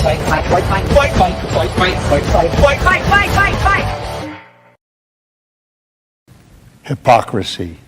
Fight, fight, fight, fight, fight, fight, fight, fight, fight, fight, fight, fight, fight, fight, fight. Hypocrisy.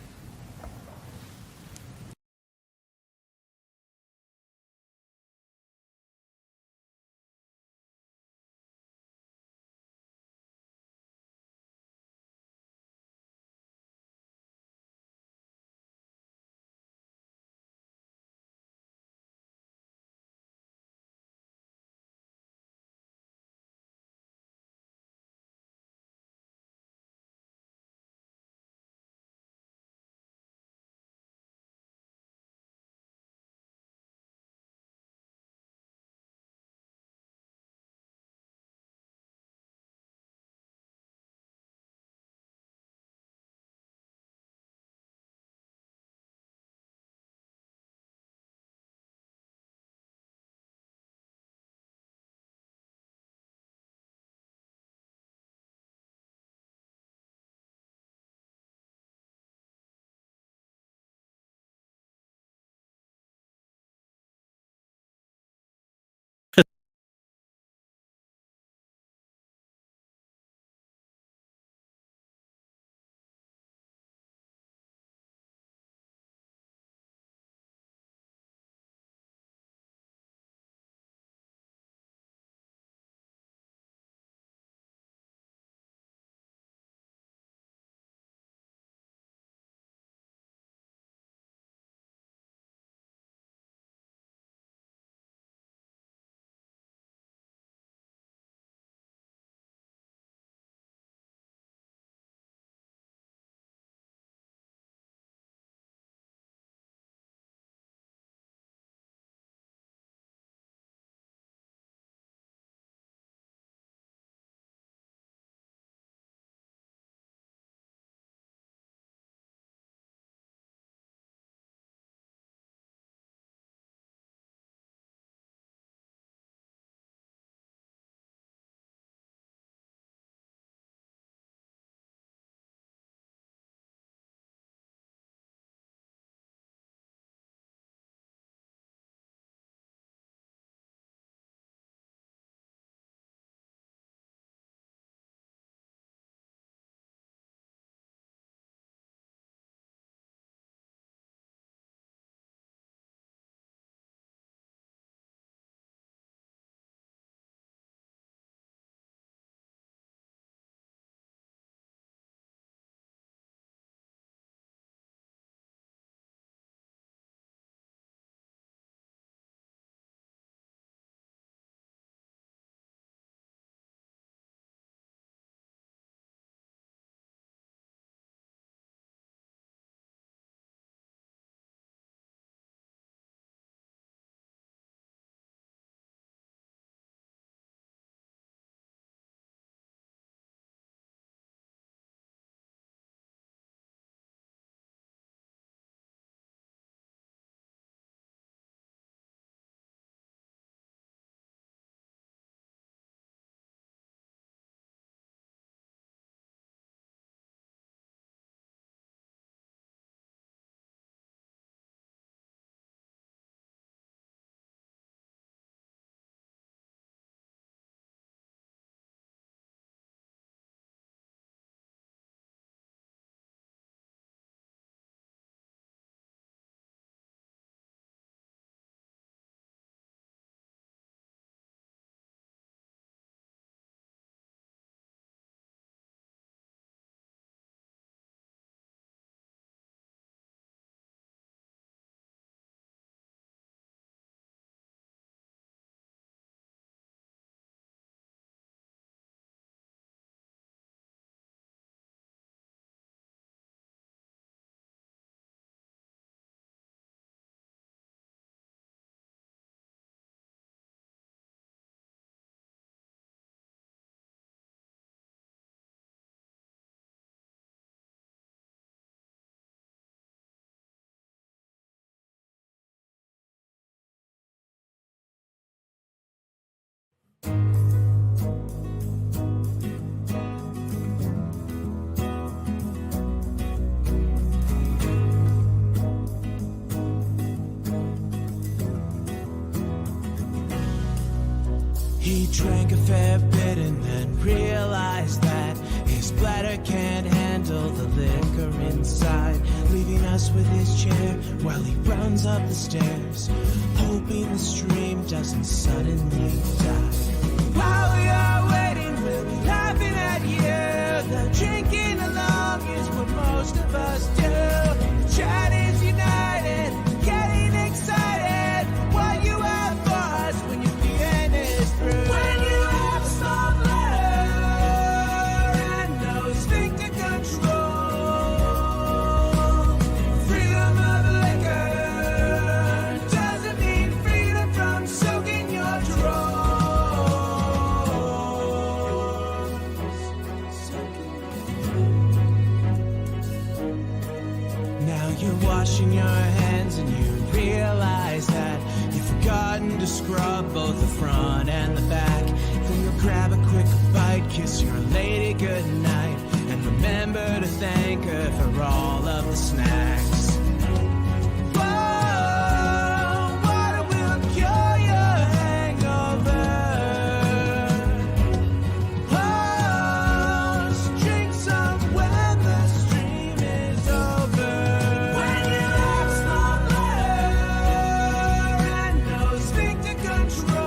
He drank a fair bit and then realized that his bladder can't handle the liquor inside, leaving us with his chair while he runs up the stairs, hoping the stream doesn't suddenly die. While we are waiting, we'll be laughing at you. The drinking along is what most of us do. The chat is united, getting excited. What you have for us when your PM is through. When you have a small bladder and no sphincter control, freedom of liquor doesn't mean freedom from soaking your drawers. Now you're washing your hands and you realize that you've forgotten to scrub both the front and the back. Then you'll grab a quick bite, kiss your lady goodnight, and remember to thank her for all of the snacks. Whoa, water will cure your hangover. Oh, so drink some when the stream is over. When you have small bladder and no sphincter control,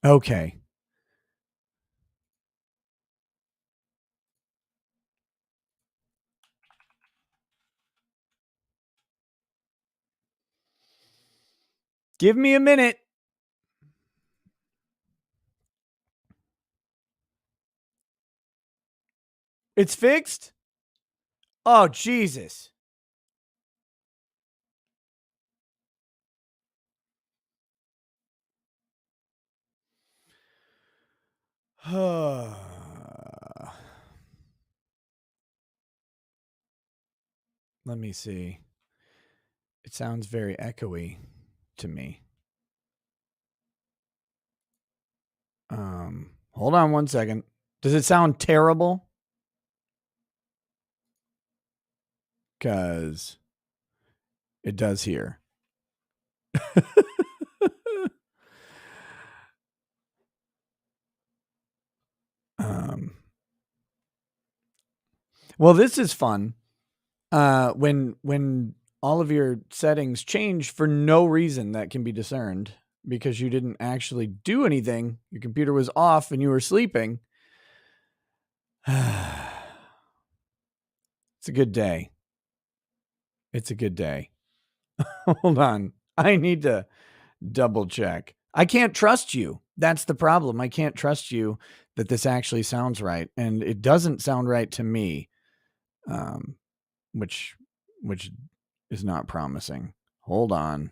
Okay. Give me a minute. It's fixed? Oh, Jesus. Let me see. It sounds very echoey to me. Hold on one second. Does it sound terrible? Because it does here. Well, this is fun. When all of your settings change for no reason that can be discerned because you didn't actually do anything, your computer was off and you were sleeping. It's a good day. It's a good day. Hold on. I need to double check. I can't trust you. That's the problem. I can't trust you that this actually sounds right. And it doesn't sound right to me. Which is not promising. Hold on.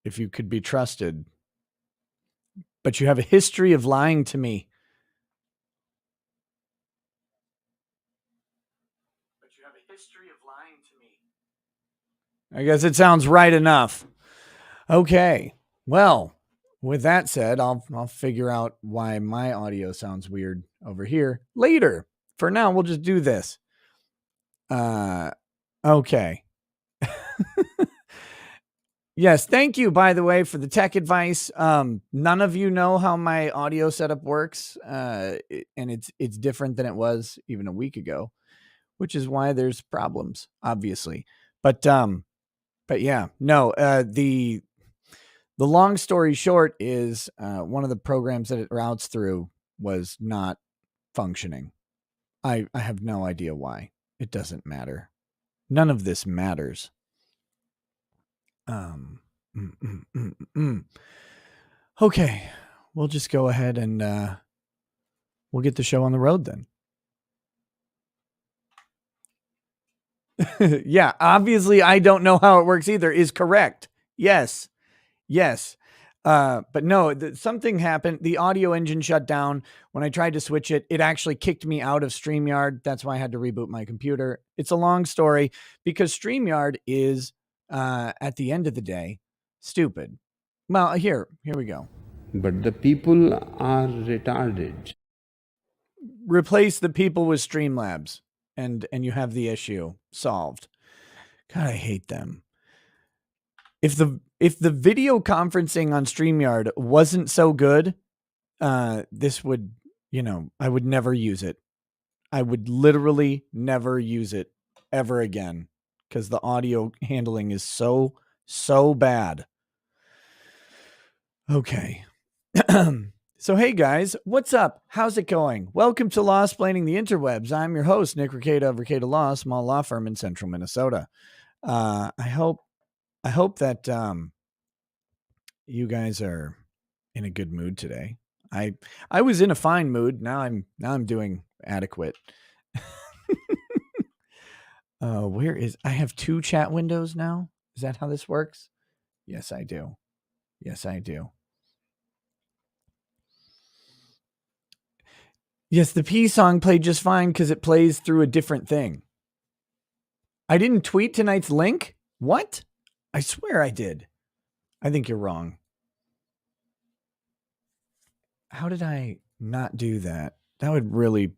If you could be trusted, but you have a history of lying to me. I guess it sounds right enough. Okay. Well, with that said, I'll figure out why my audio sounds weird over here later. For now, we'll just do this. Okay. Yes, thank you, by the way, for the tech advice. None of you know how my audio setup works, and it's different than it was even a week ago, which is why there's problems, obviously. But yeah, no. The long story short is one of the programs that it routes through was not functioning. I have no idea why. It doesn't matter. None of this matters. Okay, we'll just go ahead and we'll get the show on the road then. Yeah, obviously I don't know how it works either is correct. Yes. But no, something happened. The audio engine shut down. When I tried to switch it, it actually kicked me out of StreamYard. That's why I had to reboot my computer. It's a long story because StreamYard is, at the end of the day, stupid. Well, here we go. But the people are retarded. Replace the people with Streamlabs and you have the issue solved. God, I hate them. If the video conferencing on StreamYard wasn't so good, this would, I would never use it. I would literally never use it ever again because the audio handling is so bad. Okay. So, hey guys, what's up? How's it going? Welcome to Law-Splaining the Interwebs. I'm your host, Nick Recato of Recato Law, small law firm in central Minnesota. I hope that you guys are in a good mood today. I was in a fine mood. Now I'm doing adequate. I have 2 chat windows now? Is that how this works? Yes, I do. Yes, the P song played just fine because it plays through a different thing. I didn't tweet tonight's link? What? I swear I did. I think you're wrong. How did I not do that? That would really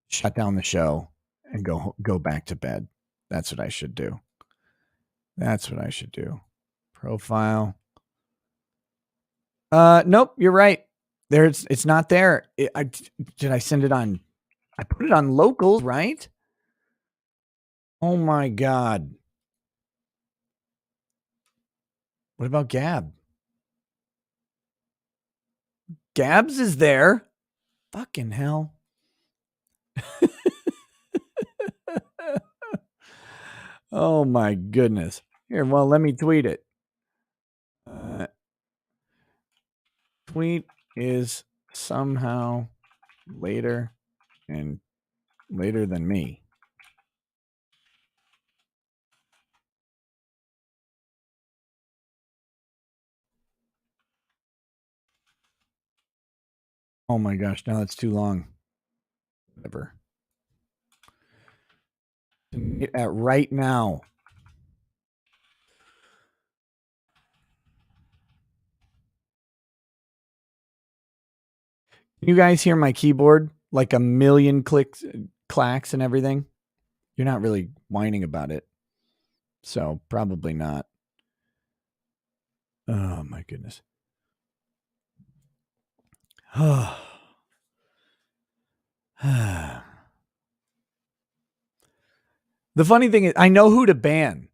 shut down the show and go back to bed. That's what I should do. Profile. Nope, you're right. It's not there. Did I send it on? I put it on locals, right? Oh my God. What about Gab? Gabs is there. Fucking hell. Oh my goodness. Here, well, let me tweet it. Tweet is somehow later and later than me. Oh my gosh, now that's too long. Whatever. At right now. Can you guys hear my keyboard? Like a million clicks, clacks and everything? You're not really whining about it. So probably not. Oh my goodness. The funny thing is, I know who to ban.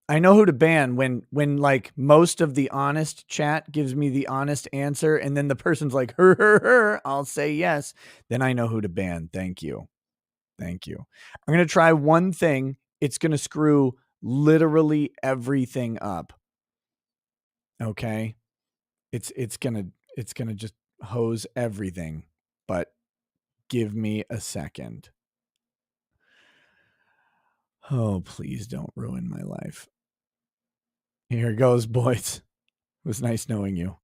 I know who to ban when like most of the honest chat gives me the honest answer, and then the person's like, her, I'll say yes. Then I know who to ban. Thank you. Thank you. I'm going to try one thing. It's going to screw literally everything up. Okay. It's going to just hose everything, but give me a second. Oh, please don't ruin my life. Here goes, boys. It was nice knowing you.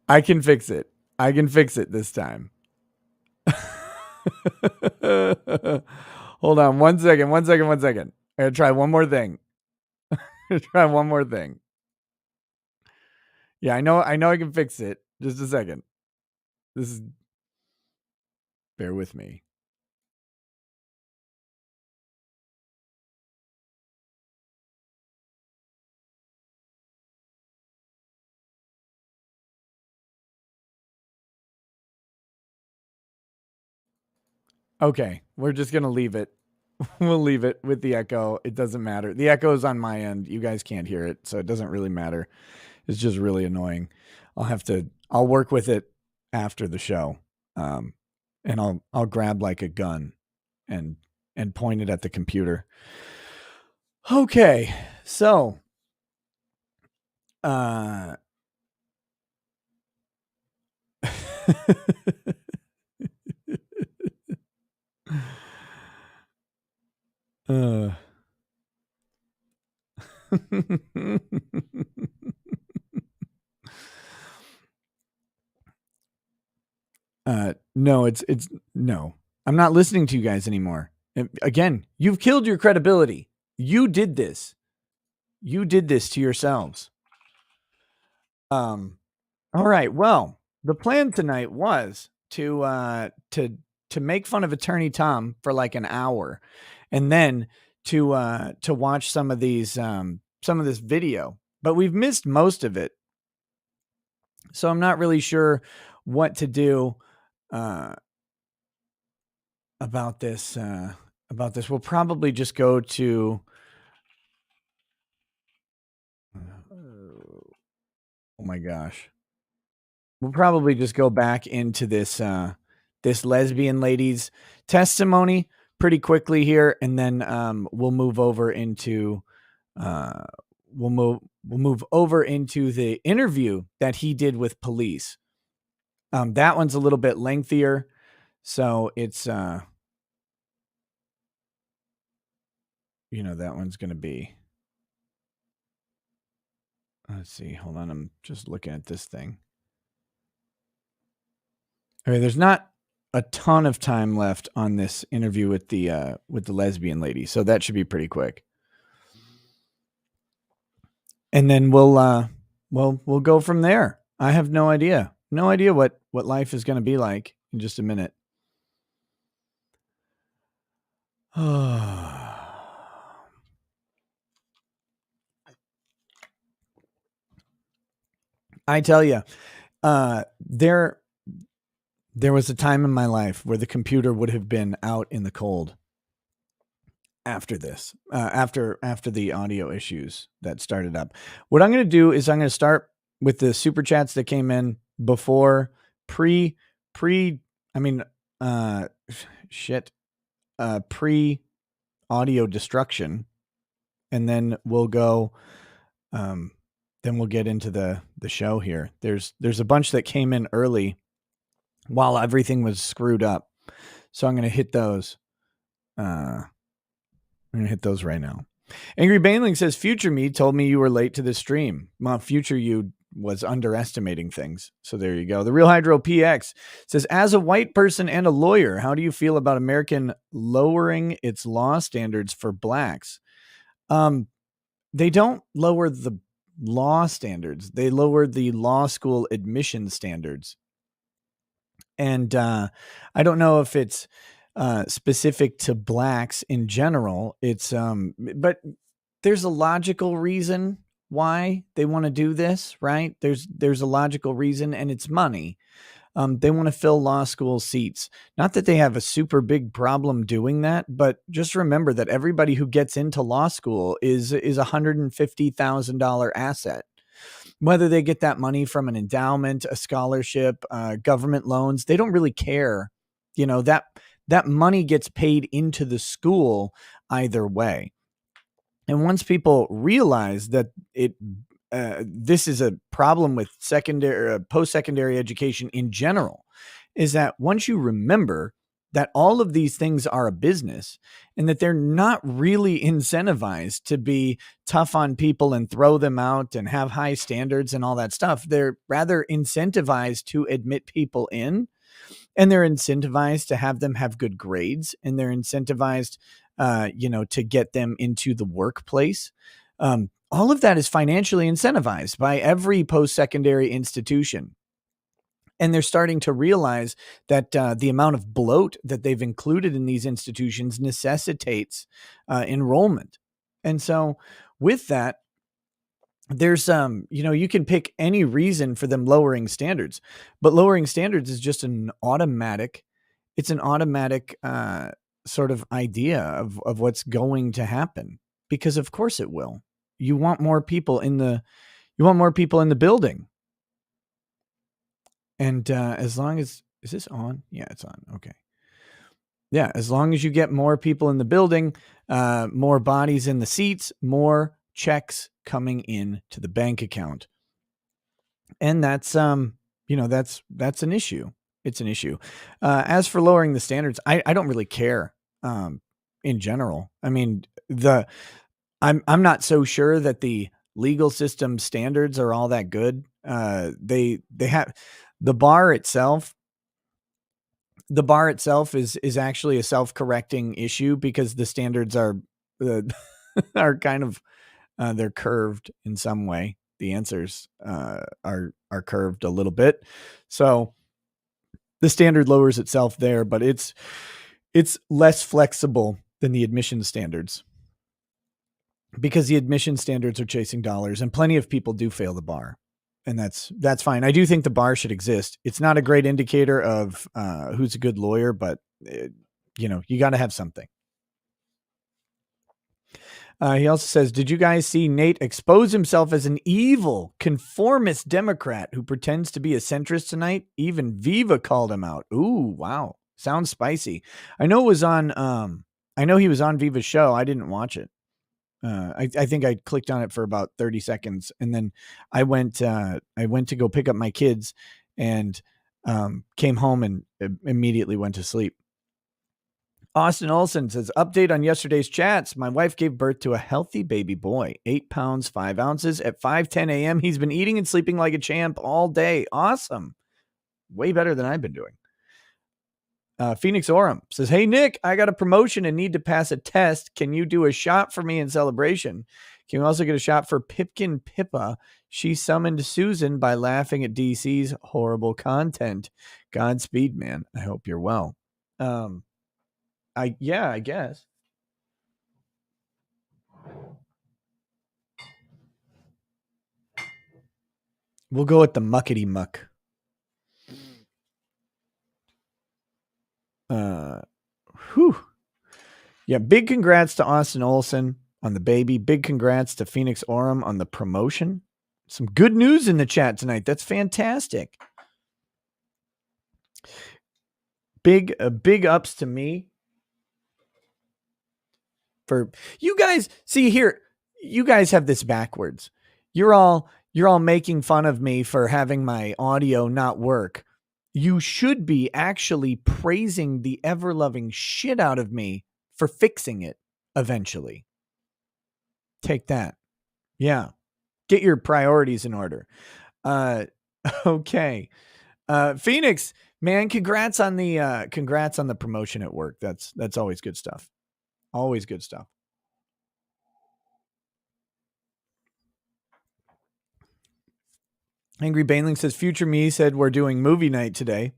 I can fix it. I can fix it this time. Hold on 1 second. 1 second. 1 second. I gotta try one more thing. Try one more thing. Yeah, I know I can fix it. Just a second. Bear with me. Okay, we're just gonna leave it. We'll leave it with the echo. It doesn't matter. The echo is on my end. You guys can't hear it, so it doesn't really matter. It's just really annoying. I'll work with it after the show. And I'll grab like a gun and point it at the computer. Okay. So no, it's no. I'm not listening to you guys anymore. Again, you've killed your credibility. You did this. You did this to yourselves. All right. Well, the plan tonight was to make fun of Attorney Tom for like an hour, and then to watch some of this video. But we've missed most of it, so I'm not really sure what to do about this. We'll probably just go to. Oh my gosh. We'll probably just go back into this lesbian lady's testimony pretty quickly here, and then we'll move over into the interview that he did with police. That one's a little bit lengthier, so it's that one's going to be. Let's see. Hold on. I'm just looking at this thing. Okay, there's not a ton of time left on this interview with the lesbian lady, so that should be pretty quick. And then we'll go from there. I have no idea. no idea what life is going to be like in just a minute. I tell you, there was a time in my life where the computer would have been out in the cold after this, after the audio issues that started up. What I'm going to do is I'm going to start with the super chats that came in before pre audio destruction, and then we'll go then we'll get into the show here. There's a bunch that came in early while everything was screwed up, so I'm going to hit those. I'm going to hit those right now. Angry Baneling says, future me told me you were late to the stream. Well, future you was underestimating things. So there you go. The Real Hydro PX says, as a white person and a lawyer, how do you feel about American lowering its law standards for blacks? They don't lower the law standards. They lower the law school admission standards. And I don't know if it's specific to blacks in general. It's but there's a logical reason why they want to do this, right? There's a logical reason, and it's money. They want to fill law school seats. Not that they have a super big problem doing that, but just remember that everybody who gets into law school is $150,000 asset. Whether they get that money from an endowment, a scholarship, government loans, they don't really care. You know, that money gets paid into the school either way. And once people realize that this is a problem with secondary, post-secondary education in general, is that once you remember that all of these things are a business and that they're not really incentivized to be tough on people and throw them out and have high standards and all that stuff. They're rather incentivized to admit people in, and they're incentivized to have them have good grades, and they're incentivized, to get them into the workplace. All of that is financially incentivized by every post-secondary institution. And they're starting to realize that the amount of bloat that they've included in these institutions necessitates enrollment. And so with that, there's you can pick any reason for them lowering standards, but lowering standards is just an automatic sort of idea of what's going to happen, because of course it will. You want more people in the building. And as long as, is this on? Yeah, it's on. Okay. Yeah, as long as you get more people in the building, more bodies in the seats, more checks coming in to the bank account. And that's that's an issue. It's an issue. As for lowering the standards, I don't really care in general. I mean, I'm not so sure that the legal system standards are all that good. They have the bar itself is actually a self-correcting issue, because the standards are kind of they're curved in some way. The answers are curved a little bit, so the standard lowers itself there, but it's less flexible than the admission standards, because the admission standards are chasing dollars, and plenty of people do fail the bar. And that's fine. I do think the bar should exist. It's not a great indicator of who's a good lawyer, but you got to have something. He also says, did you guys see Nate expose himself as an evil conformist Democrat who pretends to be a centrist tonight? Even Viva called him out. Ooh, wow. Sounds spicy. I know he was on Viva's show. I didn't watch it. I think I clicked on it for about 30 seconds, and then I went to go pick up my kids, and came home and immediately went to sleep. Austin Olson says, update on yesterday's chats. My wife gave birth to a healthy baby boy, 8 pounds, 5 ounces at 5:10 a.m. He's been eating and sleeping like a champ all day. Awesome. Way better than I've been doing. Phoenix Orem says, hey, Nick, I got a promotion and need to pass a test. Can you do a shot for me in celebration? Can you also get a shot for Pipkin Pippa? She summoned Susan by laughing at DC's horrible content. Godspeed, man. I hope you're well. I guess. We'll go with the muckety muck. Whew. Yeah, big congrats to Austin Olsen on the baby. Big congrats to Phoenix Orem on the promotion. Some good news in the chat tonight. That's fantastic. Big ups to me. For you guys, see here, you guys have this backwards. You're all making fun of me for having my audio not work. You should be actually praising the ever-loving shit out of me for fixing it eventually. Take that. Yeah. Get your priorities in order. Okay. Phoenix, man, congrats on the promotion at work. That's always good stuff. Always good stuff. Angry Baneling says Future Me said we're doing movie night today.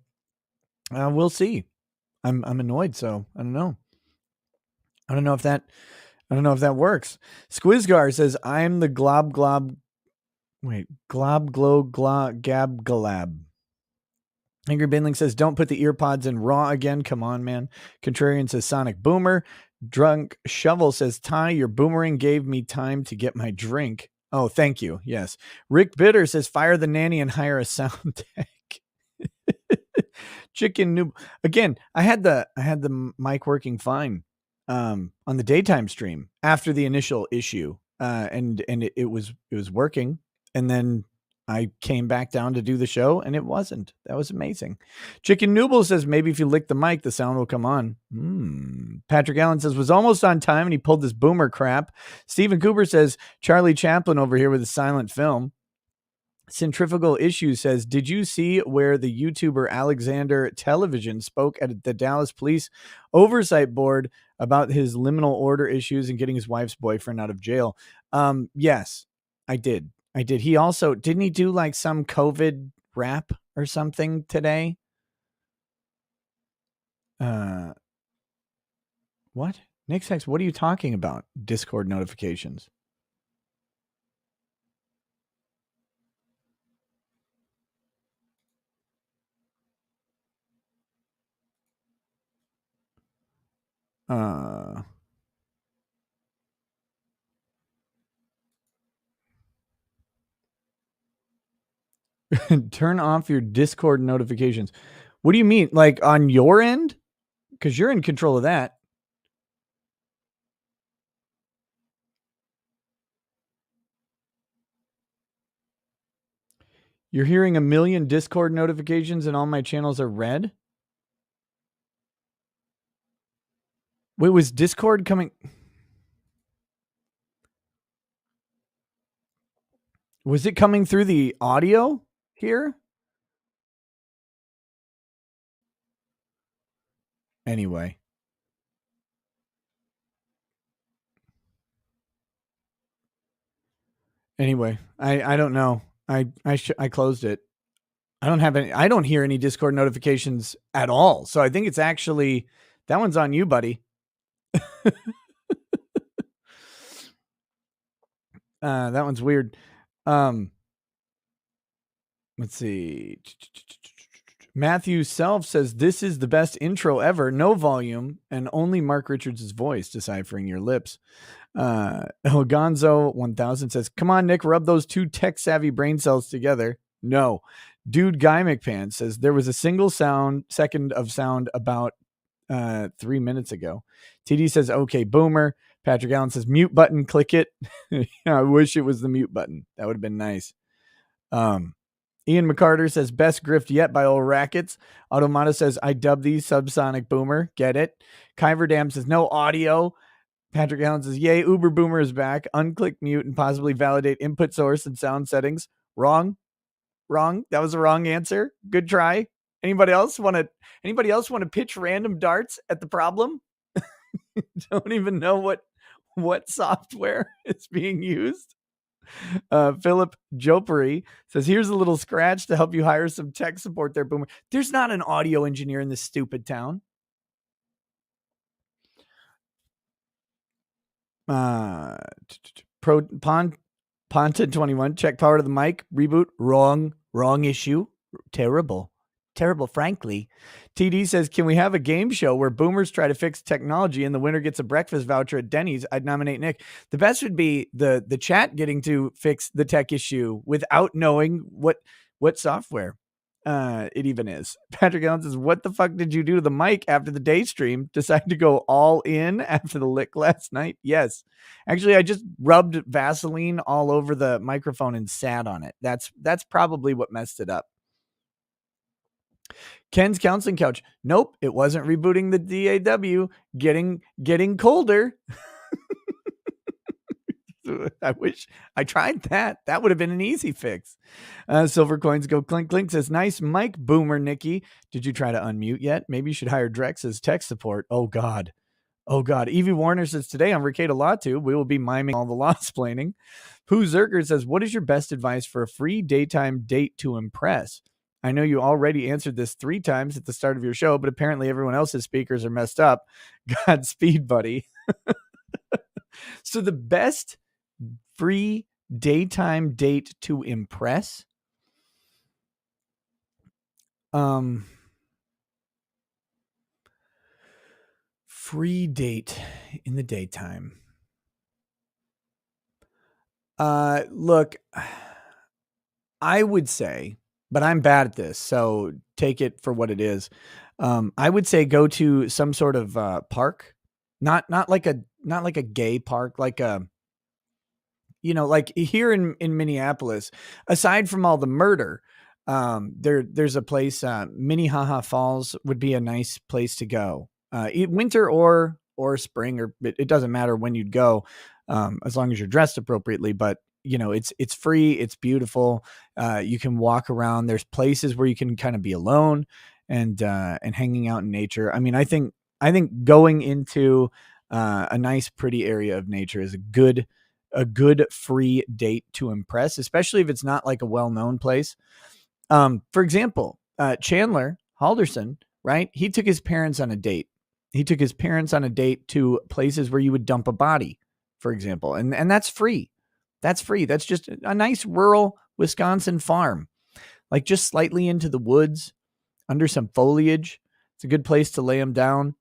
We'll see. I'm annoyed, so I don't know. I don't know if that works. Squizgar says I'm the glob glob glow gab galab. Angry Baneling says don't put the ear pods in raw again. Come on, man. Contrarian says Sonic Boomer. Drunk Shovel says Ty, your boomerang gave me time to get my drink. Oh, thank you. Yes. Rick Bitter says fire the nanny and hire a sound tech. Chicken noob. Again, I had the mic working fine on the daytime stream after the initial issue. And it was working. And then I came back down to do the show and it wasn't. That was amazing. Chicken Nooble says maybe if you lick the mic, the sound will come on. Patrick Allen says was almost on time and he pulled this boomer crap. Stephen Cooper says Charlie Chaplin over here with a silent film. Centrifugal Issues says, did you see where the YouTuber Alexander Television spoke at the Dallas Police Oversight Board about his liminal order issues and getting his wife's boyfriend out of jail? Yes, I did. He also, didn't he do like some COVID rap or something today? What? Nick Sex, what are you talking about? Discord notifications. Turn off your Discord notifications. What do you mean? Like on your end? Because you're in control of that. You're hearing 1 million Discord notifications and all my channels are red? Wait, was Discord coming? Was it coming through the audio here? Anyway. I don't know. I closed it. I don't hear any Discord notifications at all. So I think it's actually, that one's on you, buddy. That one's weird. Let's see. Matthew Self says, this is the best intro ever. No volume and only Mark Richards' voice deciphering your lips. Gonzo 1000 says, come on, Nick, rub those two tech savvy brain cells together. No. Dude Guy McPants says there was a single second of sound about 3 minutes ago. TD says, okay, boomer. Patrick Allen says, mute button, click it. I wish it was the mute button. That would have been nice. Ian McCarter says, best grift yet by old Rackets. Automata says, I dub these subsonic boomer. Get it? Kyver Dam says, no audio. Patrick Allen says, yay, Uber Boomer is back. Unclick mute and possibly validate input source and sound settings. Wrong. That was a wrong answer. Good try. Anybody else want to pitch random darts at the problem? Don't even know what software is being used. Philip Jopery says, here's a little scratch to help you hire some tech support there, Boomer. There's not an audio engineer in this stupid town. Ponton 21, check power to the mic, reboot, wrong issue, terrible, frankly. TD says, can we have a game show where boomers try to fix technology and the winner gets a breakfast voucher at Denny's? I'd nominate Nick. The best would be the chat getting to fix the tech issue without knowing what software it even is. Patrick Allen says, what the fuck did you do to the mic after the day stream? Decide to go all in after the lick last night? Yes. Actually, I just rubbed Vaseline all over the microphone and sat on it. That's probably what messed it up. Ken's counseling couch. Nope, it wasn't rebooting the DAW. Getting colder. I wish I tried that. That would have been an easy fix. Silver Coins Go Clink Clink says, nice mic, Boomer Nikki. Did you try to unmute yet? Maybe you should hire Drex as tech support. Oh, God. Evie Warner says, today on Ricada Law Tube, we will be miming all the law splaining. Pooh Zerker says, what is your best advice for a free daytime date to impress? I know you already answered this 3 times at the start of your show, but apparently everyone else's speakers are messed up. Godspeed, buddy. So the best free daytime date to impress. Free date in the daytime. Look, I would say, but I'm bad at this, so take it for what it is. I would say go to some sort of park, not like a gay park, like a, like here in Minneapolis, aside from all the murder, there's a place, Minnehaha Falls would be a nice place to go. Winter or spring, or it doesn't matter when you'd go, as long as you're dressed appropriately. But it's free, it's beautiful. You can walk around. There's places where you can kind of be alone and hanging out in nature. I mean, I think going into a nice, pretty area of nature is a good free date to impress, especially if it's not like a well-known place. For example, Chandler Halderson, right? He took his parents on a date. He took his parents on a date to places where you would dump a body, for example. And that's free. That's free. That's just a nice rural Wisconsin farm, like just slightly into the woods under some foliage. It's a good place to lay them down.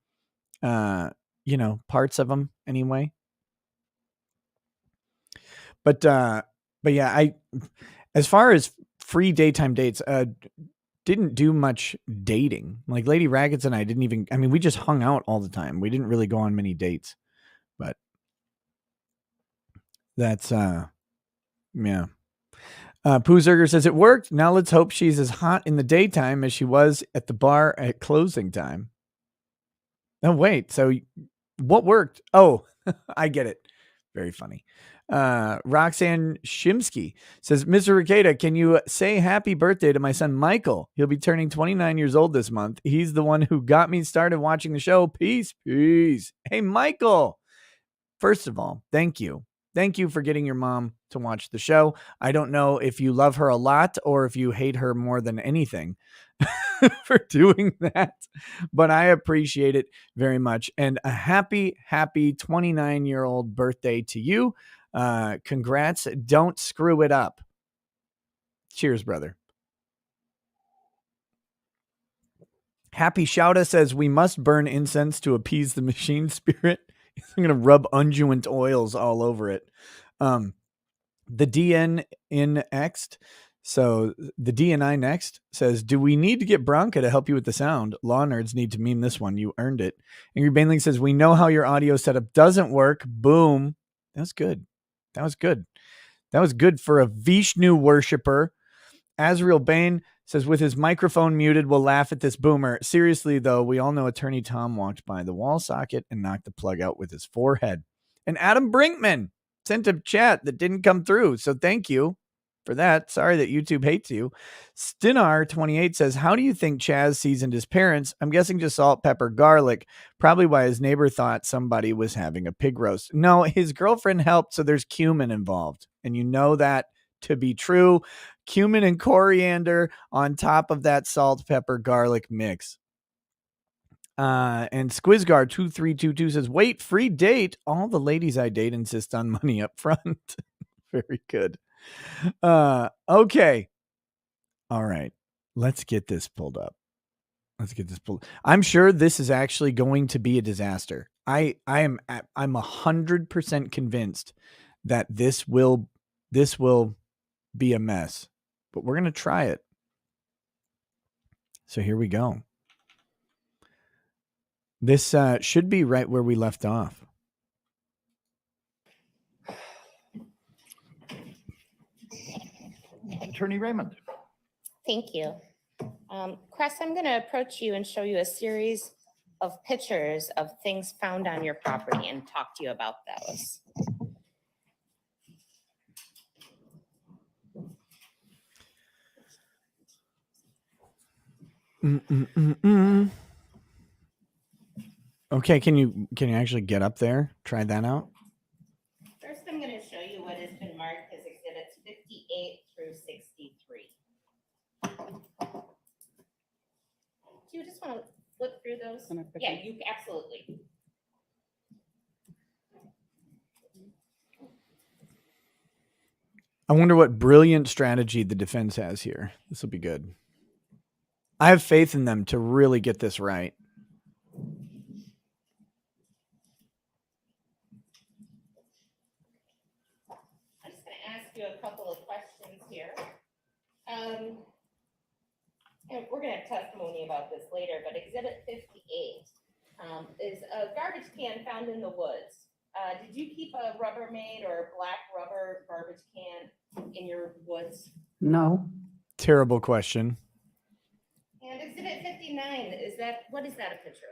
Parts of them anyway. But yeah, as far as free daytime dates, didn't do much dating. Like Lady Rackets and I we just hung out all the time. We didn't really go on many dates, but that's, yeah. Pooh Zerger says it worked. Now let's hope she's as hot in the daytime as she was at the bar at closing time. Oh, wait. So what worked? Oh, I get it. Very funny. Roxanne Shimsky says, Mr. Ricada, can you say happy birthday to my son Michael? He'll be turning 29 years old this month. He's the one who got me started watching the show. Peace. Hey, Michael. First of all, thank you. Thank you for getting your mom to watch the show. I don't know if you love her a lot or if you hate her more than anything for doing that, but I appreciate it very much. And a happy 29-year-old birthday to you. Congrats. Don't screw it up. Cheers, brother. Happy Shouta says we must burn incense to appease the machine spirit. I'm going to rub unguent oils all over it. The DN in next. So the DNI next says, do we need to get Bronca to help you with the sound? Law nerds need to meme this one. You earned it. Angry Baneling says, we know how your audio setup doesn't work. Boom. That's good. That was good for a Vishnu worshiper. Azrael Bane says, with his microphone muted, we'll laugh at this boomer. Seriously, though, we all know Attorney Tom walked by the wall socket and knocked the plug out with his forehead. And Adam Brinkman sent a chat that didn't come through. So thank you. for that. Sorry that YouTube hates you. Stinar28 says, how do you think Chaz seasoned his parents? I'm guessing just salt, pepper, garlic. Probably why his neighbor thought somebody was having a pig roast. No, his girlfriend helped, so there's cumin involved. And you know that to be true. Cumin and coriander on top of that salt, pepper, garlic mix. And Squizgar2322 says, wait, free date. All the ladies I date insist on money up front. Very good. Okay. All right. Let's get this pulled up. I'm sure this is actually going to be a disaster. I'm 100% convinced that this will be a mess, but we're going to try it. So here we go. This should be right where we left off. Attorney Raymond. Thank you. Cress, I'm going to approach you and show you a series of pictures of things found on your property and talk to you about those. Okay, can you actually get up there? Try that out. First, I'm going to show you what has been marked as exhibits 58 through 63. Do you just want to flip through those? Yeah, you absolutely. I wonder what brilliant strategy the defense has here. This will be good. I have faith in them to really get this right. I'm just going to ask you a couple of questions here. And we're going to have testimony about this later, but Exhibit 58 is a garbage can found in the woods. Did you keep a Rubbermaid or a black rubber garbage can in your woods? No. Terrible question. And Exhibit 59, what is that a picture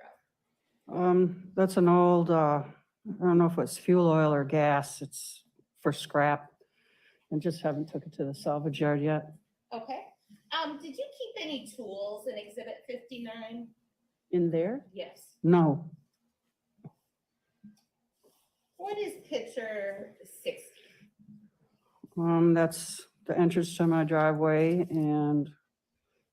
of? That's an old, I don't know if it's fuel oil or gas. It's for scrap. I just haven't took it to the salvage yard yet. Okay. Did you keep any tools in Exhibit 59? In there? Yes. No. What is picture 60? That's the entrance to my driveway, and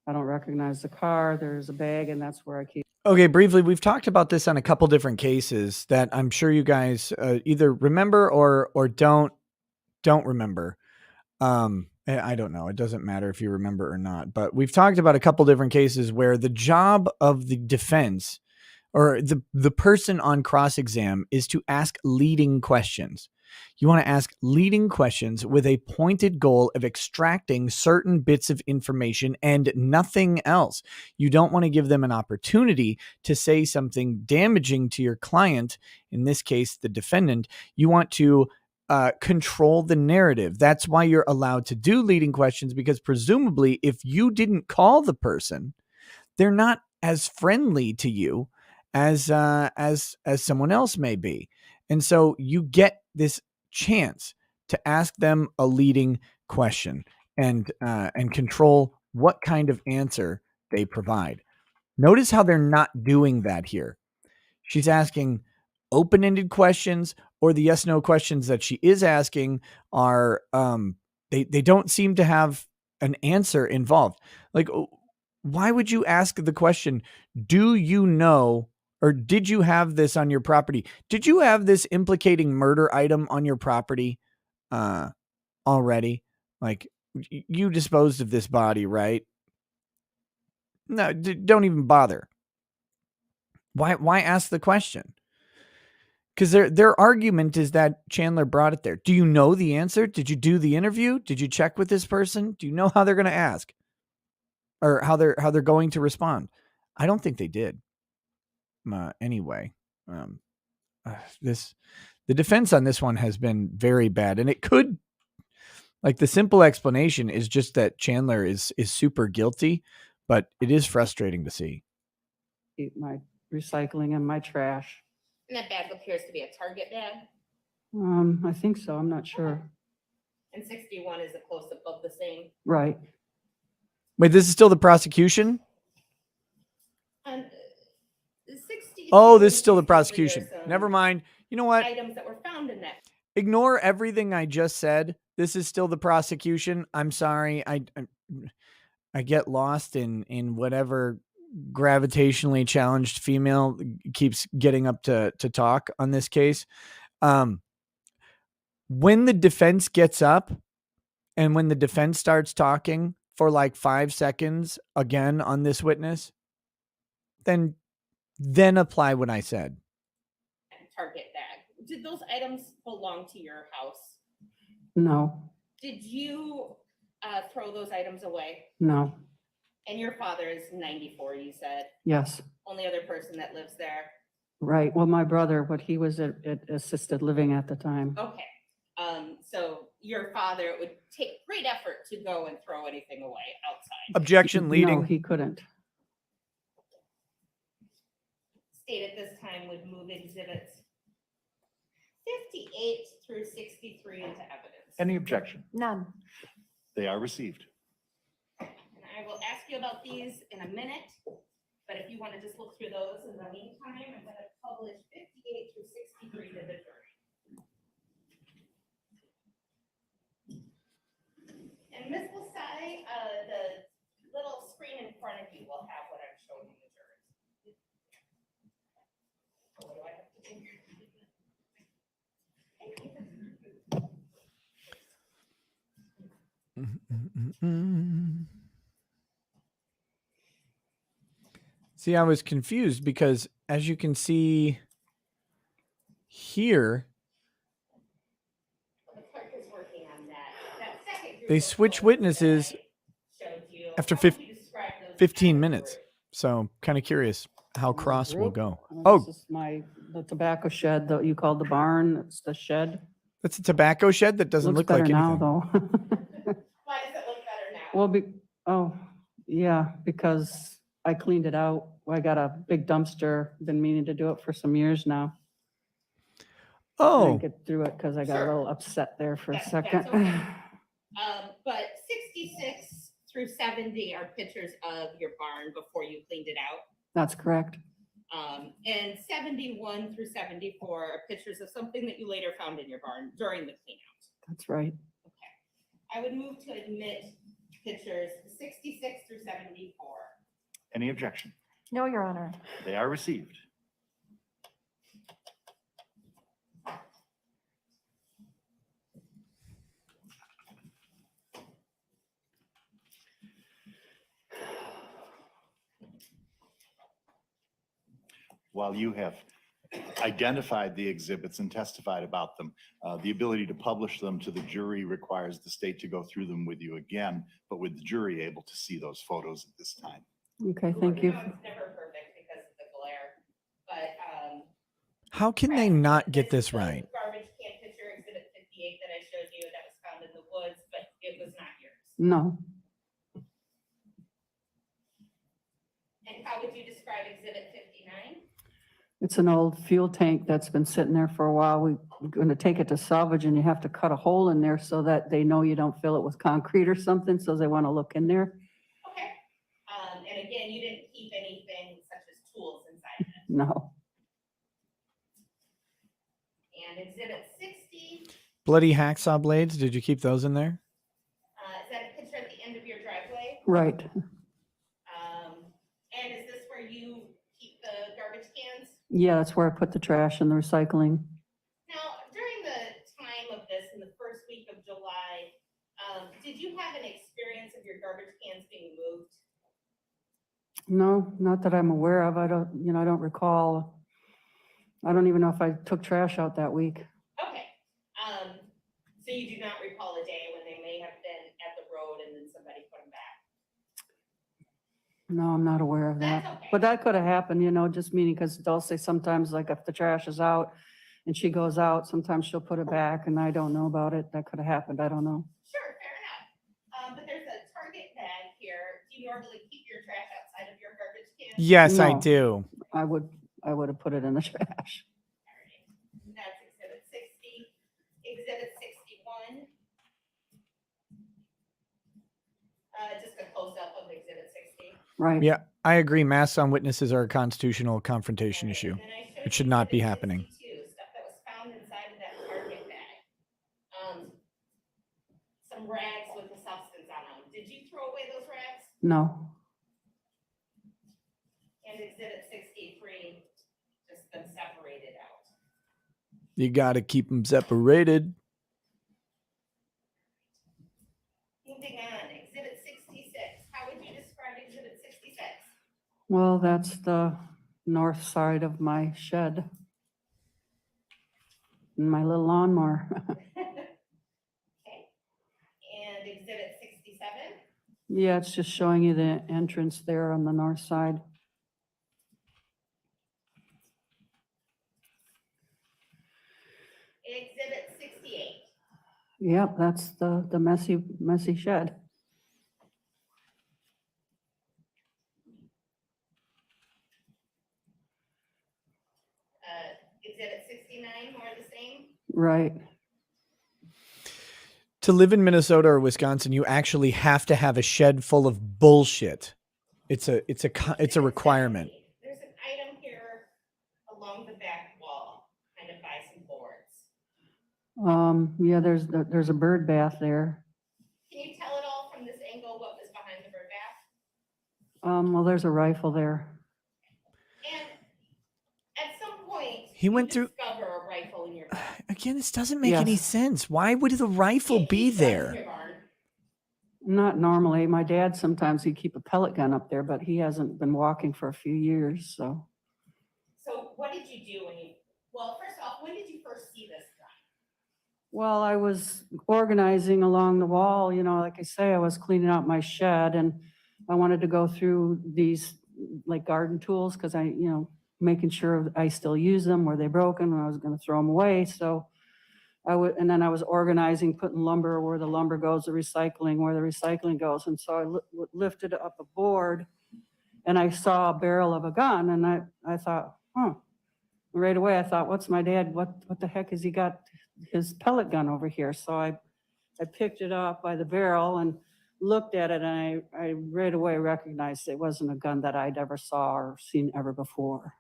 I don't recognize the car. There's a bag, and that's where I keep. Okay, briefly, we've talked about this on a couple different cases that I'm sure you guys either remember or don't remember. I don't know. It doesn't matter if you remember or not, but we've talked about a couple different cases where the job of the defense or the person on cross-exam is to ask leading questions. You want to ask leading questions with a pointed goal of extracting certain bits of information and nothing else. You don't want to give them an opportunity to say something damaging to your client, in this case, the defendant. You want to control the narrative. That's why you're allowed to do leading questions, because presumably if you didn't call the person, they're not as friendly to you as someone else may be. And so you get this chance to ask them a leading question and control what kind of answer they provide. Notice how they're not doing that here. She's asking open-ended questions, or the yes/no questions that she is asking are they don't seem to have an answer involved. Like, why would you ask the question, do you know, or did you have this on your property? Did you have this implicating murder item on your property already? Like, you disposed of this body, right? No, don't even bother. Why ask the question? Because their argument is that Chandler brought it there. Do you know the answer? Did you do the interview? Did you check with this person? Do you know how they're going to ask, or how they're going to respond? I don't think they did. Anyway, the defense on this one has been very bad, and it could, like, the simple explanation is just that Chandler is super guilty, but it is frustrating to see. Keep my recycling and my trash. And that bag appears to be a Target bag. I think so. I'm not sure. And 61 is a close-up of the same. Right. Wait, this is still the prosecution? And 62 Oh, this and is still the 63 are prosecution. some Never mind. You know what? items that were found in that. Ignore everything I just said. This is still the prosecution. I'm sorry. I get lost in whatever gravitationally challenged female keeps getting up to talk on this case. When the defense gets up and when the defense starts talking for like 5 seconds again on this witness, then apply what I said. Target bag. Did those items belong to your house? No, Did you throw those items away? no, And your father is 94, you said. yes, Only other person that lives there. right. Well, my brother, but he was at assisted living at the time. Okay. So your father, it would take great effort to go and throw anything away outside. Objection leading. No, he couldn't. State at this time would move exhibits 58 through 63 into evidence. Any objection? None. They are received. And I will ask you about these in a minute, but if you want to just look through those in the meantime, I'm going to publish 58 through 63 to the jury. And Ms. Lasai, the little screen in front of you will have what I'm showing the jury. So what do I have to do here? Thank you. See, I was confused because as you can see here, The clerk is working on that. That second group they of switch photos witnesses that I showed you, after how would you describe those 15 afterwards? minutes. So kind of curious how cross we'll Group. go. This Oh, is the tobacco shed that you called the barn. It's the shed. that's a tobacco shed that doesn't Looks look like better now, anything. though. Why does it look better now? Well, yeah, because I cleaned it out. I got a big dumpster. Been meaning to do it for some years now. I Oh, didn't get through it because I got a Sure. little upset there for a That's second. okay. But 66 through 70 are pictures of your barn before you cleaned it out. That's correct. And 71 through 74 are pictures of something that you later found in your barn during the cleanout. That's right. I would move to admit pictures 66 through 74. Any objection? No, Your Honor. They are received. While you have identified the exhibits and testified about them, the ability to publish them to the jury requires the state to go through them with you again, but with the jury able to see those photos at this time. Okay, thank you. No, it's never perfect because of the glare, but how can they not get this right? Garbage can picture exhibit 58 that I showed you that was found in the woods, but it was not yours. No, And how would you describe exhibit 59? it's an old fuel tank that's been sitting there for a while. We're going to take it to salvage and you have to cut a hole in there so that they know you don't fill it with concrete or something, so they want to look in there. Okay. And again, you didn't keep anything such as tools inside of it. No, And exhibit 60, Bloody hacksaw blades. Did you keep those in there? is that a picture at the end of your driveway? right. And is this where you keep the garbage cans? Yeah, that's where I put the trash and the recycling. Now, during the time of this, in the first week of July, did you have an experience of your garbage cans being moved? No, not that I'm aware of. I don't recall. I don't even know if I took trash out that week. Okay. So you do not recall a day when they may have been at the road and then somebody put them back? No, I'm not aware of that. That's okay. But that could have happened, just meaning because Dulce sometimes, like if the trash is out and she goes out, sometimes she'll put it back and I don't know about it. That could have happened. I don't know. Sure, fair enough. But there's a Target bag here. Do you normally keep your trash outside of your garbage can? Yes, I No. do. I would have put it in the trash. Alright. That's exhibit 60. Exhibit 61. Right. Yeah, I agree. Masks on witnesses are a constitutional confrontation Alright, issue. and then I showed It should you not be exhibit happening. 62, stuff that was found inside of that carpet bag. Some rags with the substance on them. Did you throw away those rags? No. And exhibit 63, just been separated out. You got to keep them separated. Moving on, exhibit 66. How would you describe exhibit 66? Well, that's the north side of my shed. And my little lawnmower. Okay. And exhibit 67? Yeah, it's just showing you the entrance there on the north side. Exhibit 68. Yep, that's the messy shed. Exhibit 69, more of the same? Right. To live in Minnesota or Wisconsin, you actually have to have a shed full of bullshit. It's a requirement. There's an item here along the back wall, kind of by some boards. Yeah, there's a bird bath there. Can you tell it all from this angle what was behind the bird bath? Well, there's a rifle there. And at some point, He you went through- discover a rifle in your barn. Again, this doesn't make any Yes. sense. Why would the rifle You be keep guns in your there? barn. Not normally. My dad, sometimes he'd keep a pellet gun up there, but he hasn't been walking for a few years, so. So what did you do well, first off, when did you first see this gun? Well, I was organizing along the wall, like I say, I was cleaning out my shed and I wanted to go through these like garden tools because making sure I still use them, were they broken, when I was going to throw them away. So and then I was organizing, putting lumber where the lumber goes, the recycling where the recycling goes. And so I lifted up a board and I saw a barrel of a gun and I thought, right away I thought, what's my dad, what the heck has he got his pellet gun over here? So I picked it up by the barrel and looked at it and I right away recognized it wasn't a gun that I'd ever saw or seen ever before.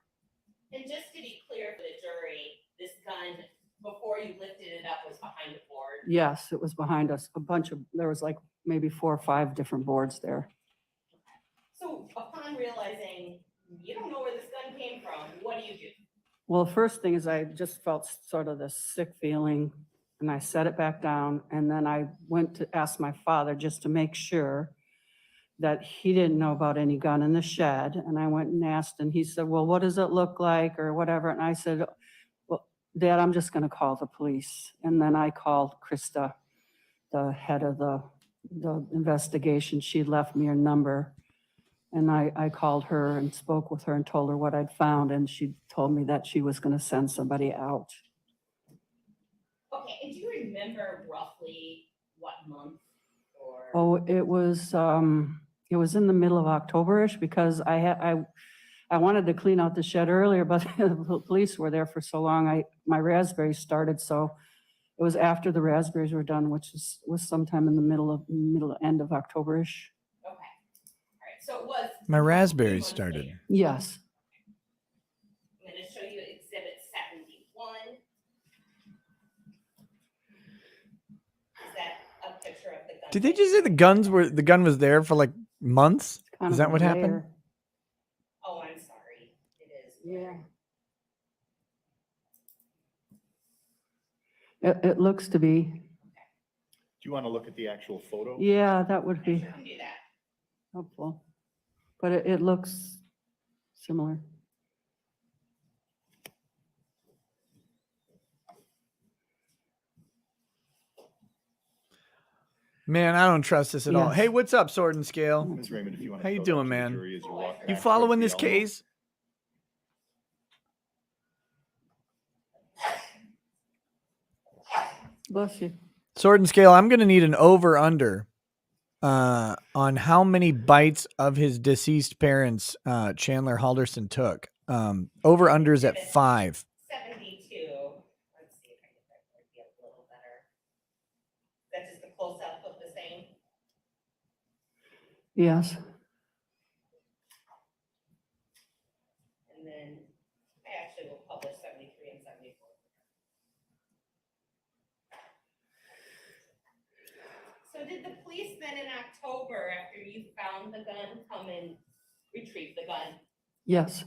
And just to be clear for the jury, this gun, before you lifted it up, was behind the board. Yes, it was behind us. There was like maybe 4 or 5 different boards there. So upon realizing you don't know where this gun came from, what do you do? Well, the first thing is I just felt sort of this sick feeling and I set it back down. And then I went to ask my father just to make sure that he didn't know about any gun in the shed. And I went and asked and he said, well, what does it look like or whatever? And I said, well, Dad, I'm just going to call the police. And then I called Krista, the head of the investigation. She left me her number. And I called her and spoke with her and told her what I'd found. And she told me that she was going to send somebody out. Okay, and do you remember roughly what month or? Oh, it was in the middle of October-ish because I wanted to clean out the shed earlier, but the police were there for so long. My raspberries started, so it was after the raspberries were done, which was sometime in the end of October-ish. Okay, all right, so it was. My a few raspberries months started. later. Yes. I'm gonna show you exhibit 71. Is that a picture of the gun? Did they just say the gun was there for like months? It's kind Is of that a what happened? Oh, layer. I'm sorry, it is. Yeah. It looks to be. Do you want to look at the actual photo? Yeah, that would I be sure can do that. helpful. But it looks similar. Man, I don't trust this at all. Yes. Hey, what's up, Sword and Scale? Ms. Raymond, if you want to. How you show that doing, to the man? jury as you walk You back following towards this the Elmo. case? Bless you. Sword and Scale, I'm going to need an over-under on how many bites of his deceased parents Chandler Halderson took. Over-under is at 5. 72. Let's see if I can get a little better. That's just a close up of the same. Yes. So did the police then in October, after you found the gun, come and retrieve the gun? Yes.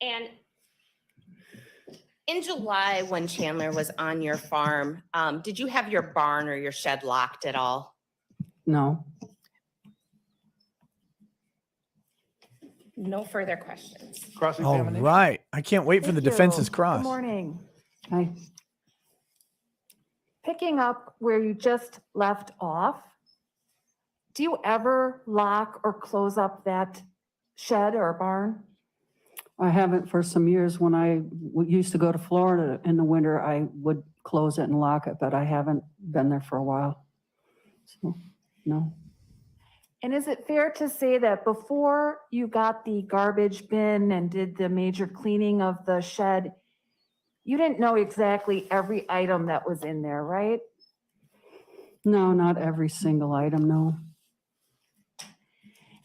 And in July, when Chandler was on your farm, did you have your barn or your shed locked at all? No. No further questions. All Cross-examination? right. I can't wait for the Thank you. defense's cross. Good morning. I, Picking up where you just left off, do you ever lock or close up that shed or barn? I haven't for some years. When I used to go to Florida in the winter, I would close it and lock it, but I haven't been there for a while. So, no. And is it fair to say that before you got the garbage bin and did the major cleaning of the shed, you didn't know exactly every item that was in there, right? No, not every single item, no.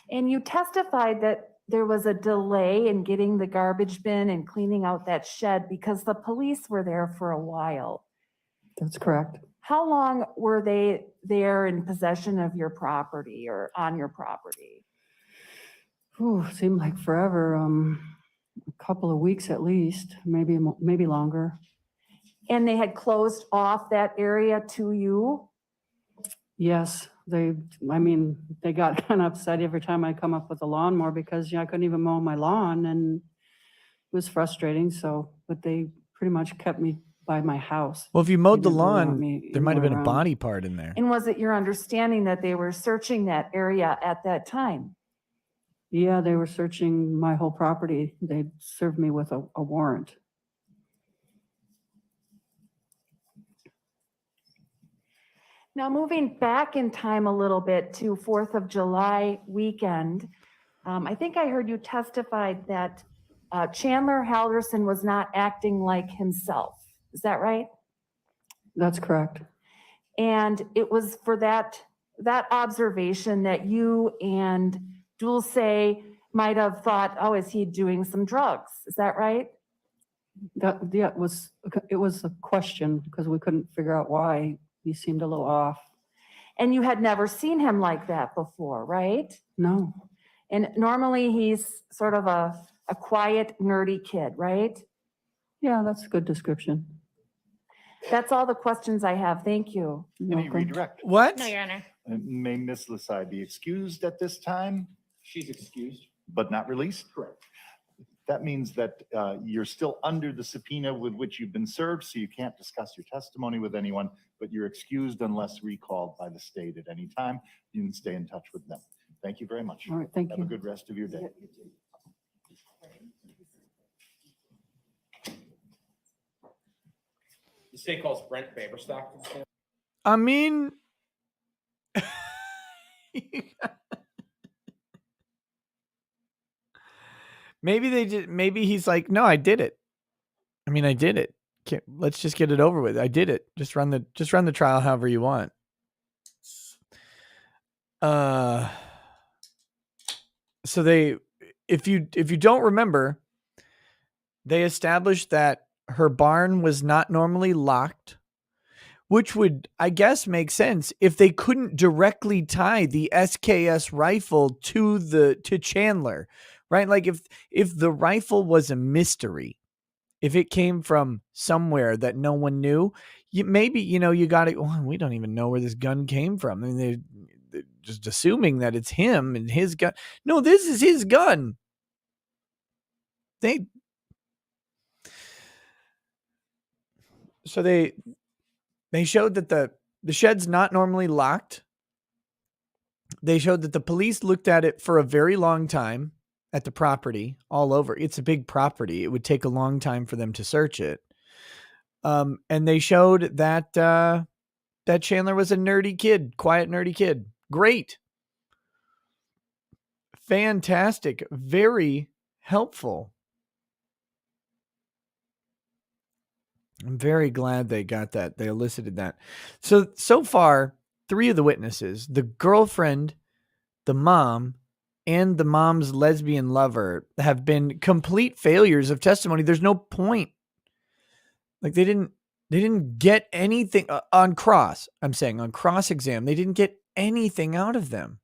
And you testified that there was a delay in getting the garbage bin and cleaning out that shed because the police were there for a while. That's correct. How long were they there in possession of your property or on your property? Ooh, seemed like forever. A couple of weeks at least, maybe longer. And they had closed off that area to you? Yes, they got kind of upset every time I come up with a lawnmower because I couldn't even mow my lawn, and it was frustrating. So, but they pretty much kept me by my house. Well, if you mowed the They didn't really want lawn, me there might have been anywhere a around. body part in there. And was it your understanding that they were searching that area at that time? Yeah, they were searching my whole property. They served me with a warrant. Now, moving back in time a little bit to 4th of July weekend, I think I heard you testified that Chandler Halderson was not acting like himself. Is that right? That's correct. And it was for that observation that you and Dulce might have thought, oh, is he doing some drugs? Is that right? It was a question because we couldn't figure out why he seemed a little off. And you had never seen him like that before, right? No. And normally he's sort of a quiet, nerdy kid, right? Yeah, that's a good description. That's all the questions I have. Thank you. Any Welcome. redirect? What? No, Your Honor. May Ms. Lasai be excused at this time, She's excused. but not released? Correct. That means that you're still under the subpoena with which you've been served, so you can't discuss your testimony with anyone, but you're excused unless recalled by the state at any time. You can stay in touch with them. Thank you very much. All right, thank Have you. a good rest of your day. The state calls Brent Faberstock. I mean, maybe he's like, no, I did it. I mean, I did it. Let's just get it over with. I did it. Just run the trial however you want. So if you don't remember, they established that her barn was not normally locked, which would, I guess, make sense if they couldn't directly tie the SKS rifle to Chandler, right? Like if the rifle was a mystery, if it came from somewhere that no one knew, you got it. Well, we don't even know where this gun came from. I mean, they're just assuming that it's him and his gun. No, this is his gun. So they showed that the shed's not normally locked. They showed that the police looked at it for a very long time at the property all over. It's a big property. It would take a long time for them to search it. And they showed that that Chandler was a nerdy kid, quiet, nerdy kid. Great. Fantastic. Very helpful. I'm very glad they got that. They elicited that. So far, 3 of the witnesses, the girlfriend, the mom, and the mom's lesbian lover have been complete failures of testimony. There's no point. Like they didn't get anything on cross. I'm saying on cross exam, they didn't get anything out of them.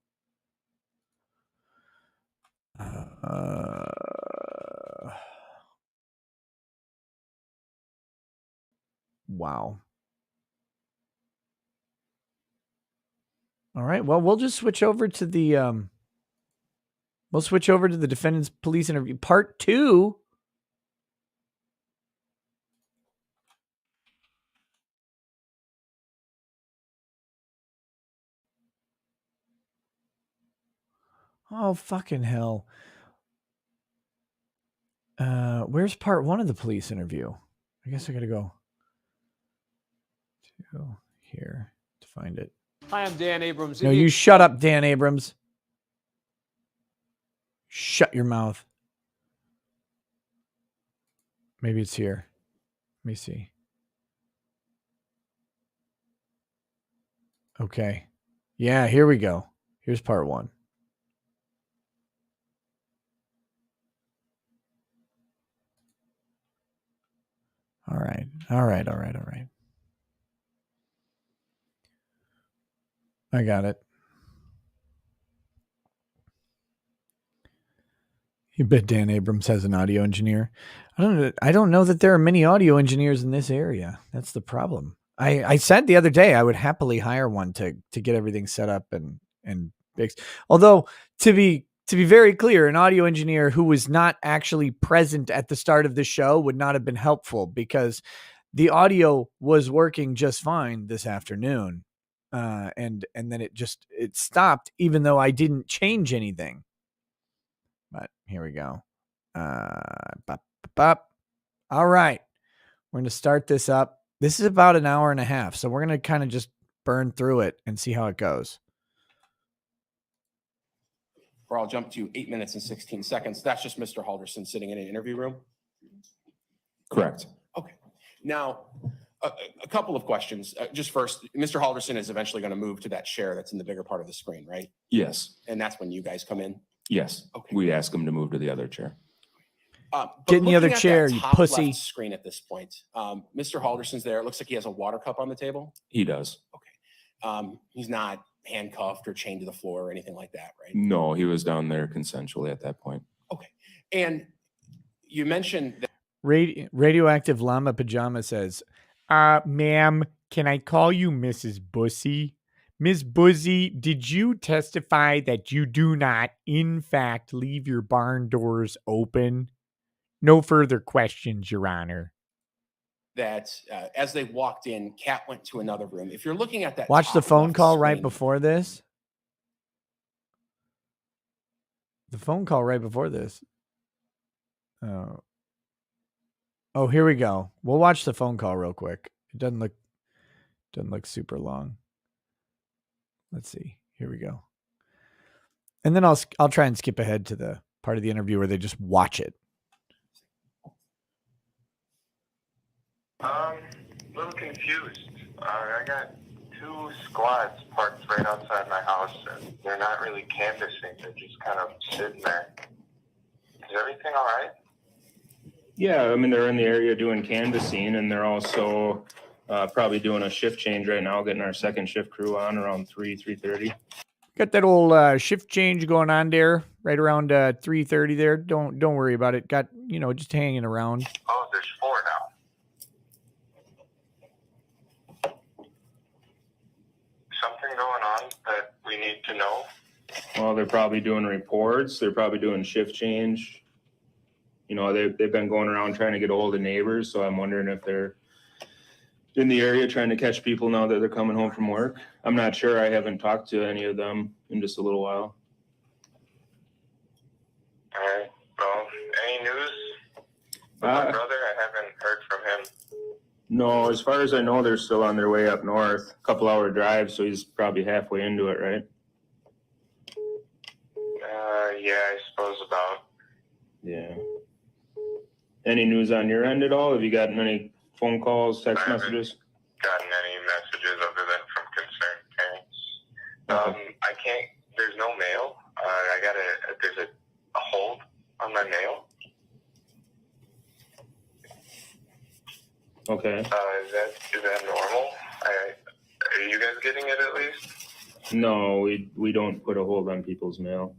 Wow. All right. Well, we'll just switch over to the defendant's police interview part 2. Oh, fucking hell. Where's part 1 of the police interview? I guess I got to go to here to find it. Hi, I'm Dan Abrams. No, you shut up, Dan Abrams. Shut your mouth. Maybe it's here. Let me see. Okay. Yeah, here we go. Here's part 1. All right. I got it. You bet Dan Abrams has an audio engineer. I don't know that there are many audio engineers in this area. That's the problem. I said the other day I would happily hire one to get everything set up and fixed. Although to be very clear, an audio engineer who was not actually present at the start of the show would not have been helpful because the audio was working just fine this afternoon. And then it stopped even though I didn't change anything. But here we go. All right. We're going to start this up. This is about an hour and a half. So we're going to kind of just burn through it and see how it goes. Or I'll jump to 8 minutes and 16 seconds. That's just Mr. Halderson sitting in an interview room? Correct. Okay. Now, a couple of questions. Just first, Mr. Halderson is eventually going to move to that chair that's in the bigger part of the screen, right? Yes. And that's when you guys come in? Yes. Okay. We ask him to move to the other chair. Get in the other chair, you pussy. Left screen at this point. Mr. Halderson's there. It looks like he has a water cup on the table. He does. Okay. He's not handcuffed or chained to the floor or anything like that, right? No, he was down there consensually at that point. Okay. And you mentioned that Radioactive Llama Pajama says, ma'am, can I call you Mrs. Bussy? Ms. Bussy, did you testify that you do not, in fact, leave your barn doors open? No further questions, Your Honor. that as they walked in, Kat went to another room. If you're looking at that, Watch the top phone left call right screen- before this. The phone call right before this. Oh, here we go. We'll watch the phone call real quick. It doesn't look super long. Let's see. Here we go. And then I'll try and skip ahead to the part of the interview where they just watch it. A little confused. I got 2 squads parked right outside my house, and they're not really canvassing. They're just kind of sitting there. Is everything all right? Yeah, I mean, they're in the area doing canvassing, and they're also probably doing a shift change right now, getting our second shift crew on around 3:30. Got that old shift change going on there, right around 3:30 there. Don't worry about it. Got, just hanging around. Oh, there's 4 now. Something going on that we need to know? Well, they're probably doing reports. They're probably doing shift change. They've been going around trying to get a hold of neighbors, so I'm wondering if they're in the area trying to catch people now that they're coming home from work. I'm not sure. I haven't talked to any of them in just a little while. All right. Well, any news with my brother? I haven't heard from him. No, as far as I know, they're still on their way up north. A couple hour drive, so he's probably halfway into it, right? Yeah, I suppose about. Yeah. Any news on your end at all? Have you gotten any phone calls, text messages? Gotten any messages other than from concerned parents. I can't, there's no mail. I got a my mail. Okay. Is that normal? Are you guys getting it at least? No, we don't put a hold on people's mail.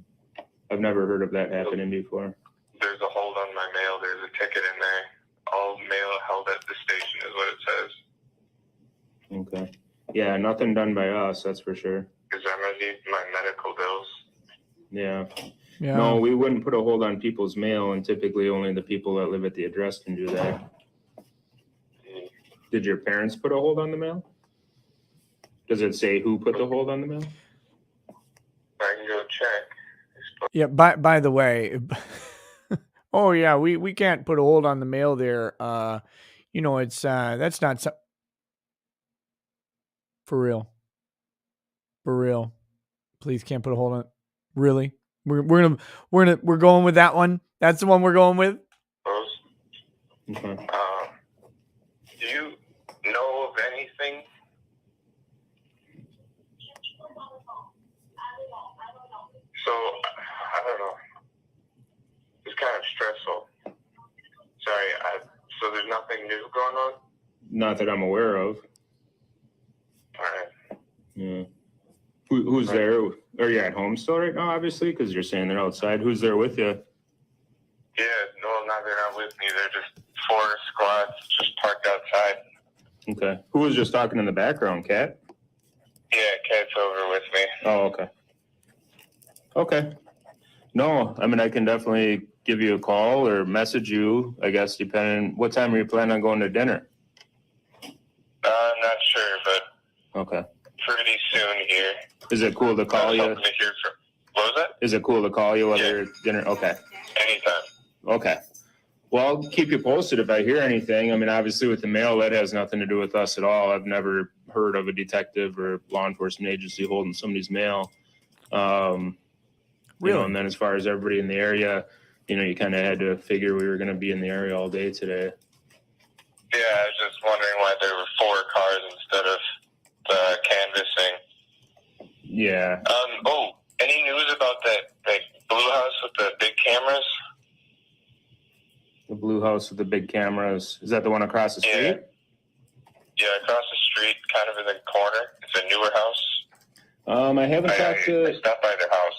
I've never heard of that happening before. There's a hold on my mail. There's a ticket in there. All mail held at the station is what it says. Okay. Yeah, nothing done by us, that's for sure. Because I'm going to need my medical bills. Yeah. Yeah. No, we wouldn't put a hold on people's mail, and typically only the people that live at the address can do that. Did your parents put a hold on the mail? Does it say who put the hold on the mail? I can go check. Yeah. By the way, oh yeah, we can't put a hold on the mail there. You know, it's that's not for real. For real. Please can't put a hold on it. Really? We're going with that one. That's the one we're going with. Okay. Do you know of anything? So, I don't know. It's kind of stressful. Sorry, so there's nothing new going on? Not that I'm aware of. All right. Yeah. Who's there? Are you at home still right now, obviously? Because you're saying they're outside. Who's there with you? Yeah, no, they're not with me. They're just 4 squads just parked outside. Okay. Who was just talking in the background, Kat? Yeah, Kat's over with me. Oh, okay. Okay. No, I mean, I can definitely give you a call or message you, I guess, depending. What time are you planning on going to dinner? I'm not sure, but Okay. pretty soon here. Is it cool to call you? Hoping to hear from. What was that? Is it cool to call you whether dinner? Okay. Anytime. Okay. Well, I'll keep you posted if I hear anything. I mean, obviously with the mail, that has nothing to do with us at all. I've never heard of a detective or law enforcement agency holding somebody's mail. You know, and then as far as everybody in the area, you know, you kind of had to figure we were going to be in the area all day today. Yeah, I was just wondering why there were 4 cars instead of the canvassing. Yeah. Oh, any news about that blue house with the big cameras? The blue house with the big cameras. Is that the one across the street? Yeah, across the street, kind of in the corner. It's a newer house. I haven't talked to. I stopped by their house.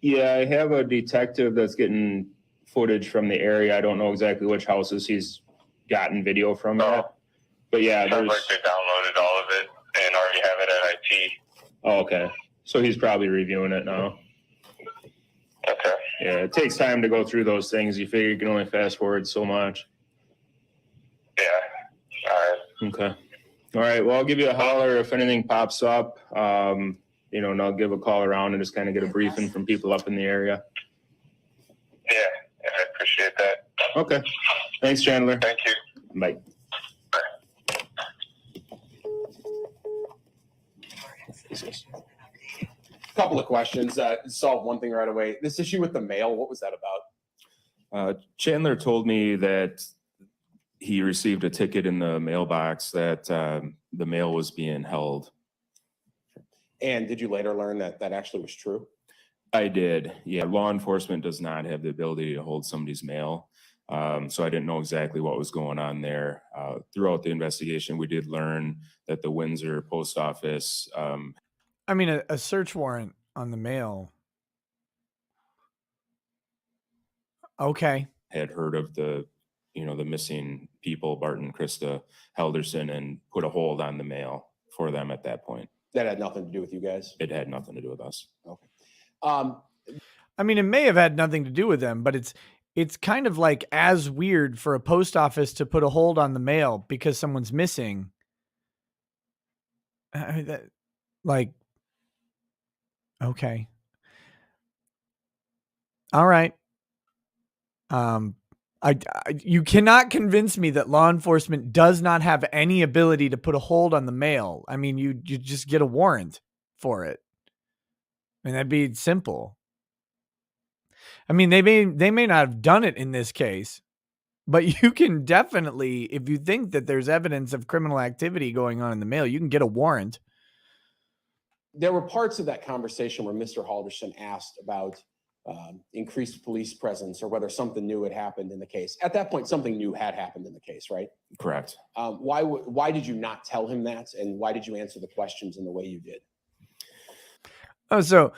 Yeah, I have a detective that's getting footage from the area. I don't know exactly which houses he's gotten video from yet. But yeah, Sounds like they downloaded all of it and already have it at IT. Oh, okay. So he's probably reviewing it now. Okay. Yeah, it takes time to go through those things. You figure you can only fast forward so much. Yeah. All right. Okay. All right. Well, I'll give you a holler if anything pops up. You know, and I'll give a call around and just kind of get a briefing from people up in the area. Yeah, I appreciate that. Okay. Thanks, Chandler. Thank you. Bye. Couple of questions. Solve one thing right away. This issue with the mail, what was that about? Chandler told me that he received a ticket in the mailbox that the mail was being held. And did you later learn that that actually was true? I did. Yeah, law enforcement does not have the ability to hold somebody's mail. So I didn't know exactly what was going on there. Throughout the investigation, we did learn that the Windsor post office. I mean, a search warrant on the mail. Okay. Had heard of the missing people, Bart and Krista Halderson, and put a hold on the mail for them at that point. That had nothing to do with you guys? It had nothing to do with us. Okay. I mean, it may have had nothing to do with them, but it's kind of like as weird for a post office to put a hold on the mail because someone's missing. Okay. All right. You cannot convince me that law enforcement does not have any ability to put a hold on the mail. I mean, you just get a warrant for it. I mean, that'd be simple. I mean, they may not have done it in this case, but you can definitely, if you think that there's evidence of criminal activity going on in the mail, you can get a warrant. There were parts of that conversation where Mr. Halderson asked about increased police presence or whether something new had happened in the case. At that point, something new had happened in the case, right? Correct. Why did you not tell him that? And why did you answer the questions in the way you did? Oh, so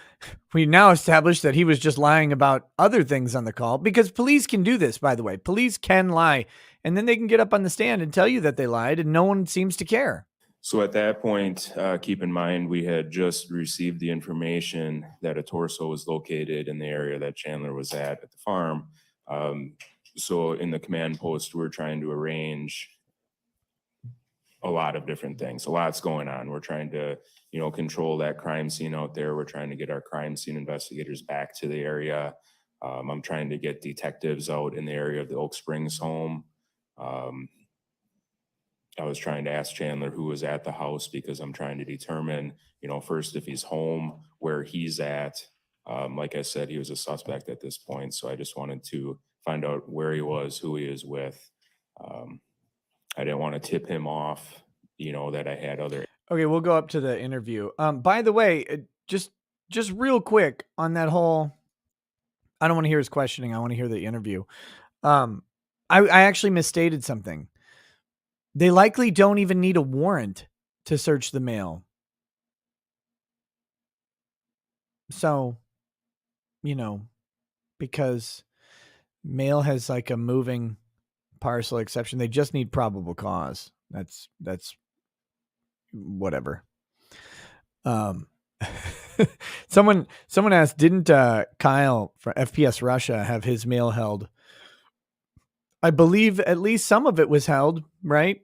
we now established that he was just lying about other things on the call, because police can do this, by the way. Police can lie, and then they can get up on the stand and tell you that they lied, and no one seems to care. So at that point, keep in mind, we had just received the information that a torso was located in the area that Chandler was at the farm. So in the command post, we're trying to arrange a lot of different things. A lot's going on. We're trying to, control that crime scene out there. We're trying to get our crime scene investigators back to the area. I'm trying to get detectives out in the area of the Oak Springs home. I was trying to ask Chandler who was at the house, because I'm trying to determine, first if he's home, where he's at. Like I said, he was a suspect at this point. So I just wanted to find out where he was, who he is with. I didn't want to tip him off, that I had other. Okay, we'll go up to the interview. By the way, just real quick on that whole, I don't want to hear his questioning. I want to hear the interview. I actually misstated something. They likely don't even need a warrant to search the mail. So, because mail has like a moving parcel exception, they just need probable cause. That's whatever. Someone asked, didn't Kyle from FPS Russia have his mail held? I believe at least some of it was held, right?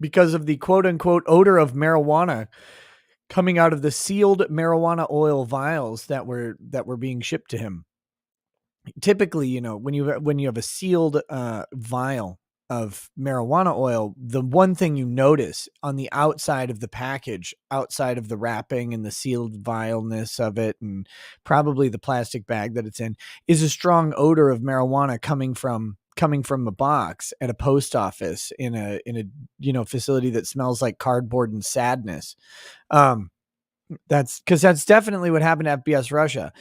Because of the quote unquote odor of marijuana coming out of the sealed marijuana oil vials that were being shipped to him. Typically, when you have a sealed vial of marijuana oil, the one thing you notice on the outside of the package, outside of the wrapping and the sealed vialness of it, and probably the plastic bag that it's in, is a strong odor of marijuana coming from a box at a post office in a facility that smells like cardboard and sadness. That's definitely what happened to FBS Russia,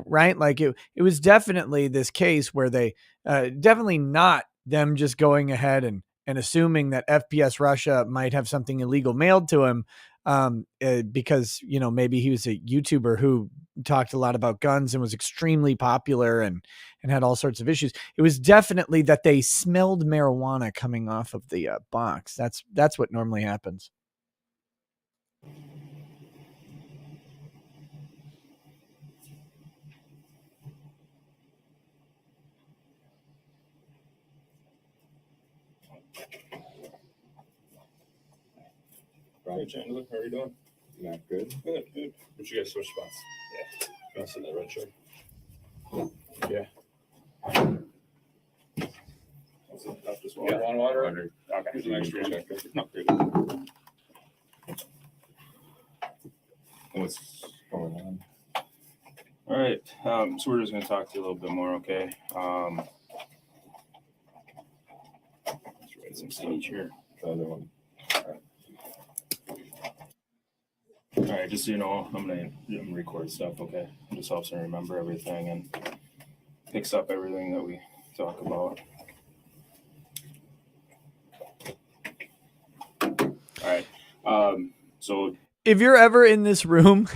right? Like it was definitely this case where they definitely not them just going ahead and assuming that FPS Russia might have something illegal mailed to him, because, maybe he was a YouTuber who talked a lot about guns and was extremely popular and had all sorts of issues. It was definitely that they smelled marijuana coming off of the box. That's what normally happens. Hey, Chandler, how are you doing? Not good. Good. Would you guys switch spots? Yeah. Can I sit in that red chair? Yeah. What's it, up this water? Yeah. Water? Okay. Here's an extra check. Okay. What's going on? All right. So we're just going to talk to you a little bit more, okay? Let's write some stage here. The other one. All right, just so you know, I'm gonna record stuff, okay? It just helps me remember everything and picks up everything that we talk about. All right. So if you're ever in this room,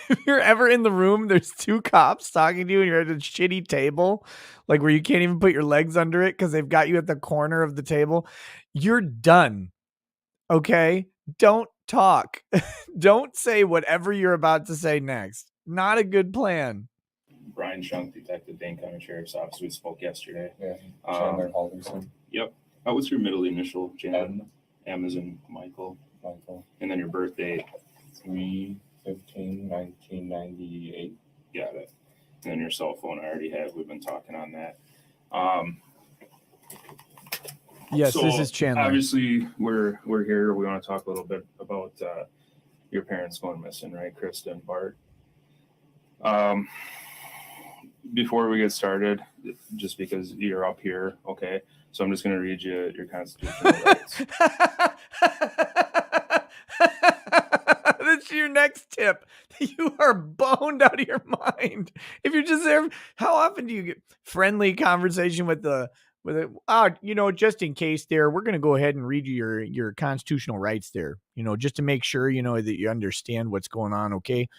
if you're ever in the room, there's two cops talking to you and you're at a shitty table, like where you can't even put your legs under it because they've got you at the corner of the table, you're done. Okay? Don't talk. Don't say whatever you're about to say next. Not a good plan. Brian Shunk, Detective, Dane County Sheriff's Office. We spoke yesterday. Yeah. Chandler Halderson. Yep. What's your middle initial, Jan? Amazon Michael. And then your birth date? 3/15/1998. Got it. And then your cell phone I already have. We've been talking on that. Yes, so this is Chandler. Obviously, we're here. We want to talk a little bit about your parents going missing, right, Krista and Bart? Before we get started, just because you're up here, okay? So I'm just going to read you your constitutional rights. That's your next next tip that you are boned out of your mind. If you're just there, how often do you get friendly conversation with just in case there, we're going to go ahead and read you your constitutional rights there, just to make sure, that you understand what's going on. Okay.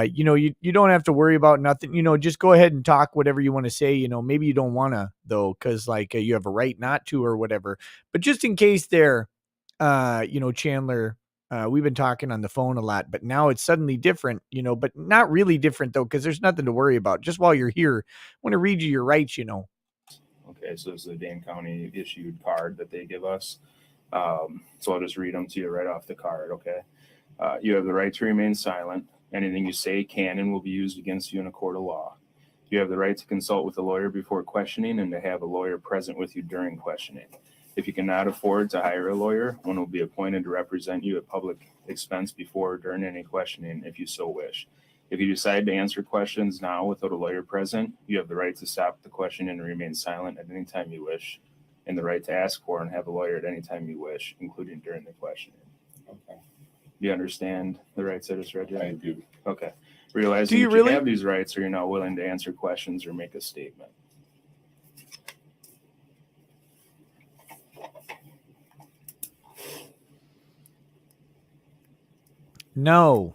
You don't have to worry about nothing, just go ahead and talk whatever you want to say, maybe you don't want to though, cause like you have a right not to or whatever, but just in case there, Chandler, we've been talking on the phone a lot, but now it's suddenly different, but not really different though, cause there's nothing to worry about. Just while you're here, I want to read you your rights, Okay, so it's the Dane County issued card that they give us. So I'll just read them to you right off the card, okay? You have the right to remain silent. Anything you say can and will be used against you in a court of law. You have the right to consult with a lawyer before questioning and to have a lawyer present with you during questioning. If you cannot afford to hire a lawyer, one will be appointed to represent you at public expense before or during any questioning if you so wish. If you decide to answer questions now without a lawyer present, you have the right to stop the question and remain silent at any time you wish, and the right to ask for and have a lawyer at any time you wish, including during the questioning. Okay. Do you understand the rights I just read you? I do. Okay. Realizing you that really? you have these rights, or you're not willing to answer questions or make a statement. No.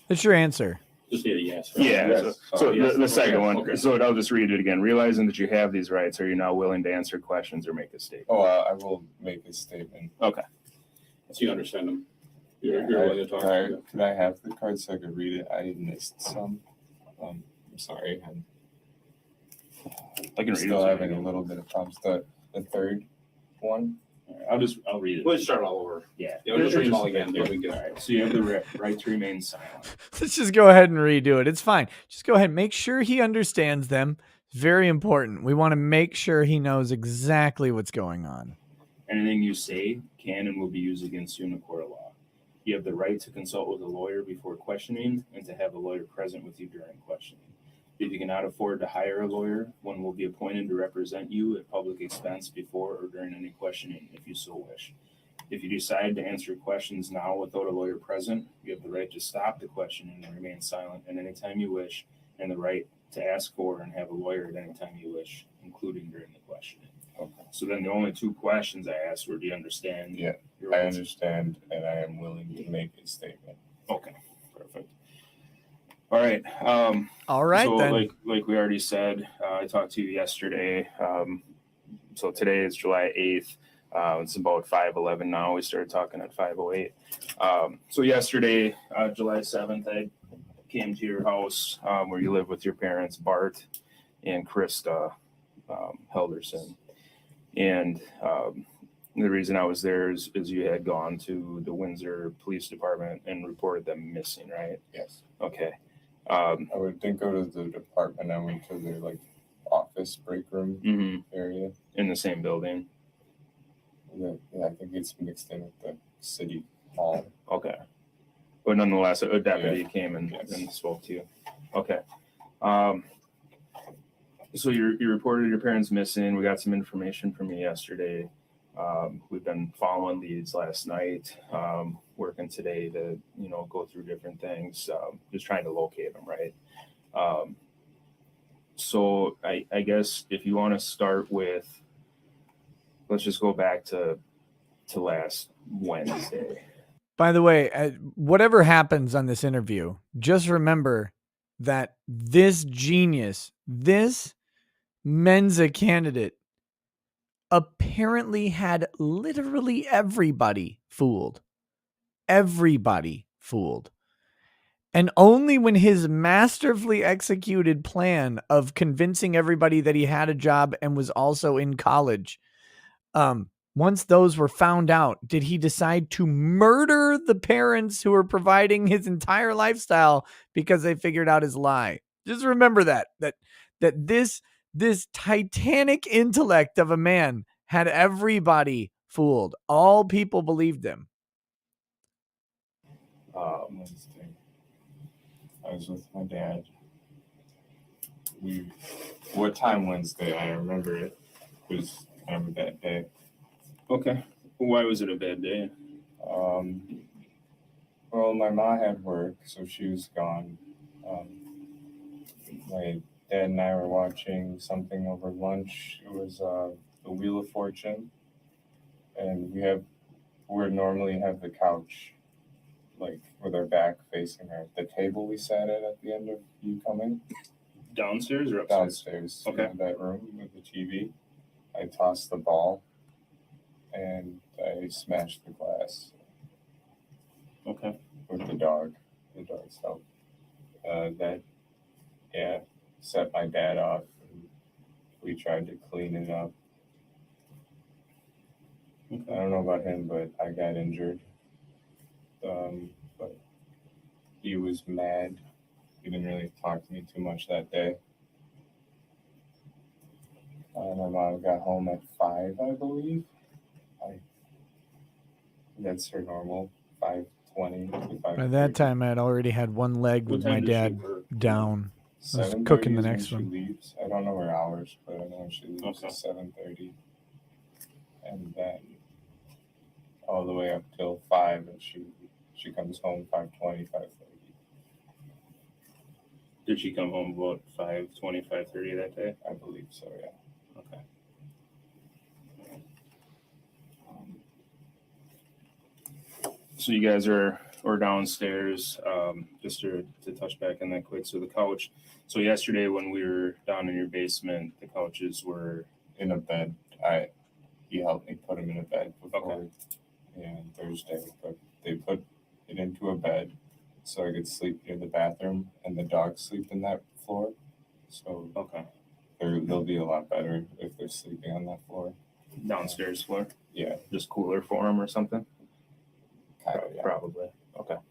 That's your answer. Just need a yes. Yeah. Yes. So Yes. the second Okay. one. Okay. So I'll just read it again. Realizing that you have these rights, are you now willing to answer questions or make a statement? Oh, I will make a statement. Okay. So you understand them? You're willing to talk? Could I have the card so I could read it? I missed some. I'm sorry. I'm I can read still it. having a little bit of problems. The third one. I'll read it. We'll start all over. Yeah. We'll just read them all again. Yeah. There we go. All right. So you have the right to remain silent. Let's just go ahead and redo it. It's fine. Just go ahead. Make sure he understands them. It's very important. We want to make sure he knows exactly what's going on. Anything you say can and will be used against you in a court of law. You have the right to consult with a lawyer before questioning and to have a lawyer present with you during questioning. If you cannot afford to hire a lawyer, one will be appointed to represent you at public expense before or during any questioning if you so wish. If you decide to answer questions now without a lawyer present, you have the right to stop the questioning and remain silent at any time you wish, and the right to ask for and have a lawyer at any time you wish, including during the questioning. Okay. So then the only two questions I asked were, do you understand? Yeah, your I rights? understand, and I am willing to make a statement. Okay, perfect. All right. All right, so then. like we already said, I talked to you yesterday. So today is July 8th. It's about 5:11 now. We started talking at 5:08. So yesterday, July 7th, I came to your house where you live with your parents, Bart and Krista Halderson. And the reason I was there is you had gone to the Windsor Police Department and reported them missing, right? Yes. Okay. I didn't go to the department. I went to their office break room area in the same building. Yeah, I think it's mixed in with the city hall. Okay. But nonetheless, a deputy came and spoke to you. Okay. So you reported your parents missing. We got some information from you yesterday. We've been following these last night, working today to, go through different things, just trying to locate them, right? So I guess if you want to start with, let's just go back to last Wednesday. By the way, whatever happens on this interview, just remember that this genius, this Mensa candidate, apparently had literally everybody fooled. Everybody fooled. And only when his masterfully executed plan of convincing everybody that he had a job and was also in college, once those were found out, did he decide to murder the parents who were providing his entire lifestyle because they figured out his lie. Just remember that this titanic intellect of a man had everybody fooled. All people believed him. Wednesday, I was with my dad. What time Wednesday? I remember it. It was kind of a bad day. Okay. Why was it a bad day? Well, my mom had work, so she was gone. My dad and I were watching something over lunch. It was the Wheel of Fortune, and we normally have the couch, like with our back facing the table we sat at the end of you coming. Downstairs or upstairs? Downstairs. Okay. In that room with the TV. I tossed the ball, and I smashed the glass. Okay. With the dog. The dog's help. That set my dad off. We tried to clean it up. I don't know about him, but I got injured. But he was mad. He didn't really talk to me too much that day. My mom got home at 5, I believe. That's her normal 5:20 to 5:30. By that time, I had already had one leg with my dad down. I was cooking the next one. She leaves. I don't know her hours, but I know she leaves at 7:30, and then all the way up till 5, and she comes home 5:20, 5:30. Did she come home about 5:20, 5:30 that day? I believe so. Yeah. Okay. So you guys are downstairs, just to touch back on that quick. So the couch. So yesterday when we were down in your basement, the couches were in a bed. He helped me put them in a bed before. Okay. And Thursday, but they put it into a bed so I could sleep near the bathroom, and the dogs sleep in that floor. So okay, they'll be a lot better if they're sleeping on that floor. Downstairs floor. Yeah, just cooler for them or something. Kind of, yeah. Probably. Okay. All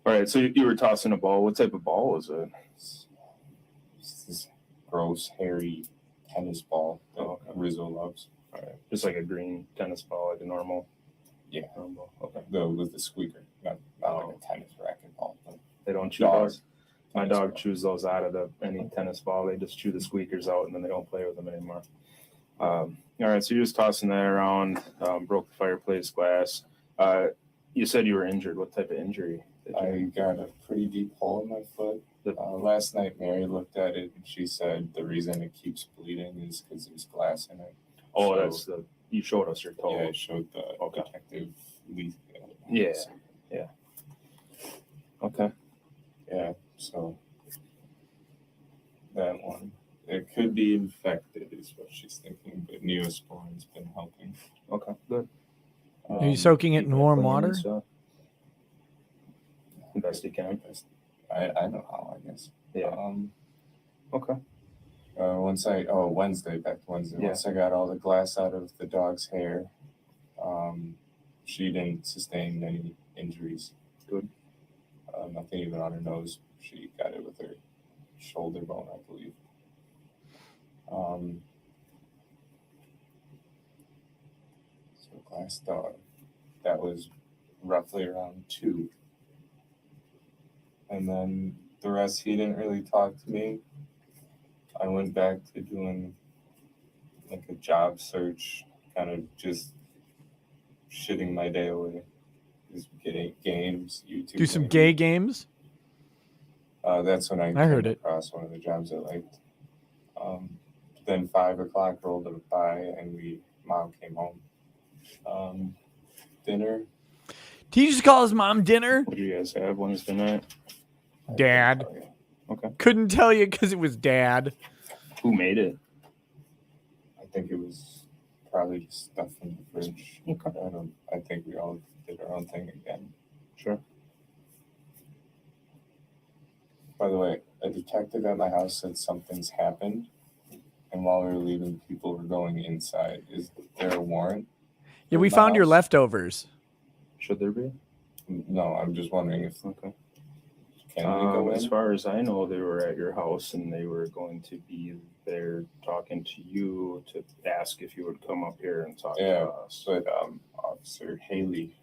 right. So you were tossing a ball. What type of ball was it? It's this gross, hairy tennis ball that Rizzo loves. All right. Just like a green tennis ball, like a normal. Yeah. Normal. Okay. With the squeaker, not like a tennis racket ball. But they don't chew those. My dog chews those out of any tennis ball. They just chew the squeakers out and then they don't play with them anymore. All right. So you're just tossing that around. Broke the fireplace glass. You said you were injured. What type of injury? I got a pretty deep hole in my foot. Last night, Mary looked at it and she said the reason it keeps bleeding is because there's glass in it. Oh, So, that's you showed us your toe. Yeah, I showed the detective leaf. Yeah. Yeah. Okay. Yeah. So that one, it could be infected, is what she's thinking, but Neosporin's been helping. Okay. Good. Are you soaking it in warm water? Best you can. I know how, I guess. Yeah. Okay. Wednesday, back to Wednesday. Yeah. Once I got all the glass out of the dog's hair, she didn't sustain any injuries. Good. Nothing even on her nose. She got it with her shoulder bone, I believe. So glass dog. That was roughly around 2. And then the rest, he didn't really talk to me. I went back to doing like a job search, kind of just shitting my day away. Just getting games, YouTube. Do some gay games? That's when I heard came it. across one of the jobs I liked. Then 5 o'clock rolled by and mom came home. Dinner. Did you just call his mom dinner? What do you guys have Wednesday night? Dad. Okay. Couldn't tell you because it was Dad. Who made it? I think it was probably just stuff from the fridge. Okay. I think we all did our own thing again. Sure. By the way, a detective at my house said something's happened, and while we were leaving, people were going inside. Is there a warrant? Yeah, we found your leftovers. Should there be? No, I'm just wondering if. Okay. Can we go in? As far as I know, they were at your house and they were going to be there talking to you to ask if you would come up here and talk to us. But Officer Haley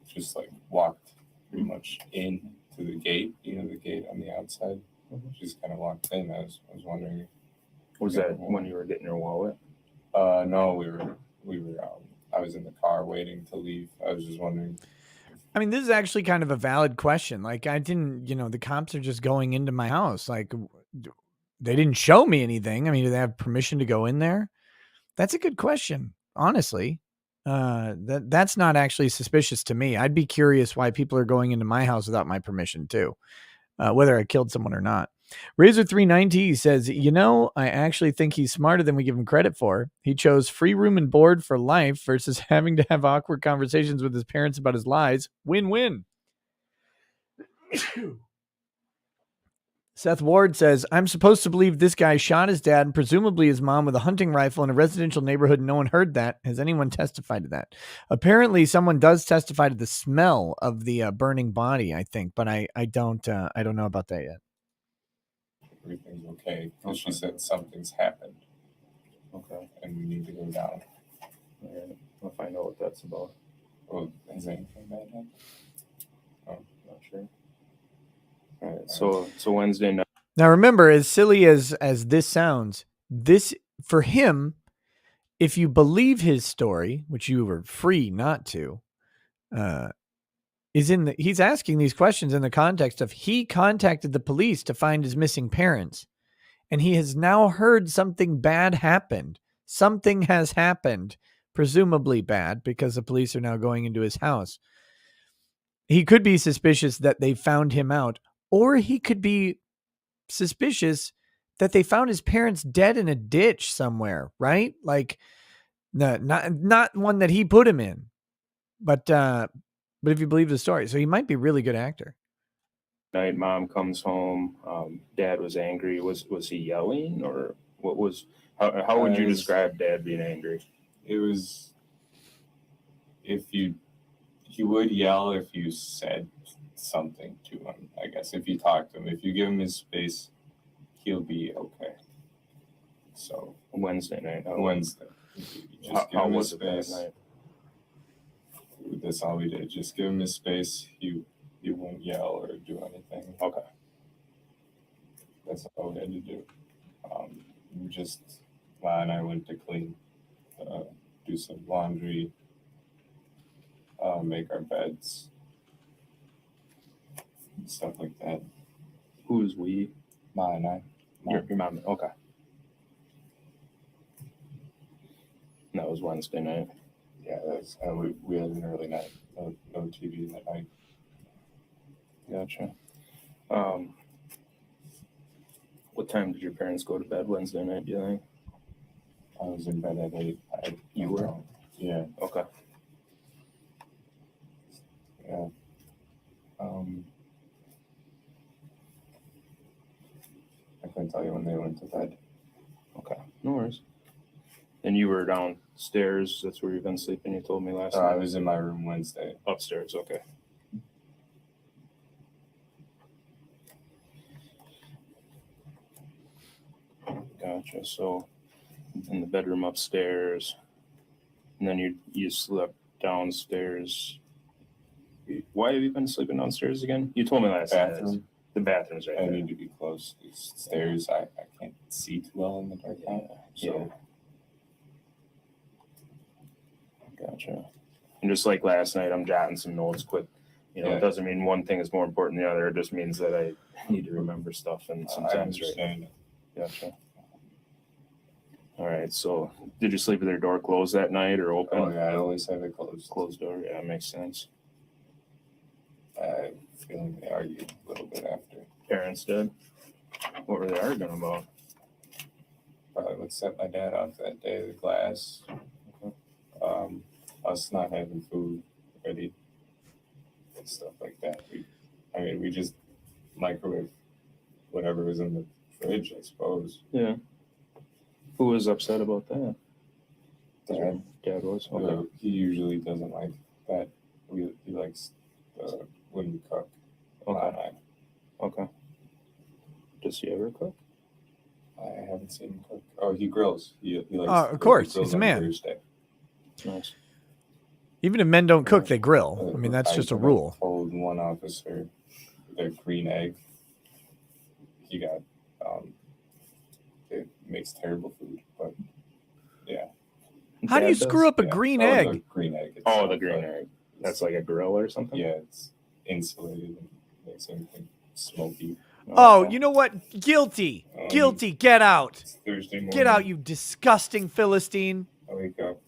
just walked pretty much in to the gate, the gate on the outside. Just kind of walked in. I was wondering. Was that when you were getting your wallet? No, we were. I was in the car waiting to leave. I was just wondering. I mean, this is actually kind of a valid question. Like, I didn't, the cops are just going into my house. Like, they didn't show me anything. I mean, do they have permission to go in there? That's a good question, honestly. That's not actually suspicious to me. I'd be curious why people are going into my house without my permission too, whether I killed someone or not. Razor390 says, I actually think he's smarter than we give him credit for. He chose free room and board for life versus having to have awkward conversations with his parents about his lies. Win-win. Seth Ward says, I'm supposed to believe this guy shot his dad and presumably his mom with a hunting rifle in a residential neighborhood. No one heard that. Has anyone testified to that? Apparently someone does testify to the smell of the burning body, I think, but I don't know about that yet. Everything's okay. Because she said something's happened. Okay. And we need to go down. All right. I'll find out what that's about. Well, has anything bad happened? Oh, not sure. All right. So Wednesday night. Now remember, as silly as this sounds, this for him, if you believe his story, which you were free not to, he's asking these questions in the context of he contacted the police to find his missing parents, and he has now heard something bad happened. Something has happened, presumably bad, because the police are now going into his house. He could be suspicious that they found him out, or he could be suspicious that they found his parents dead in a ditch somewhere, right? Like, not one that he put him in, but if you believe the story, so he might be a really good actor. Night, mom comes home. Dad was angry. Was he yelling, or what was? How would you describe Dad being angry? It was he would yell if you said something to him. I guess if you talk to him, if you give him his space, he'll be okay. So Wednesday night. Wednesday. How was it that night? That's all we did. Just give him his space. He won't yell or do anything. Okay. That's all we had to do. La and I went to clean, do some laundry, make our beds, stuff like that. Who's we? Ma and I. Your mom. Okay. And that was Wednesday night. Yeah, that's we had an early night. No TV that night. Gotcha. What time did your parents go to bed Wednesday night, do you think? I was in bed at 8. You were? Yeah. Okay. Yeah. I couldn't tell you when they went to bed. Okay. No worries. And you were downstairs. That's where you've been sleeping. You told me last night. I was in my room Wednesday. Upstairs. Okay. Gotcha. So in the bedroom upstairs, and then you slept downstairs. Why have you been sleeping downstairs again? You told me last night. The bathroom's right there. I need to be close. These stairs, I can't see too well in the dark now. So. Yeah. Gotcha. And just like last night, I'm jotting some notes quick. It doesn't mean one thing is more important than the other. It just means that I need to remember stuff, and sometimes right. Gotcha. All right. So, did you sleep with your door closed that night or open? Oh yeah, I always have it closed. Closed door. Yeah, makes sense. I feel like they argued a little bit after. Parents did. What were they arguing about? Probably what set my dad off that day. The glass. Okay. Us not having food ready. And stuff like that. We just microwave whatever was in the fridge, I suppose. Yeah. Who was upset about that? Dad. Dad was? Okay. He usually doesn't like that. He likes when we cook. Okay. Okay. Does he ever cook? I haven't seen him cook. Oh, he grills. He likes. Of course, he's a man. Thursday. Nice. Even if men don't cook, they grill. I mean, that's just a rule. I told one officer their green egg. He got it makes terrible food, but yeah. How do you screw up a green egg? The green egg. The green egg. That's like a grill or something? Yeah, it's insulated and makes everything smoky. Oh, you know what? Guilty. Um, Guilty. Get out. It's Thursday morning. Get out, you disgusting Philistine. I wake up.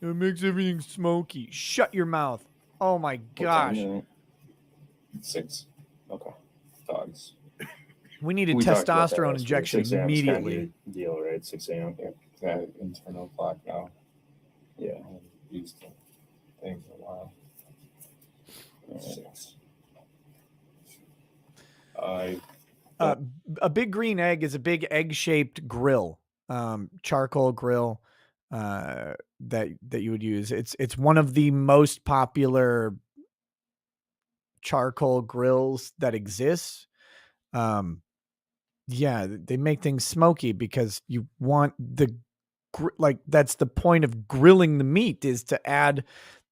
It makes everything smoky. Shut your mouth. Oh my gosh. 6. Okay. Dogs. We need a We talked about that testosterone last week. injection 6 a.m. is kind of immediately. your deal, right? 6 a.m. Yeah, that internal clock now. Yeah. I haven't used the thing for a while. 6. A big green egg is a big egg-shaped grill, charcoal grill that you would use. It's one of the most popular charcoal grills that exists. Yeah, they make things smoky because you want that's the point of grilling the meat, is to add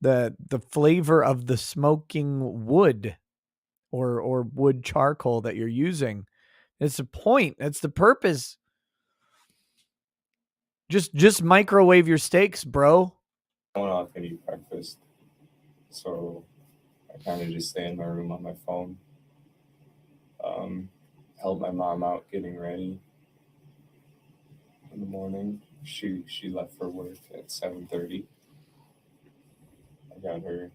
the flavor of the smoking wood or wood charcoal that you're using. It's the point. That's the purpose. Just microwave your steaks, bro. I went off and eat breakfast. So I kind of just stay in my room on my phone. Help my mom out getting ready in the morning. She left for work at 7:30. I got her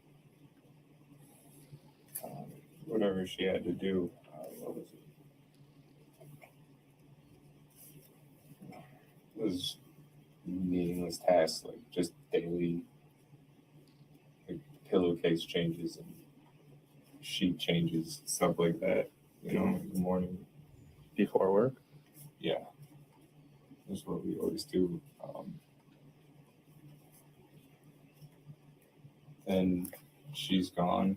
whatever she had to do. What was it? It was meaningless tasks, like just daily pillowcase changes and sheet changes, stuff like that, in the morning. Before work? Yeah. That's what we always do. And she's gone.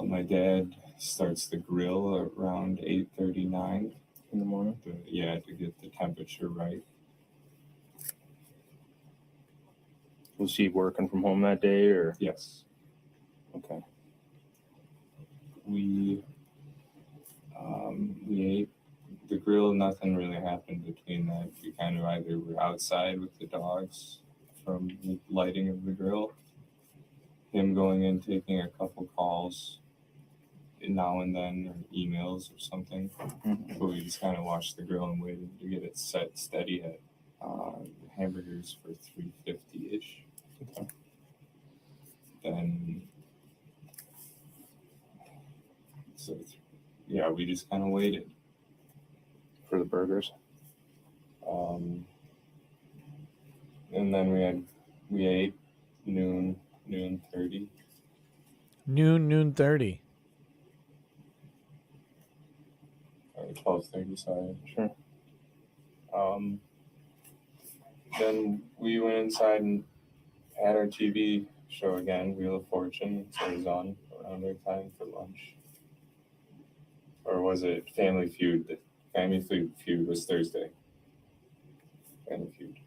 My dad starts the grill around 8:39 in the morning. To get the temperature right. Was she working from home that day, or? Yes. Okay. We ate the grill. Nothing really happened between that. We kind of either were outside with the dogs from the lighting of the grill, him going in, taking a couple calls now and then, or emails or something. Mm-hmm. But we just kind of watched the grill and waited to get it set steady at hamburgers for $3.50-ish. Okay. Then we just kind of waited for the burgers. And then we ate noon 30. Noon 30. 12:30, sorry. Sure. Then we went inside and had our TV show again, Wheel of Fortune. So it was on around our time for lunch. Or was it Family Feud? The Family Feud was Thursday. Family Feud.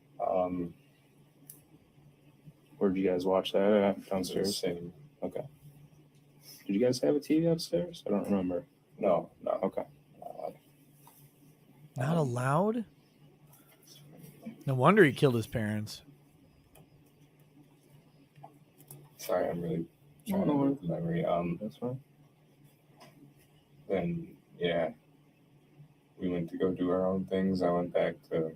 Where'd you guys watch that at? Downstairs? Same. Okay. Did you guys have a TV upstairs? I don't remember. No. Okay. Not allowed? No wonder he killed his parents. Sorry, I'm really trying to work the memory. That's fine. Then, we went to go do our own things. I went back to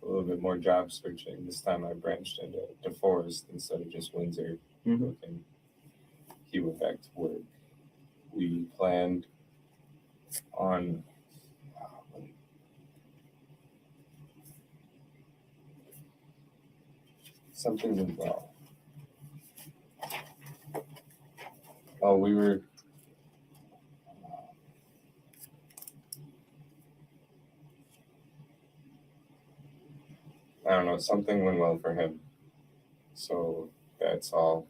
a little bit more job searching. This time I branched into DeForest instead of just Windsor looking. He went back to work. We planned on something went well. We were I don't know, something went well for him. So that's all.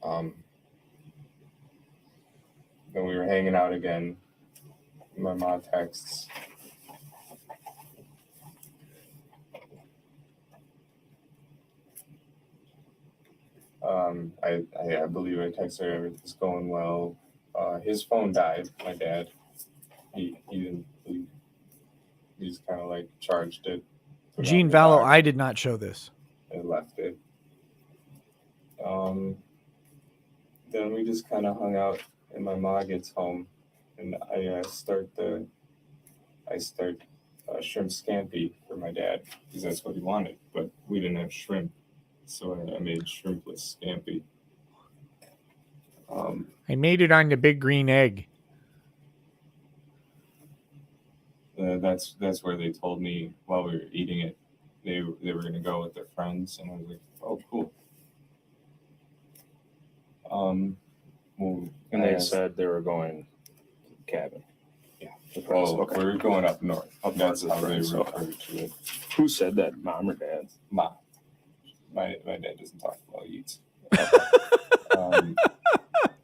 Then we were hanging out again. My mom texts. I believe I texted her, everything's going well. His phone died, my dad. He didn't, he just kind of like charged it Gene forgot the Vallow, dog. I did not show this. I left it. Then we just kind of hung out, and my mom gets home, and I start shrimp scampi for my dad because that's what he wanted, but we didn't have shrimp, so I made shrimpless scampi. I made it on the big green egg. That's where they told me while we were eating it, they were gonna go with their friends, and I was like, oh, cool. Well, And they said they were going cabin. Yeah. Oh, Okay. We're going up north. That's how they friends, refer to it. Who said that? Mom or dad? Mom. My dad doesn't talk while he eats.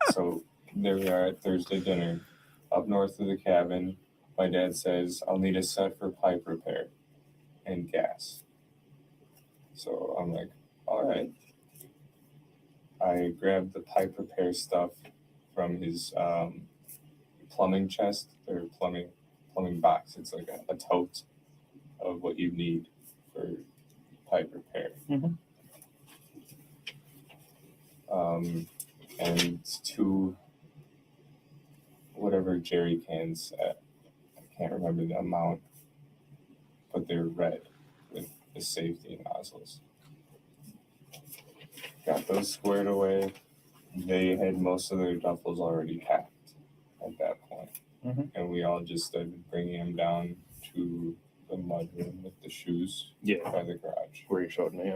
So there we are at Thursday dinner, up north of the cabin. My dad says, I'll need a set for pipe repair and gas. So I'm like, all right. I grabbed the pipe repair stuff from his plumbing chest or plumbing box. It's like a tote of what you need for pipe repair. And 2 whatever jerry cans. I can't remember the amount, but they're red with the safety nozzles. Got those squared away. They had most of their duffels already packed at that point. And we all just started bringing them down to the mudroom with the shoes by the garage. Where you showed me.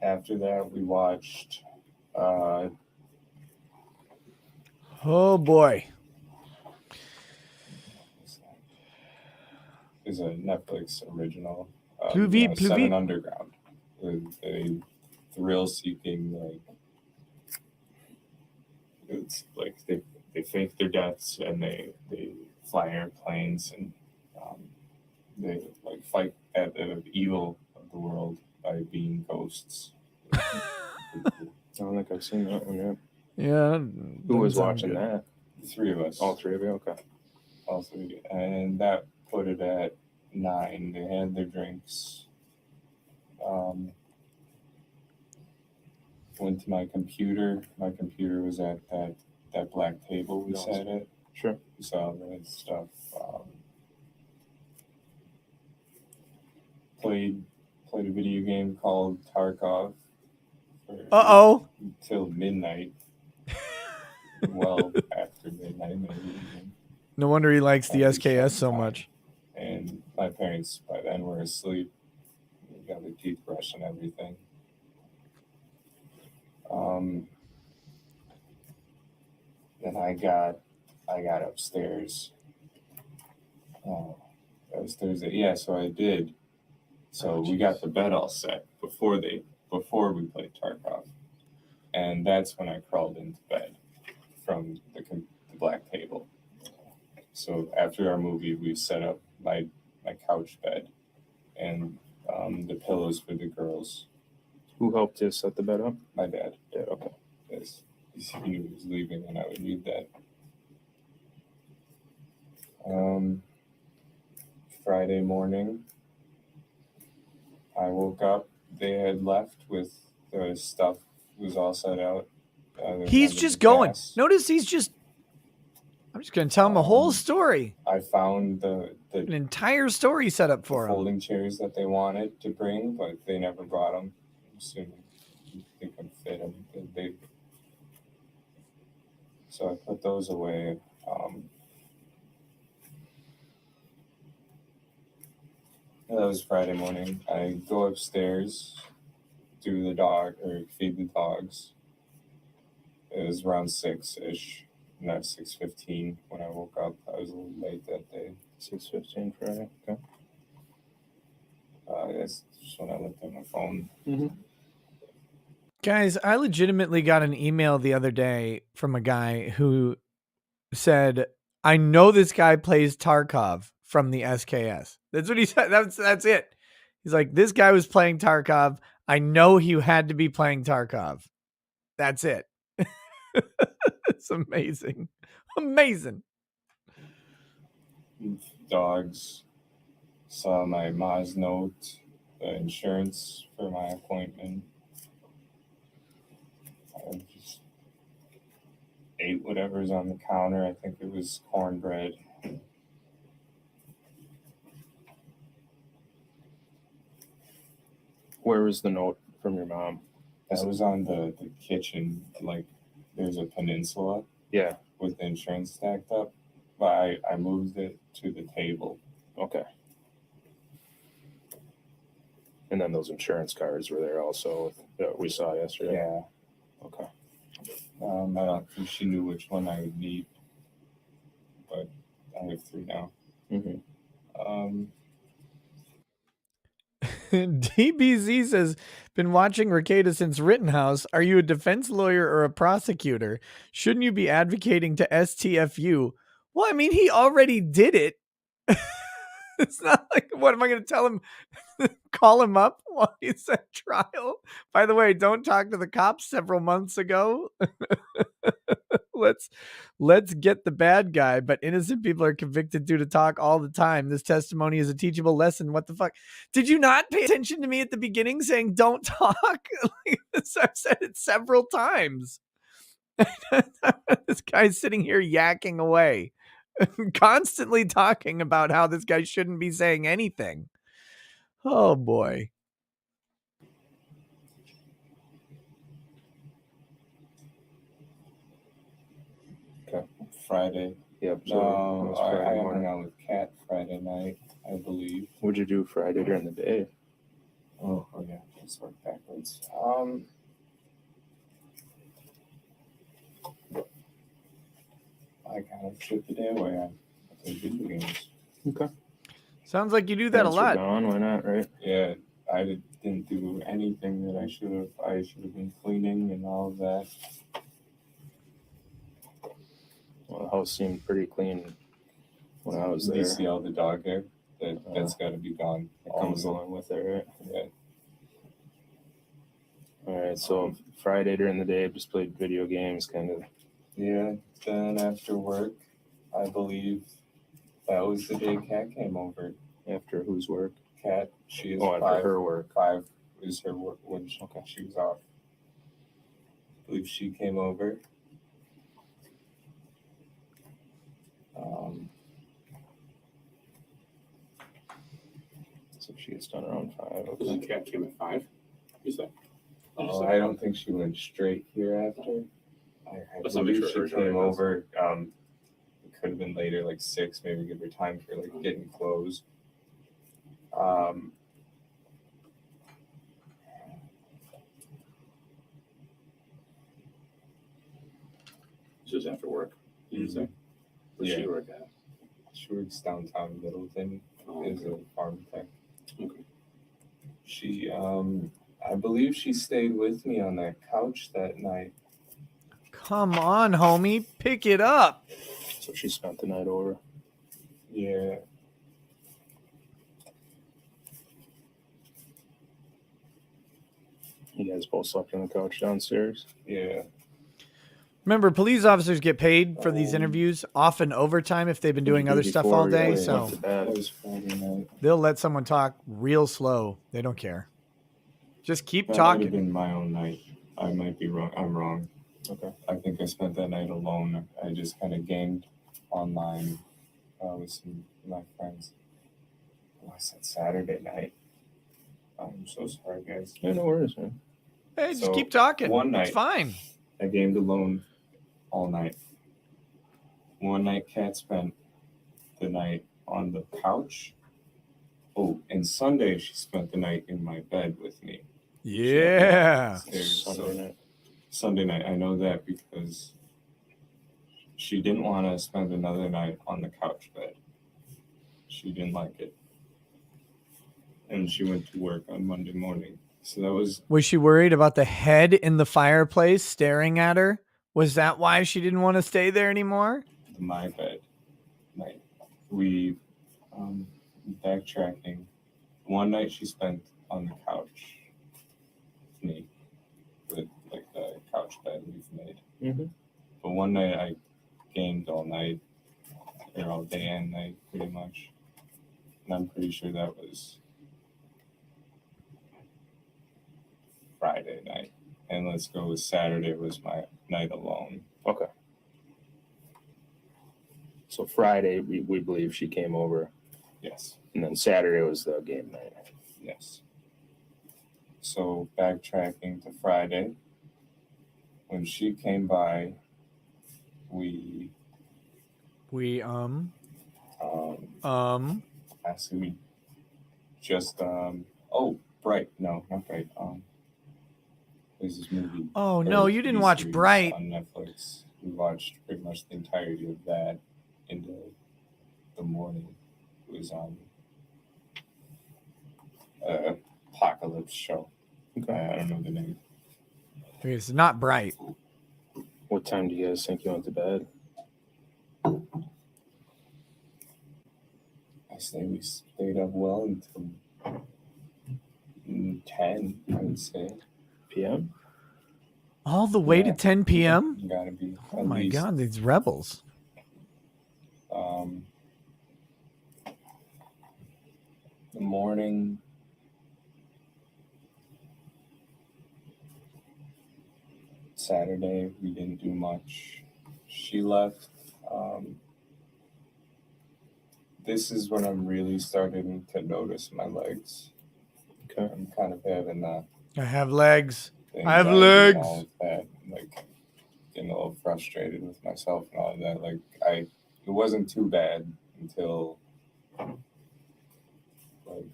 After that, we watched. Oh boy. Is a Netflix original. Pluvy. Seven Underground. A thrill-seeking, it's like they fake their deaths and they fly airplanes and they like fight at the evil of the world by being ghosts. I don't think I've seen that one yet. Yeah. Who was doesn't sound watching good. that? The 3 of us. All 3 of you? Okay. All 3. And that put it at 9. They had their drinks. Went to my computer. My computer was at that black table we sat at. Sure. We saw all that stuff. Played a video game called Tarkov. Until midnight. Well, after midnight, maybe. No wonder he likes the SKS so much. And my parents by then were asleep. We got their teeth brushed and everything. Then I got upstairs. Oh, that was Thursday. Yeah, so I did. So we got the bed all set before we played Tarkov, and that's when I crawled into bed from the black table. So after our movie, we set up my couch bed and the pillows for the girls. Who helped you set the bed up? My dad. Dad, okay. Yes, he knew he was leaving and I would need that. Friday morning, I woke up. They had left with the stuff was all set out. He's just going. Notice I'm just going to tell him a whole story. I found an entire story set up for him. Folding chairs that they wanted to bring, but they never brought them. Assuming they could fit them. They're big. So I put those away. That was Friday morning. I go upstairs, feed the dogs. It was around 6-ish, not 6:15 when I woke up. I was a little late that day. 6:15 Friday. Okay. That's just when I looked at my phone. Guys, I legitimately got an email the other day from a guy who said, I know this guy plays Tarkov from the SKS. That's what he said. That's it. He's like, this guy was playing Tarkov. I know he had to be playing Tarkov. That's it. It's amazing. Amazing. Dogs. Saw my ma's note, the insurance for my appointment. I just ate whatever's on the counter. I think it was cornbread. Where was the note from your mom? That was on the kitchen, like there's a peninsula. Yeah. With the insurance stacked up, but I moved it to the table. Okay. And then those insurance cards were there also that we saw yesterday. Yeah. Okay. I don't think she knew which one I would need, but I have 3 now. Mm-hmm. DBZ says, been watching Ricada since Rittenhouse. Are you a defense lawyer or a prosecutor? Shouldn't you be advocating to STFU? Well, I mean, he already did it. It's not like, what am I going to tell him? Call him up while he's at trial? By the way, don't talk to the cops several months ago. Let's get the bad guy, but innocent people are convicted due to talk all the time. This testimony is a teachable lesson. What the fuck? Did you not pay attention to me at the beginning saying don't talk? I've said it several times. This guy's sitting here yakking away, constantly talking about how this guy shouldn't be saying anything. Oh boy. Okay. Friday. Yep. So No, Friday I hung morning. out with Kat Friday night, I believe. What'd you do Friday during the day? Oh yeah, let's work backwards. I kind of took the day away. I played video games. Okay. Sounds like you do that a Thanks for lot. gone. Why not, right? Yeah, I didn't do anything that I should have. I should have been cleaning and all of that. Well, the house seemed pretty clean when I was there. You see all the dog hair? That's got to be gone. It comes along with it, right? Yeah. All right. So Friday during the day, just played video games, kind of. Yeah. Then after work, I believe that was the day Kat came over. After whose work? Kat, she is Oh, after her work. 5 is her work when she was off. I believe she came over. So she gets done around 5. The cat came at 5, you said? Oh, I don't think she went straight here after. I Let's not make believe sure she her came drive is- over. It could have been later, like 6, maybe give her time for like getting clothes. This was after work, you say? Where's she work at? She works downtown Middleton. Oh, Is a farm tech. okay. She, I believe she stayed with me on that couch that night. Come on, homie. Pick it up. So she spent the night over. Yeah. You guys both slept on the couch downstairs? Yeah. Remember, police officers get paid for these interviews, often overtime if they've been doing other stuff all day. So That was Friday night. they'll let someone talk real slow. They don't care. Just keep That might have talking. been my own night. I might be wrong. I'm wrong. Okay. I think I spent that night alone. I just kind of gamed online with some of my friends. Oh, I said Saturday night. I'm so sorry, guys. Yeah, no worries, man. Hey, just So, keep talking. one night- It's fine. I gamed alone all night. One night, Kat spent the night on the couch. Oh, and Sunday she spent the night in my bed with me. Yeah. Sunday night. I know that because she didn't want to spend another night on the couch bed. She didn't like it. And she went to work on Monday morning. So that was Was she worried about the head in the fireplace staring at her? Was that why she didn't want to stay there anymore? my bed night. We backtracking. One night she spent on the couch with me, with like the couch bed we've made. Mm-hmm. But one night I gamed all night. there all day and night, pretty much. And I'm pretty sure that was Friday night. And let's go with Saturday was my night alone. Okay. So Friday, we believe she came over, Yes, and then Saturday was the game night. yes. So backtracking to Friday, when she came by, we actually we just Bright. No, not Bright. There's this movie. Oh, or no, you didn't TV watch series Bright. on Netflix. We watched pretty much the entirety of that into the morning. It was on apocalypse show. I don't know the name. It's not Bright. What time do you guys think you went to bed? I say we stayed up well until 10, I would say. PM? All the way to Yeah. 10 p.m.? Gotta be. Oh at my least. God, these rebels. The morning, Saturday, we didn't do much. She left. This is when I'm really starting to notice my legs. Okay. I'm kind of having that. I have legs. the I have anxiety and legs. all of that, like getting a little frustrated with myself and all of that. Like it wasn't too bad until like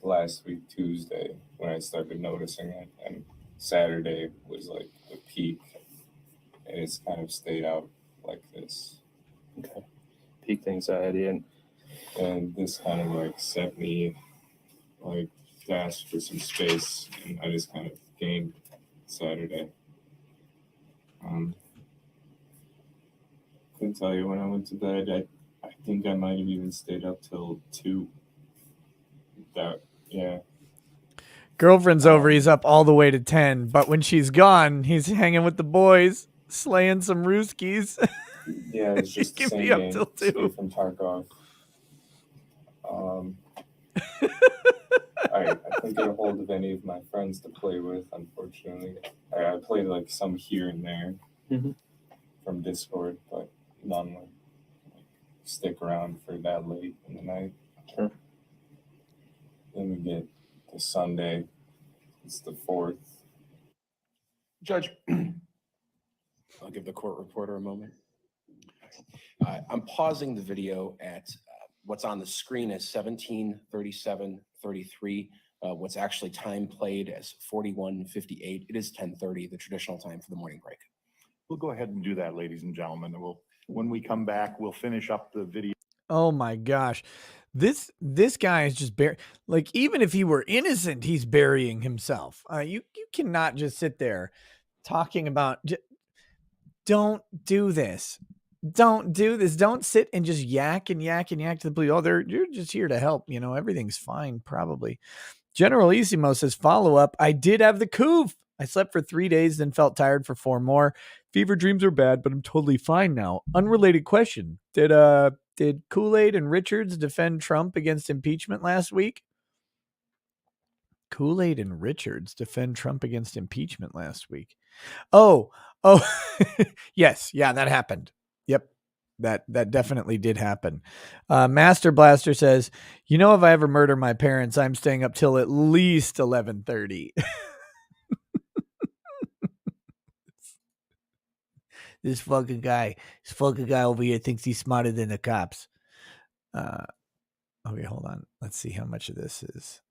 last week Tuesday when I started noticing it, and Saturday was like the peak, and it's kind of stayed out like this. Okay. Peak anxiety, and this kind of like set me like asked for some space, and I just kind of gamed Saturday. Couldn't tell you when I went to bed. I think I might have even stayed up till 2. Girlfriend's over, he's up all the way to 10, but when she's gone, he's hanging with the boys, slaying some rooskies. Yeah, it's just the He can same be up game. till 2. Escape from Tarkov. I couldn't get a hold of any of my friends to play with, unfortunately. I played like some here and there from Discord, but none would like, stick around for that late in the night. Sure. Then we get to Sunday. It's the 4th. Judge, I'll give the court reporter a moment. I'm pausing the video at what's on the screen as 17:37:33. What's actually time played as 41:58. It is 10:30, the traditional time for the morning break. We'll go ahead and do that, ladies and gentlemen. When we come back, we'll finish up the video. Oh my gosh. This guy is just like, even if he were innocent, he's burying himself. You cannot just sit there talking about, don't do this. Don't do this. Don't sit and just yak and yak and yak to the police. Oh, you're just here to help. You know, everything's fine, probably. General Isimo says, follow up. I did have the coof. I slept for 3 days, then felt tired for 4 more. Fever dreams are bad, but I'm totally fine now. Unrelated question. Did Kool-Aid and Richards defend Trump against impeachment last week? Kool-Aid and Richards defend Trump against impeachment last week. Oh, yes. Yeah, that happened. Yep. That definitely did happen. Master Blaster says, if I ever murder my parents, I'm staying up till at least 11:30. This fucking guy over here thinks he's smarter than the cops. Okay, hold on. Let's see how much of this is.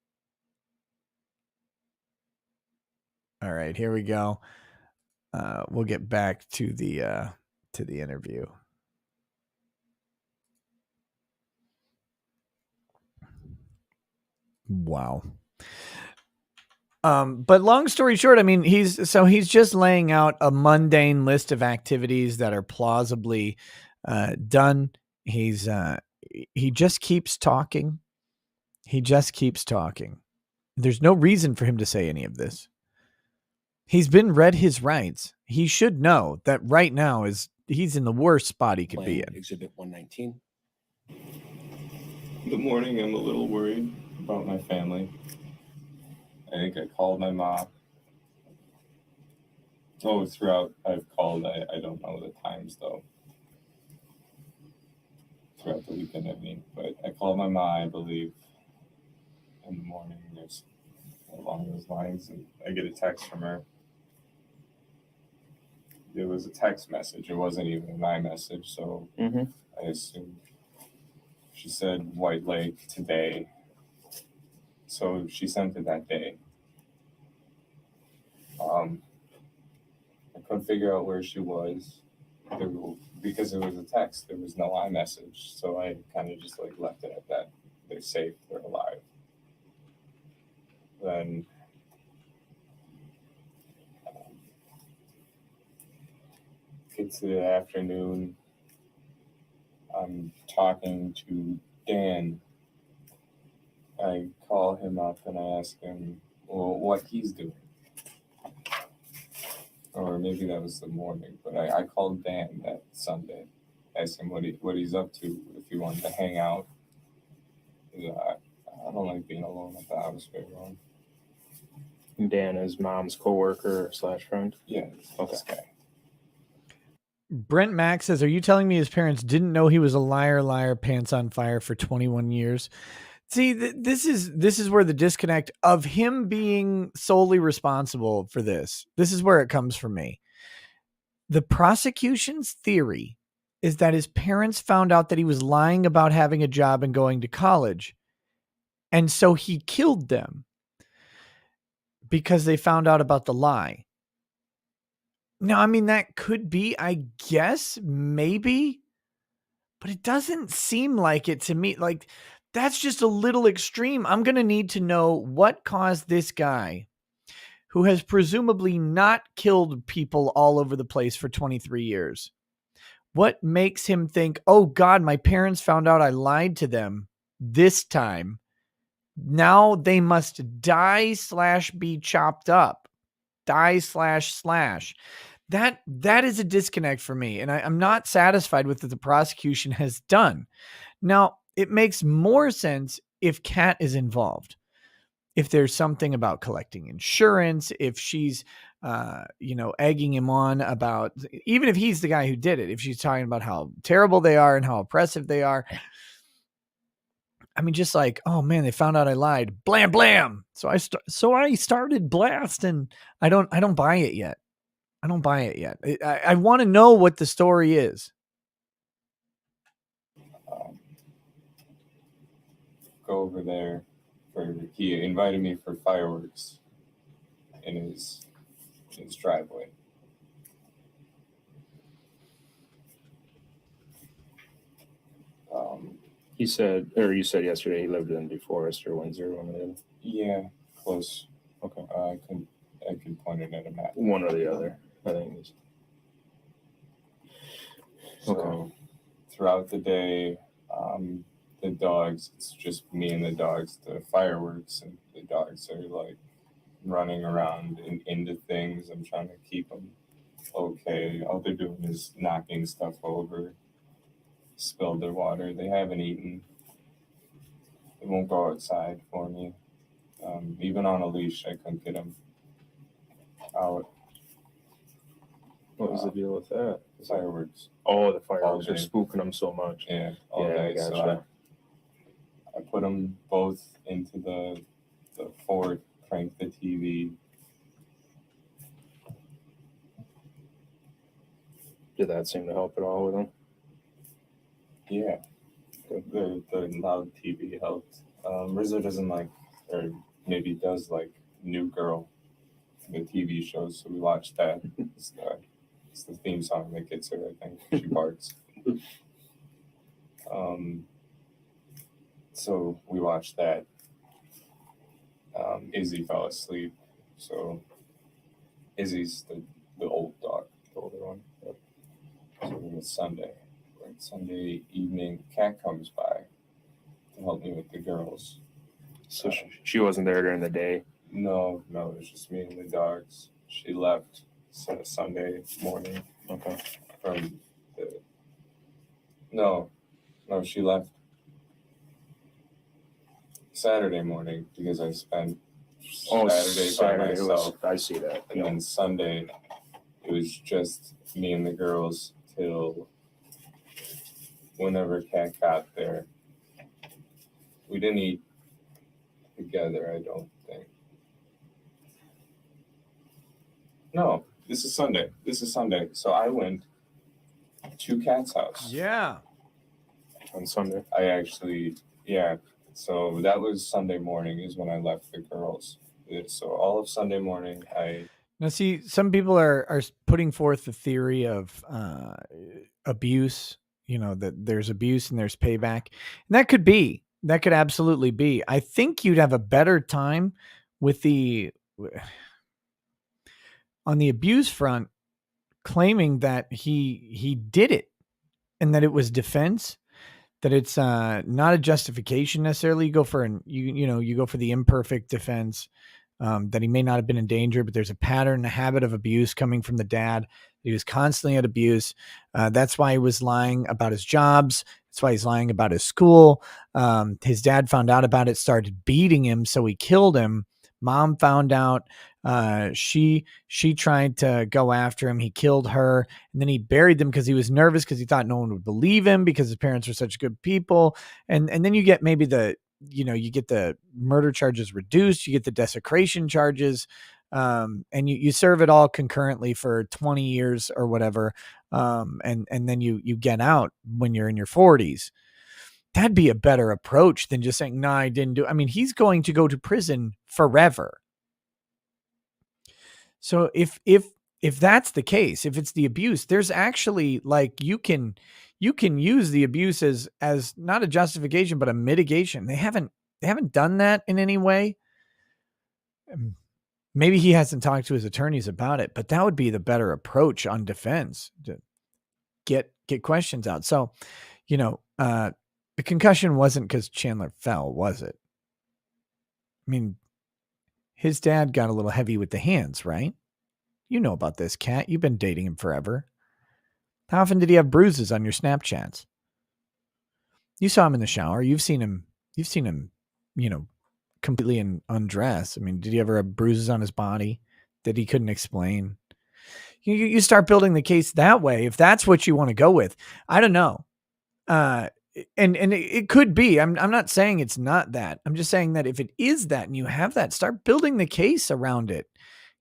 All right, here we go. We'll get back to the interview. Wow. But long story short, I mean, he's just laying out a mundane list of activities that are plausibly done. He just keeps talking. He just keeps talking. There's no reason for him to say any of this. He's been read his rights. He should know that right now he's in the worst spot he could be in. Exhibit 119. In the morning, I'm a little worried about my family. I think I called my mom. Oh, throughout I've called, I don't know the times though. Throughout the weekend, I mean. But I called my mom, I believe, in the morning. There's along those lines, and I get a text from her. It was a text message. It wasn't even my message, so I assumed. She said White Lake today. So she sent it that day. I couldn't figure out where she was because it was a text. There was no iMessage. So I kind of just like left it at that. They're safe. They're alive. Then get to the afternoon. I'm talking to Dan. I call him up and I ask him, well, what he's doing. Or maybe that was the morning, but I called Dan that Sunday, asked him what he's up to, if he wanted to hang out. I don't like being alone at the house very long. Dan is mom's coworker / friend? Yeah, okay. This guy. Brent Mack says, are you telling me his parents didn't know he was a liar, pants on fire for 21 years? See, this is where the disconnect of him being solely responsible for this. This is where it comes from me. The prosecution's theory is that his parents found out that he was lying about having a job and going to college. And so he killed them because they found out about the lie. Now, I mean, that could be, I guess, maybe, but it doesn't seem like it to me. Like, that's just a little extreme. I'm going to need to know what caused this guy, who has presumably not killed people all over the place for 23 years. What makes him think, oh God, my parents found out I lied to them this time. Now they must die / be chopped up. Die / That is a disconnect for me. And I'm not satisfied with what the prosecution has done. Now, it makes more sense if Kat is involved. If there's something about collecting insurance, if she's, egging him on about, even if he's the guy who did it, if she's talking about how terrible they are and how oppressive they are. I mean, just like, oh man, they found out I lied. Blam, blam. So I started blasting. I don't buy it yet. I don't buy it yet. I want to know what the story is. Go over there. He invited me for fireworks in his driveway. You said yesterday he lived in DeForest or Windsor, one of them. Yeah, close. Okay. I can point it at a map. One or the other, I think. So throughout the day, the dogs, it's just me and the dogs, the fireworks, and the dogs are like running around and into things. I'm trying to keep them okay. All they're doing is knocking stuff over, spilled their water. They haven't eaten. They won't go outside for me. Even on a leash, I couldn't get them out. What was the deal with that? The fireworks. Oh, the fireworks are spooking them so much. Yeah, all day. I gotcha. So I put them both into the Ford, cranked the TV. Did that seem to help at all with them? Yeah, the loud TV helped. Rizzo doesn't like, or maybe does like New Girl, the TV shows, so we watched that. It's the theme song that gets her, I think. She barks. So we watched that. Izzy fell asleep. So Izzy's the old dog, the older one. Yep. So it was Sunday. Right, Sunday evening, Kat comes by to help me with the girls. So she wasn't there during the day? No, it was just me and the dogs. She left Sunday morning. Okay. No, she left Saturday morning because I spent Oh, Saturday by myself. I see that. And then Sunday, it was just me and the girls till whenever Kat got there. We didn't eat together, I don't think. No, this is Sunday. So I went to Kat's house. Yeah. On Sunday. I actually, yeah. So that was Sunday morning is when I left the girls. So all of Sunday morning, Now, see, some people are putting forth the theory of abuse, that there's abuse and there's payback. And that could absolutely be. I think you'd have a better time with on the abuse front, claiming that he did it and that it was defense, that it's not a justification necessarily. You go for you go for the imperfect defense, that he may not have been in danger, but there's a pattern, a habit of abuse coming from the dad. He was constantly at abuse. That's why he was lying about his jobs. That's why he's lying about his school. His dad found out about it, started beating him, so he killed him. Mom found out. She tried to go after him. He killed her, and then he buried them because he was nervous because he thought no one would believe him because his parents were such good people. And then you get maybe you get the murder charges reduced, you get the desecration charges, and you serve it all concurrently for 20 years or whatever. And then you get out when you're in your 40s. That'd be a better approach than just saying, no, I didn't do it. I mean, he's going to go to prison forever. So if that's the case, if it's the abuse, there's actually you can use the abuse as not a justification, but a mitigation. They haven't done that in any way. Maybe he hasn't talked to his attorneys about it, but that would be the better approach on defense, to get questions out. So, the concussion wasn't because Chandler fell, was it? I mean, his dad got a little heavy with the hands, right? You know about this, Kat. You've been dating him forever. How often did he have bruises on your Snapchats? You saw him in the shower. You've seen him, completely undressed. I mean, did he ever have bruises on his body that he couldn't explain? You start building the case that way. If that's what you want to go with, I don't know. And it could be, I'm not saying it's not that. I'm just saying that if it is that and you have that, start building the case around it.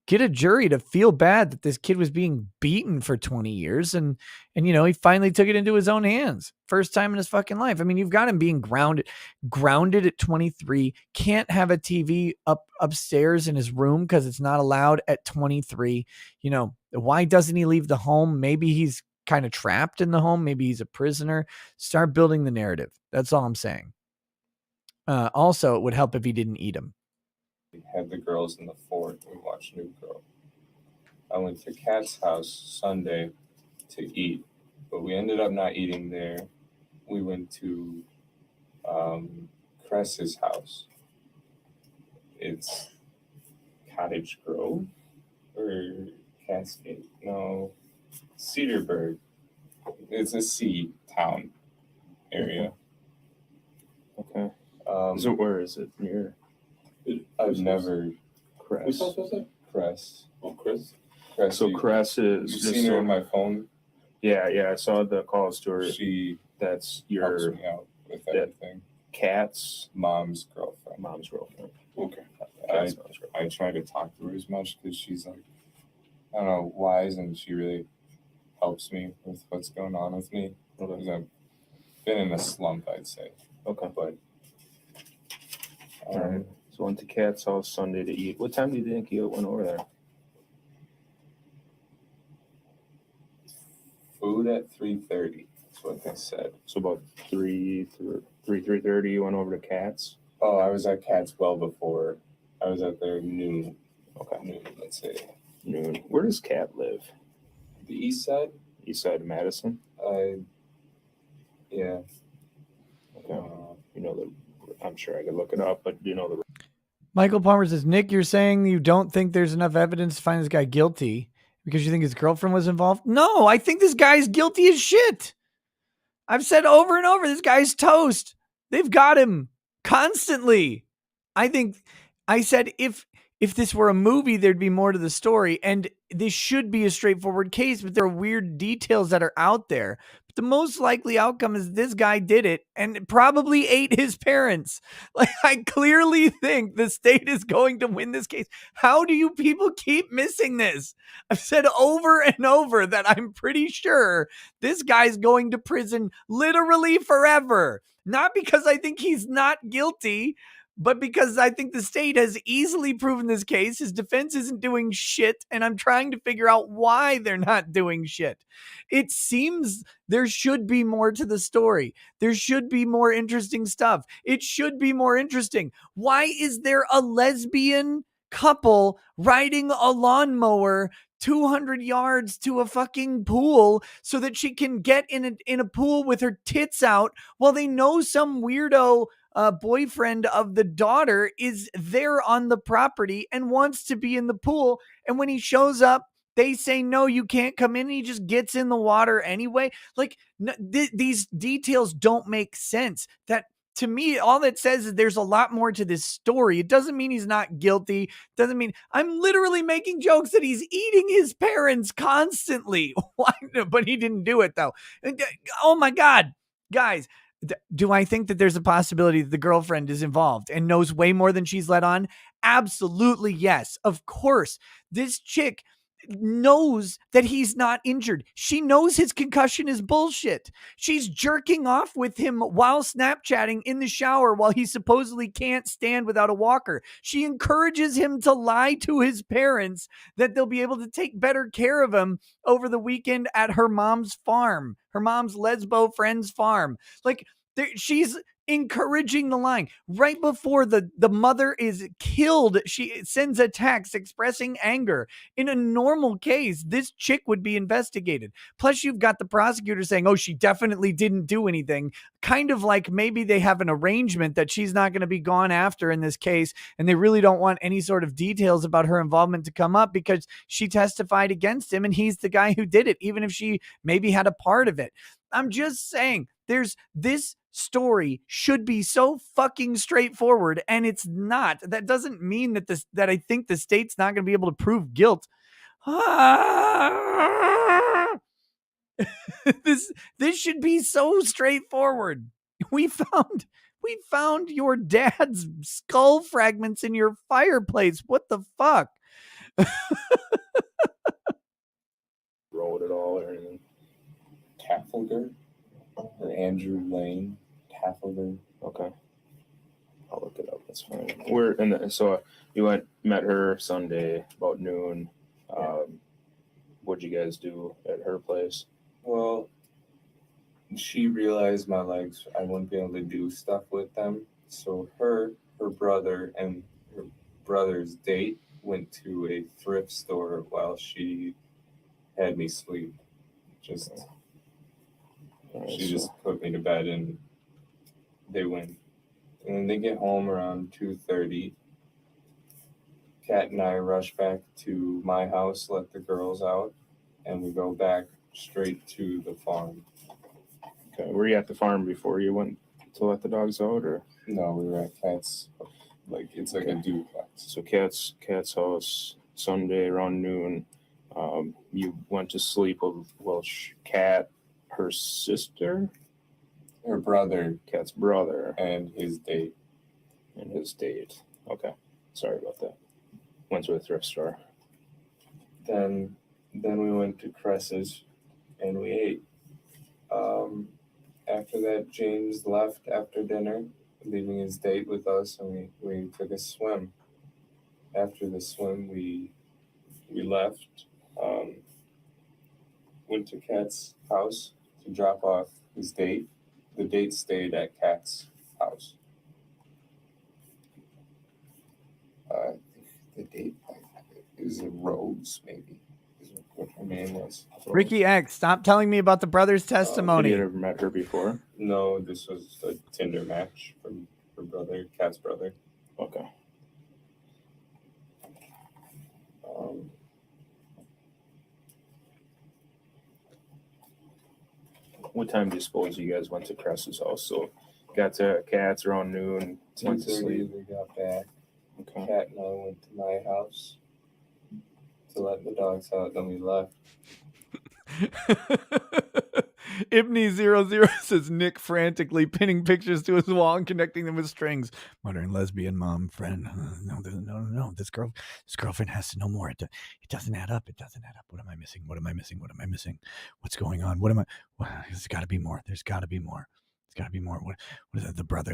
Get a jury to feel bad that this kid was being beaten for 20 years. And he finally took it into his own hands. First time in his fucking life. I mean, you've got him being grounded at 23, can't have a TV upstairs in his room because it's not allowed at 23. Why doesn't he leave the home? Maybe he's kind of trapped in the home. Maybe he's a prisoner. Start building the narrative. That's all I'm saying. Also, it would help if he didn't eat him. We had the girls in the fort. We watched New Girl. I went to Kat's house Sunday to eat, but we ended up not eating there. We went to Cress's house. It's Cottage Grove or Cascade? No, Cedarburg. It's a sea town area. Okay. So where is it? Near? I've never Whose Cress. house was that? Cress. Oh, Chris. Cress. So Cress is You've just seen her on my phone. Yeah, I saw the calls to her. She That's helps your me out with everything. Cat's Mom's girlfriend. girlfriend. Okay. I try to talk to her as much because she's like, I don't know, wise, and she really helps me with what's going on with me. Because I've been in a slump, I'd say. Okay. But All right. So went to Cat's house Sunday to eat. What time do you think you went over there? food at 3:30. That's what they said. So about 3:30 you went over to Cat's? Oh, I was at Kat's well before. I was at there noon. Okay. Noon, let's say. Noon. Where does Cat live? The east side? East side of Madison? Yeah. Okay. I'm sure I could look it up, but the Michael Palmer says, Nick, you're saying you don't think there's enough evidence to find this guy guilty because you think his girlfriend was involved? No, I think this guy's guilty as shit. I've said over and over, this guy's toast. They've got him constantly. I said if this were a movie, there'd be more to the story, and this should be a straightforward case, but there are weird details that are out there. But the most likely outcome is this guy did it and probably ate his parents. Like, I clearly think the state is going to win this case. How do you people keep missing this? I've said over and over that I'm pretty sure this guy's going to prison literally forever. Not because I think he's not guilty, but because I think the state has easily proven this case. His defense isn't doing shit, and I'm trying to figure out why they're not doing shit. It seems there should be more to the story. There should be more interesting stuff. It should be more interesting. Why is there a lesbian couple riding a lawnmower 200 yards to a fucking pool so that she can get in a pool with her tits out while they know some weirdo boyfriend of the daughter is there on the property and wants to be in the pool? And when he shows up, they say, no, you can't come in. And he just gets in the water anyway. Like, these details don't make sense. That, to me, all that says is there's a lot more to this story. It doesn't mean he's not guilty. Doesn't mean I'm literally making jokes that he's eating his parents constantly. But he didn't do it, though. Oh my God, guys. Do I think that there's a possibility that the girlfriend is involved and knows way more than she's let on? Absolutely, yes. Of course. This chick knows that he's not injured. She knows his concussion is bullshit. She's jerking off with him while Snapchatting in the shower while he supposedly can't stand without a walker. She encourages him to lie to his parents that they'll be able to take better care of him over the weekend at her mom's farm, her mom's lesbo friend's farm. Like, she's encouraging the lying. Right before the mother is killed, she sends a text expressing anger. In a normal case, this chick would be investigated. Plus, you've got the prosecutor saying, oh, she definitely didn't do anything. Kind of like maybe they have an arrangement that she's not going to be gone after in this case, and they really don't want any sort of details about her involvement to come up because she testified against him and he's the guy who did it, even if she maybe had a part of it. I'm just saying, this story should be so fucking straightforward, and it's not. That doesn't mean that I think the state's not going to be able to prove guilt. This should be so straightforward. We found your dad's skull fragments in your fireplace. What the fuck? Rolled it all or anything. Taffliger or Andrew Lane Taffliger. Okay. I'll look it up. That's fine. So you met her Sunday about noon. What'd you guys do at her place? Well, she realized my legs, I wouldn't be able to do stuff with them. So her brother, and her brother's date went to a thrift store while she had me sleep. She just put me to bed and they went. And then they get home around 2:30. Kat and I rush back to my house, let the girls out, and we go back straight to the farm. Okay. Were you at the farm before you went to let the dogs out, or? No, we were at Kat's. It's like a duplex. So Kat's house Sunday around noon. You went to sleep with Kat, her sister, her brother, Kat's brother, and his date. Okay. Sorry about that. Went to a thrift store. Then we went to Cress's and we ate. After that, James left after dinner, leaving his date with us, and we took a swim. After the swim, we left, went to Kat's house to drop off his date. The date stayed at Kat's house. The date is Rose, maybe, is what her name was. Ricky X, stop telling me about the brother's testimony. Have you ever met her before? No, this was a Tinder match from her brother, Kat's brother. Okay. What time do you suppose you guys went to Cress's house? So, got to cats around noon, went to 2:30 sleep. we got back. Okay. Cat and I went to my house to let the dogs out, then we left. Ibney00 says Nick frantically pinning pictures to his wall and connecting them with strings, muttering lesbian mom friend. No. This girlfriend has to know more. It doesn't add up. It doesn't add up. What am I missing? What am I missing? What am I missing? What's going on? There's got to be more. There's got to be more. It's got to be more. What is it? The brother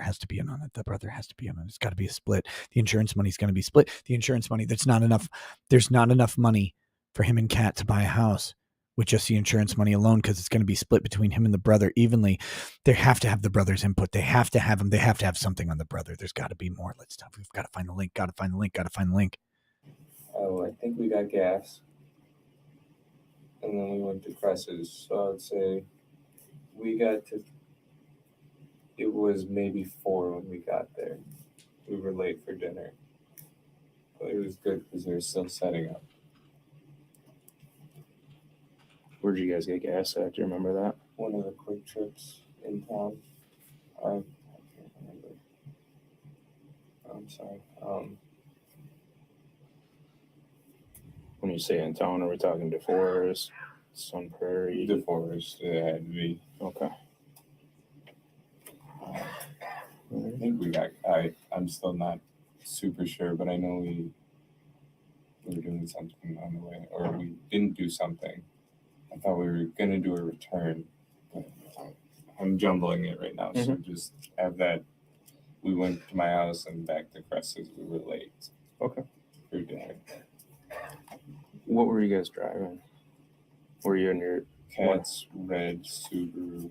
has to be in on it. The brother has to be in on it. It's got to be a split. The insurance money's going to be split. The insurance money, there's not enough money for him and Kat to buy a house with just the insurance money alone, because it's going to be split between him and the brother evenly. They have to have the brother's input. They have to have him. They have to have something on the brother. There's got to be more. We've got to find the link. Got to find the link. Oh, I think we got gas. And then we went to Cress's. So I would say it was maybe 4 when we got there. We were late for dinner. But it was good because they were still setting up. Where'd you guys get gas at? Do you remember that? One of the quick trips in town. I can't remember. I'm sorry. When you say in town, are we talking DeForest, Sun Prairie? DeForest, it had to be. Okay. I think we got, I'm still not super sure, but I know we were doing something on the way, or we didn't do something. I thought we were going to do a return, but I'm jumbling it right now. So just have that. We went to my house and back to Cress's. We were late. Okay. For dinner. What were you guys driving? Were you in your Cat's red Subaru?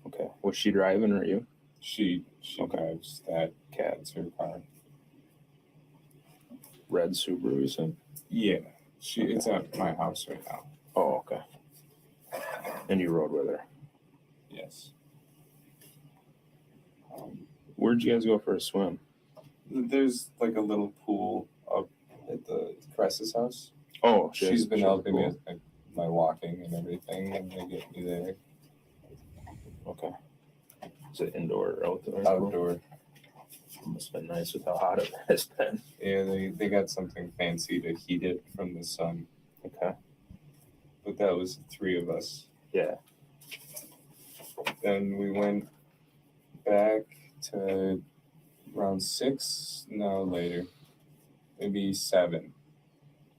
Okay. Was she driving or you? She drives that. Cat's her car. Red Subaru, you said? Yeah. It's at my house right now. Oh, okay. And you rode with her? Yes. Where'd you guys go for a swim? There's like a little pool up at the Cress's house. Oh, she's been helping me with my walking and everything, and they get me there. Okay. Is it indoor or outdoor? Outdoor. Must have been nice with how hot it has been. Yeah, they got something fancy to heat it from the sun. Okay. But that was 3 of us. Yeah. Then we went back to around 6, no, later, maybe 7.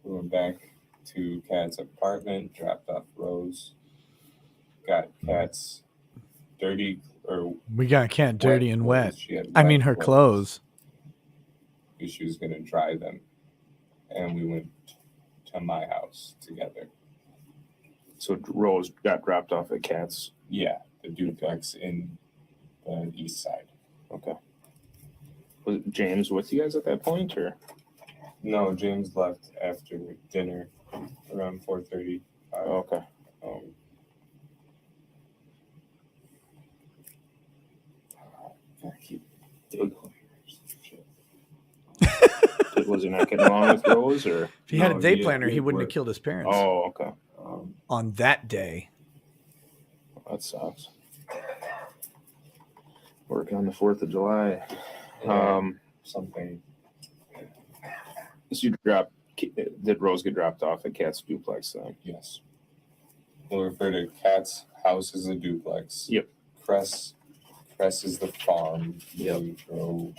We went back to Kat's apartment, dropped off Rose, got Kat's dirty, or We got Kat dirty and wet. She had I mean, wet her clothes. because she was going to dry them. And we went to my house together. So Rose got dropped off at Kat's? Yeah, the duplex in the east side. Okay. Was James with you guys at that point, or? No, James left after dinner around 4:30. Okay. I keep Was he not getting along with Rose, or? If he had a day planner, he wouldn't have killed his parents. Oh, okay. On that day. That sucks. Working on the 4th of July. Something. So did Rose get dropped off at Kat's duplex then? Yes. We'll refer to Kat's house as a duplex. Yep. Cress is the farm. You grow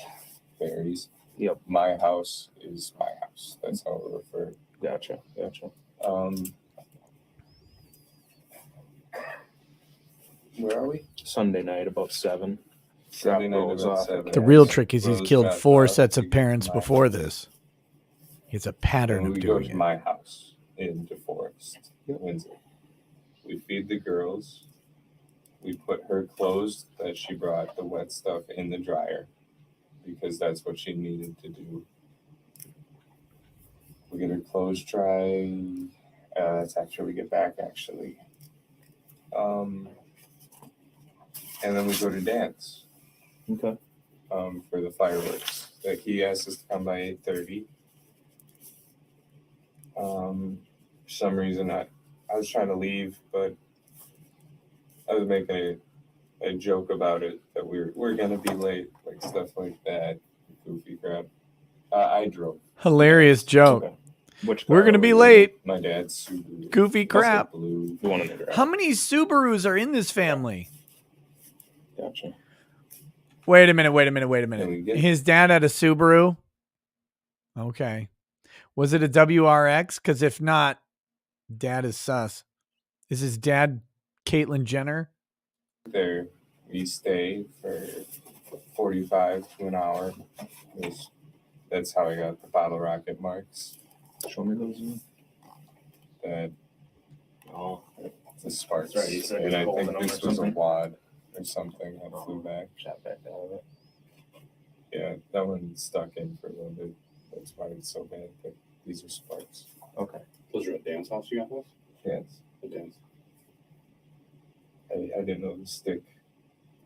berries. Yep. My house is my house. That's how we refer. Gotcha. Where are we? Sunday night about 7. Sunday night about 7. The real trick is he's Rose killed got 4 off sets to of parents my before house. this. It's a pattern And of we go doing to it. my house in DeForest, Windsor. We feed the girls. We put her clothes that she brought, the wet stuff, in the dryer because that's what she needed to do. We get her clothes dry. That's after we get back, actually. And then we go to dance. Okay. For the fireworks. Like he asked us to come by 8:30. For some reason, I was trying to leave, but I was making I joke about it that we're gonna be late, like stuff like that, goofy crap. I drove. Hilarious joke. Okay. Which We're car gonna were be you in? late. My dad's Subaru. Goofy crap. Blue. The one in the garage. How many Subarus are in this family? Gotcha. Wait a minute. His dad had a Subaru. Okay. Was it a WRX? Because if not, dad is sus. Is his dad Caitlyn Jenner? There, we stay for 45 to an hour. That's how I got the bottle rocket marks. Show me those. That Oh, the sparks. That's right, you said And you I were think holding them this or was a something? wad or something that flew back. Shot back out of it. Yeah, that one stuck in for a little bit. That's why it's so bad. But these are sparks. Okay. those are at Dan's house you got those? Yes. At Dan's. I didn't know the stick.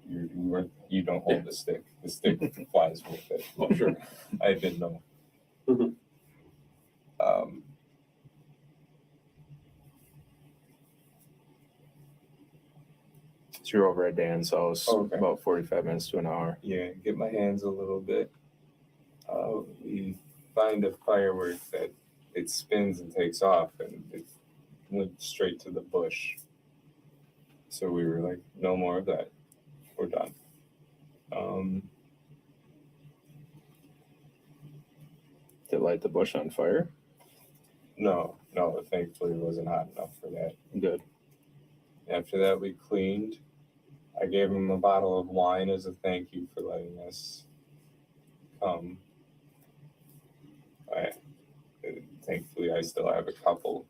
You don't hold the stick. The stick flies with it. Oh, sure. I didn't know. Mhm. So you're over at Dan's house, Okay. about 45 minutes to an hour. Yeah, get my hands a little bit. We find a firework that it spins and takes off, and it went straight to the bush. So we were like, no more of that. We're done. Did it light the bush on fire? No, thankfully it wasn't hot enough for that. Good. After that, we cleaned. I gave him a bottle of wine as a thank you for letting us come. Thankfully, I still have a couple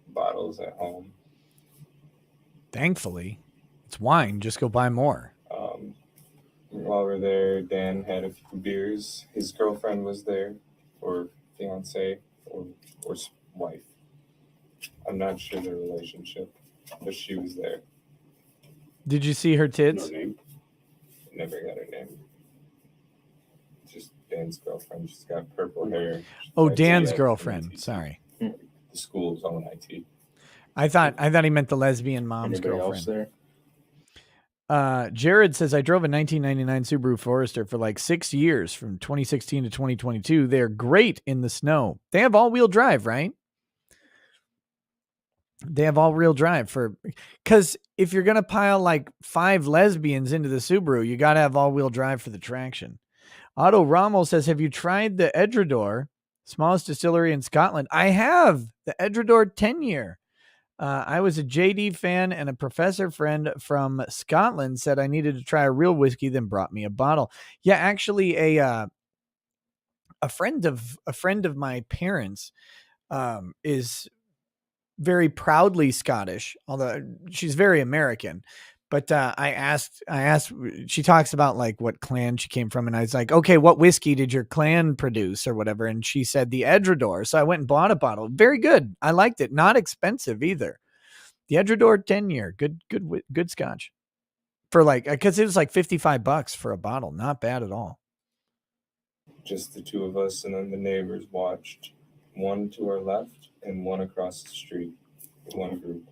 bottles at home. Thankfully, it's wine. Just go buy more. While we're there, Dan had a few beers. His girlfriend was there, or fiance, or wife. I'm not sure the relationship, but she was there. Did you see her tits? No name. Never got her name. Just Dan's girlfriend. She's got purple hair. Oh, IT Dan's at girlfriend. IT. Sorry. The school's own IT. I thought he meant the lesbian mom's Anybody girlfriend. else there? Jared says, I drove a 1999 Subaru Forester for like 6 years from 2016 to 2022. They're great in the snow. They have all-wheel drive, right? They have all-wheel drive because if you're going to pile like 5 lesbians into the Subaru, you got to have all-wheel drive for the traction. Otto Rommel says, have you tried the Edredor, smallest distillery in Scotland? I have. The Edredor 10-year. I was a JD fan, and a professor friend from Scotland said I needed to try a real whiskey, then brought me a bottle. Yeah, actually, a friend of my parents is very proudly Scottish, although she's very American. But I asked, she talks about like what clan she came from. And I was like, okay, what whiskey did your clan produce or whatever? And she said the Edredor. So I went and bought a bottle. Very good. I liked it. Not expensive either. The Edredor 10-year, good Scotch for like, cause it was like $55 for a bottle. Not bad at all. Just the two of us, and then the neighbors watched. One to our left and one across the street. One group.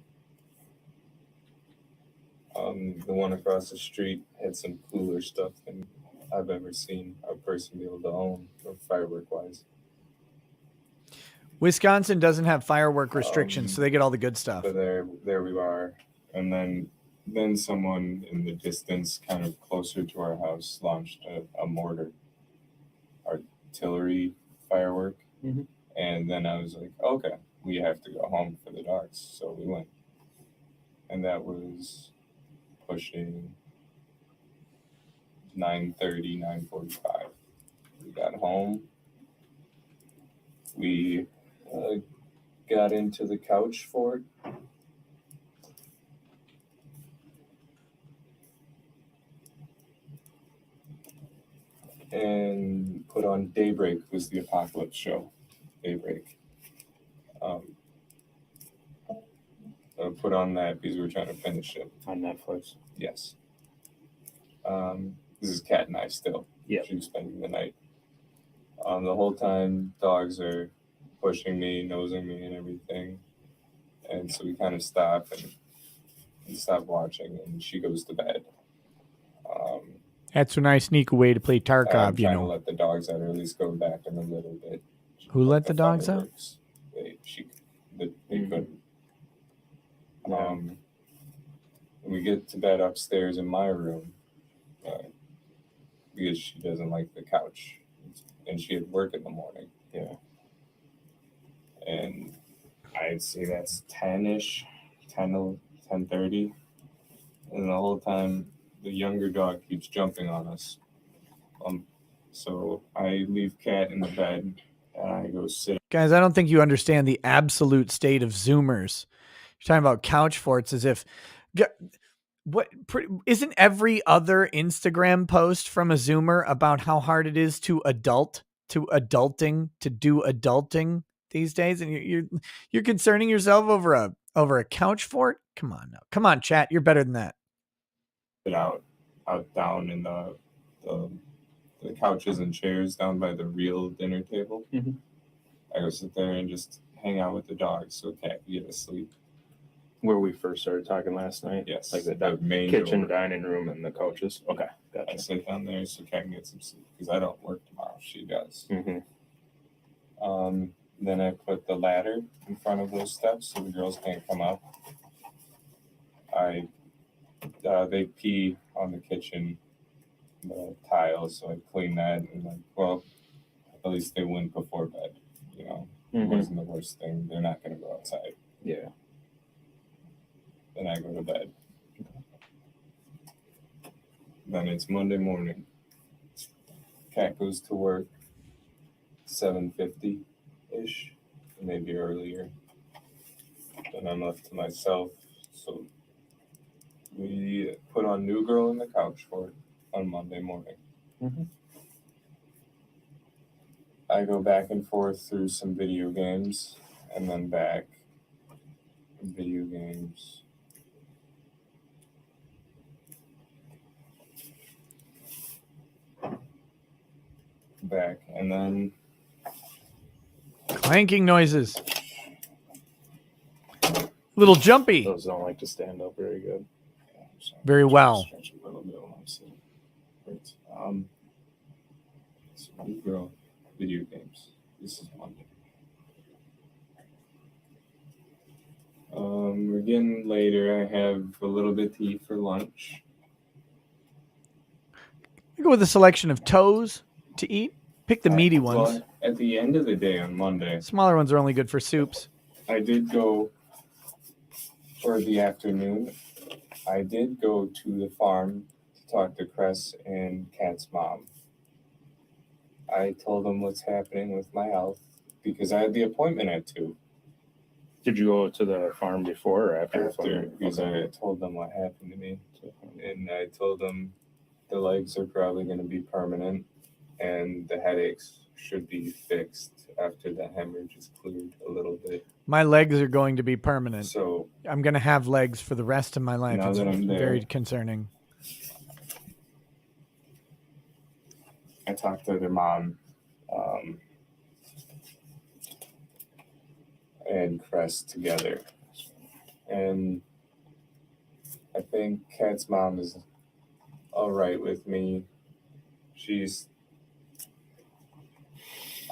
The one across the street had some cooler stuff than I've ever seen a person be able to own, firework-wise. Wisconsin doesn't have firework restrictions, so they get all the good stuff. So there we are. And then someone in the distance, kind of closer to our house, launched a mortar, artillery firework. Mhm. And then I was like, okay, we have to go home for the dogs. So we went. And that was pushing 9:30, 9:45. We got home. We got into the couch for it. And put on Daybreak, was the apocalypse show. Daybreak. Put on that because we were trying to finish it. On Netflix. Yes. This is Kat and I still. Yeah. She was spending the night. The whole time, dogs are pushing me, nosing me, and everything. And so we kind of stop and stop watching, and she goes to bed. That's when I sneak away to play I'm Tarkov, you trying to know. let the dogs out, or at least go back in a little bit. Who Like let the dogs out? fireworks, They couldn't. We get to bed upstairs in my room because she doesn't like the couch, and she had work in the morning. Yeah. And I'd say that's 10-ish, 10:30. And the whole time, the younger dog keeps jumping on us. So I leave Cat in the bed, and I go sit. Guys, I don't think you understand the absolute state of Zoomers. You're talking about couch forts as if isn't every other Instagram post from a Zoomer about how hard it is to do adulting these days, and you're concerning yourself over a couch fort? Come on now. Come on, chat. You're better than that. Sit out down in the couches and chairs down by the real dinner table. Mm-hmm. I go sit there and just hang out with the dogs so Cat can get to sleep. Where we first started talking last night? Yes. Like the main kitchen, door. dining room, and the couches? Okay, gotcha. I sit down there so Cat can get some sleep because I don't work tomorrow. She does. Mm-hmm. Then I put the ladder in front of those steps so the girls can't come up. They pee on the kitchen the tiles, so I clean that, and then, well, at least they went before bed. You know, it wasn't the worst thing. They're not going to go outside. Yeah. Then I go to bed. Then it's Monday morning. Cat goes to work 7:50-ish, maybe earlier. Then I'm left to myself. So we put on New Girl in the couch fort on Monday morning. Mm-hmm. I go back and forth through some video games and then back. Video games. Back and then Clanking noises. Little jumpy. Those don't like to stand up very good. Very well. Stretch a little bit while I'm sitting. Right. So New Girl video games. This is Monday. We're getting later. I have a little bit to eat for lunch. I go with a selection of toes to eat. Pick the meaty ones. Well, at the end of the day on Monday, smaller ones are only good for soups. I did go, or the afternoon, I did go to the farm to talk to Cress and Cat's mom. I told them what's happening with my health because I had the appointment at 2. Did you go to the farm before or after? After, because I told them what happened to me. And I told them the legs are probably going to be permanent and the headaches should be fixed after the hemorrhage is cleared a little bit. My legs are going to be permanent. So I'm going to have legs for the rest of my life. Now It's that I'm there, very concerning. I talked to their mom and Crest together. And I think Cat's mom is all right with me.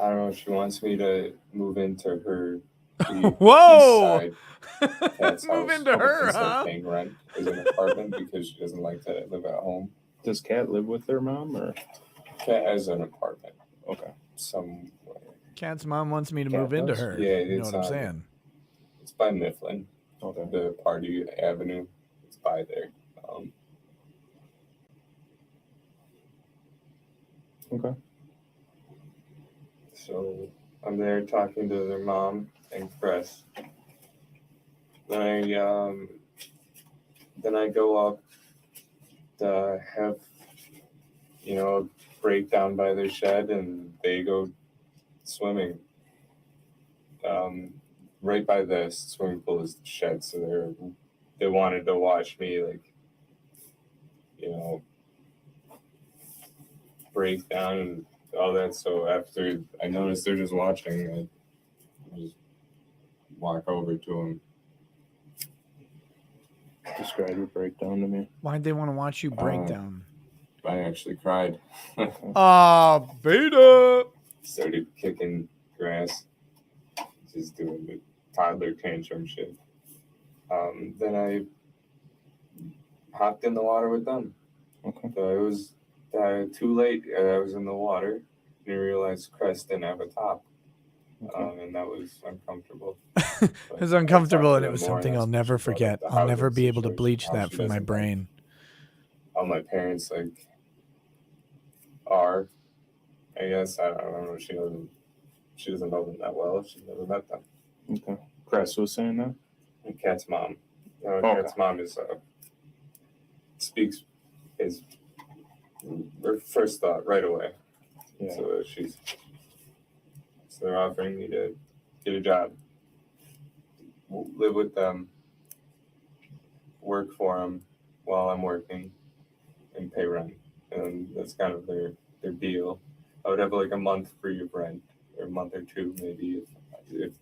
I don't know if she wants me to move into her Whoa! east side Cat's Move house into her, instead of huh? paying rent as an apartment because she doesn't like to live at home. Does Cat live with their mom or? Cat has an apartment. Okay. Somewhere. Cat's mom wants me to Cat move into does? her. Yeah, you know it's what I'm saying? It's by Mifflin. Okay. The Party Avenue. It's by there. Okay. So I'm there talking to their mom and Chris. Then I go up to have, a breakdown by their shed, and they go swimming. Right by the swimming pool is the shed, so they wanted to watch me, break down and all that. So after I noticed they're just watching, I just walk over to them. Describe your breakdown to me. Why'd they want to watch you break down? I actually cried. Beta. Started kicking grass, just doing the toddler tantrum shit. Then I hopped in the water with them. Okay. So it was too late. I was in the water and I realized Crest didn't have a top. And that was uncomfortable. It was uncomfortable, and it was something I'll never forget. I'll never be able to bleach that from my brain. How my parents are, I guess. I don't know. She doesn't know them that well. She's never met them. Okay. Crest was saying that? And Kat's mom. Okay. Kat's mom speaks his her first thought right away. Yeah. So they're offering me to get a job, live with them, work for them while I'm working, and pay rent. And that's kind of their deal. I would have like a month free of rent, or a month or two maybe if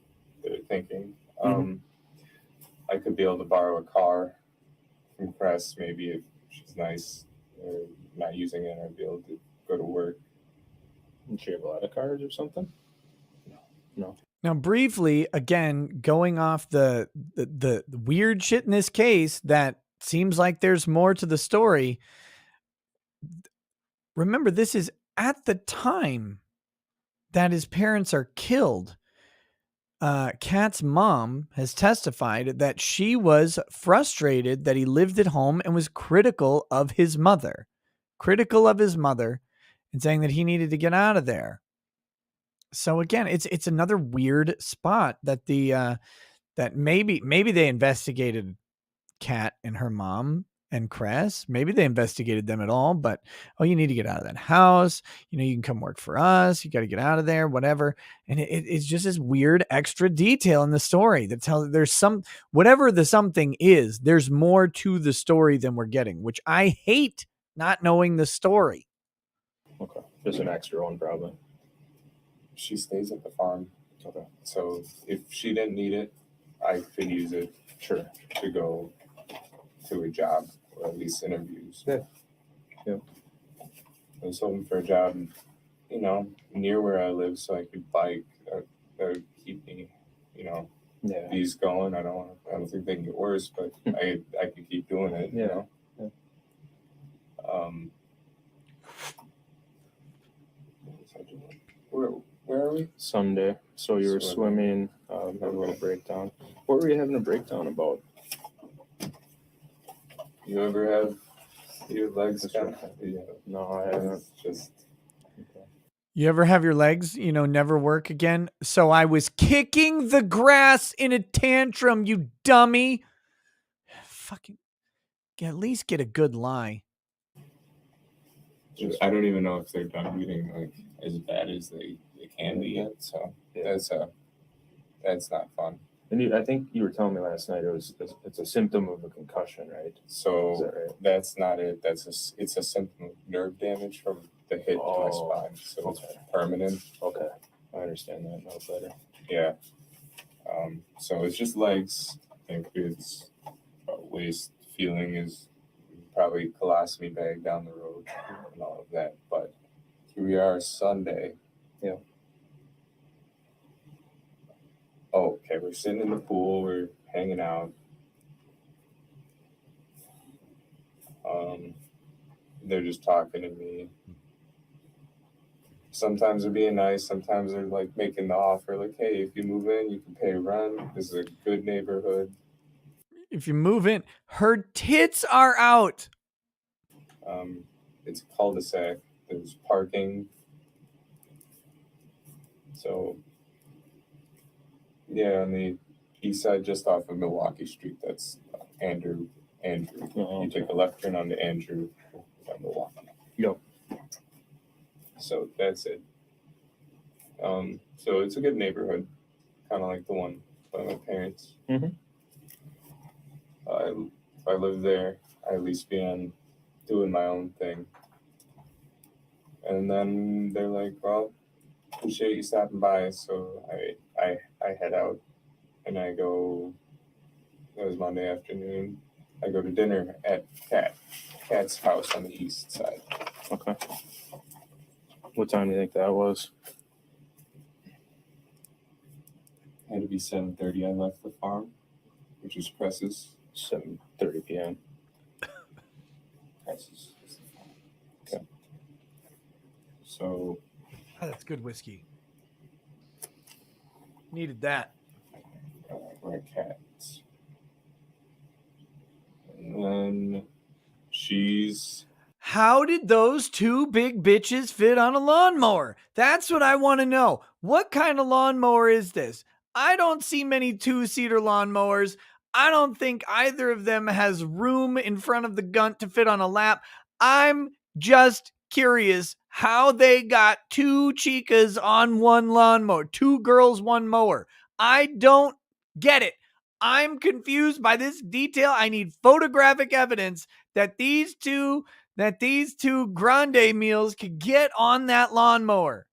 they're thinking. I could be able to borrow a car from Crest maybe if she's nice or not using it. I'd be able to go to work. Did she have a lot of cars or something? No. Now, briefly, again, going off the weird shit in this case that seems like there's more to the story. Remember, this is at the time that his parents are killed. Kat's mom has testified that she was frustrated that he lived at home and was critical of his mother, and saying that he needed to get out of there. So again, it's another weird spot that that maybe they investigated Kat and her mom and Cress. Maybe they investigated them at all, but you need to get out of that house. You can come work for us. You got to get out of there, whatever. And it's just this weird extra detail in the story that tells there's whatever the something is, there's more to the story than we're getting, which I hate not knowing the story. Okay. Just an extra one, probably. She stays at the farm. Okay. So if she didn't need it, I could use it to go to a job or at least interviews. Yeah. I was hoping for a job, near where I live so I could bike. That would keep me, these going. I don't think they can get worse, but I could keep doing it, Yeah. Where are we? Sunday. So you were swimming, had a little breakdown. What were you having a breakdown about? You ever have your legs No, I haven't. You ever have your legs, never work again? So I was kicking the grass in a tantrum, you dummy. Fucking at least get a good lie. I don't even know if they're done bleeding as bad as they can be yet. So that's not fun. And I think you were telling me last night it's a symptom of a concussion, right? So Is that right? That's not it. It's a symptom of nerve damage from the hit to my spine. So it's permanent. Okay. I understand that now better. Yeah. So it's just legs. I think it's waist feeling is probably colostomy bag down the road and all of that. But here we are Sunday. Yeah. Oh, okay. We're sitting in the pool. We're hanging out. They're just talking to me. Sometimes they're being nice. Sometimes they're making the offer, hey, if you move in, you can pay rent. This is a good neighborhood. If you move in, her tits are out. It's a cul-de-sac. There's parking. So, yeah, on the east side, just off of Milwaukee Street, that's Andrew. You take a left turn onto Andrew down Milwaukee. Yep. So that's it. So it's a good neighborhood, kind of like the one by my parents. Mm-hmm. If I live there, I at least be on doing my own thing. And then they're like, well, appreciate you stopping by. So I head out and I go, it was Monday afternoon. I go to dinner at Kat's house on the east side. Okay. What time do you think that was? Had to be 7:30. I left the farm, which is Presses. 7:30 p.m. Presses. Okay. So That's good whiskey. Needed that. my cats. And then she's How did those two big bitches fit on a lawnmower? That's what I want to know. What kind of lawnmower is this? I don't see many two-seater lawnmowers. I don't think either of them has room in front of the gunt to fit on a lap. I'm just curious how they got two chicas on one lawnmower, two girls, one mower. I don't get it. I'm confused by this detail. I need photographic evidence that these two grande meals could get on that lawnmower.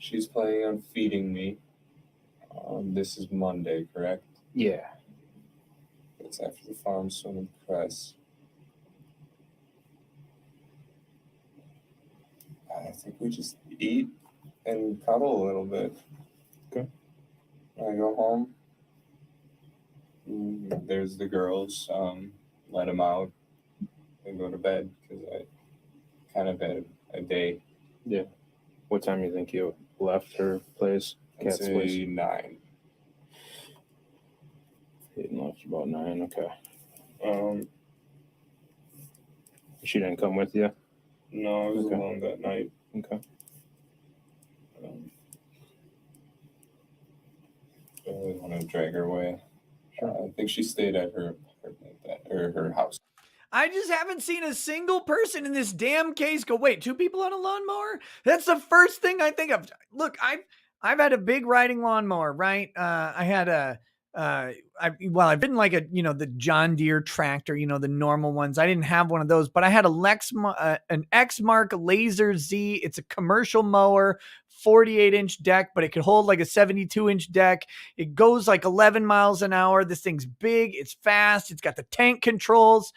she's planning on feeding me. This is Monday, correct? Yeah. It's after the farm swim and press. I think we just eat and cuddle a little bit. Okay. I go home. There's the girls. Let them out and go to bed because I kind of had a day. Yeah. What time do you think you left her place? I'd Cat's say place? 9. Hitting left about 9. Okay. She didn't come with you? No, I was Okay. alone that night. Okay. I really want to drag her away. I think she stayed at her apartment or her house. I just haven't seen a single person in this damn case go, wait, two people on a lawnmower? That's the first thing I think of. Look, I've had a big riding lawnmower, right? I had I've been like the John Deere tractor, the normal ones. I didn't have one of those, but I had an X-Mark Laser Z. It's a commercial mower, 48-inch deck, but it could hold like a 72-inch deck. It goes like 11 miles an hour. This thing's big. It's fast. It's got the tank controls.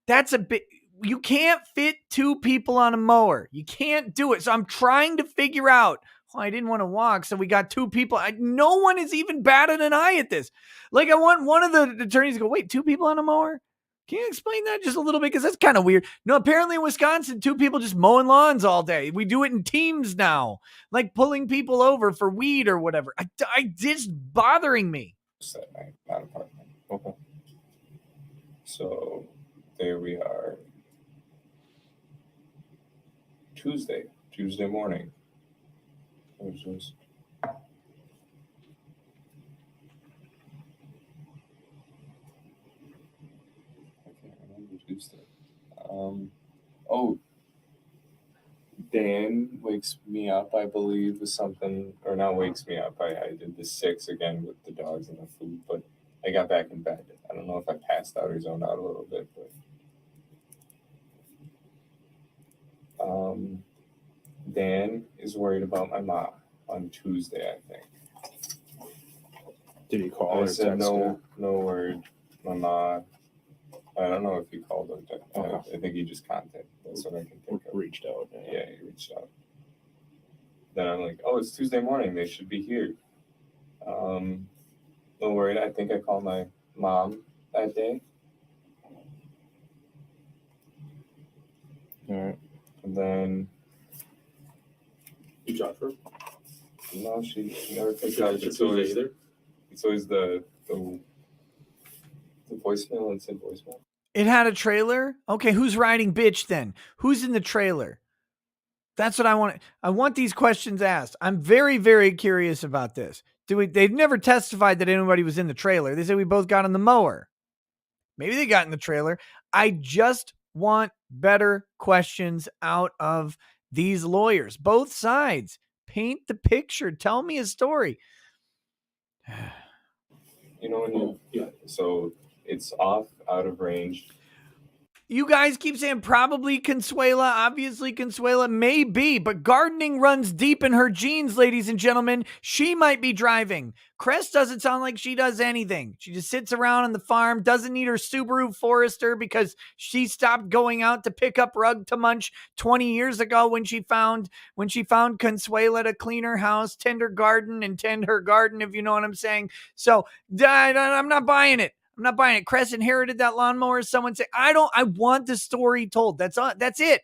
That's a bit, you can't fit two people on a mower. You can't do it. So I'm trying to figure out, I didn't want to walk. So we got two people. No one is even batted an eye at this. Like I want one of the attorneys to go, wait, two people on a mower? Can you explain that just a little bit? Because that's kind of weird. No, apparently in Wisconsin, two people just mowing lawns all day. We do it in teams now, like pulling people over for weed or whatever. I just bothering me. That night, not apartment. Okay. So there we are. Tuesday morning. Which was I can't remember Tuesday. Dan wakes me up, I believe, with something, or not wakes me up. I did the 6 again with the dogs and the food, but I got back in bed. I don't know if I passed out or zoned out a little bit, but Dan is worried about my mom on Tuesday, I think. Did he call I or said text no word. My mom. I don't know if he called or texted. Okay. I think he just contacted. That's what I can think of. Reached out. Yeah, he reached out. Then I'm like, oh, it's Tuesday morning. They should be here. No worried. I think I called my mom that day. All right. And then, You talked to her? no, she never picked up. It's always either. It's always the voicemail and said voicemail. It had a trailer? Okay, who's riding bitch then? Who's in the trailer? That's what I want. I want these questions asked. I'm very, very curious about this. They've never testified that anybody was in the trailer. They said we both got on the mower. Maybe they got in the trailer. I just want better questions out of these lawyers. Both sides. Paint the picture. Tell me a story. You know when you, yeah. So it's off, out of range. You guys keep saying probably Consuela, obviously Consuela, maybe, but gardening runs deep in her genes, ladies and gentlemen. She might be driving. Crest doesn't sound like she does anything. She just sits around on the farm, doesn't need her Subaru Forester because she stopped going out to pick up rug to munch 20 years ago when she found Consuela to clean her house, tend her garden, and tend her garden, if you know what I'm saying. So I'm not buying it. I'm not buying it. Crest inherited that lawnmower. Someone say, I want the story told. That's it.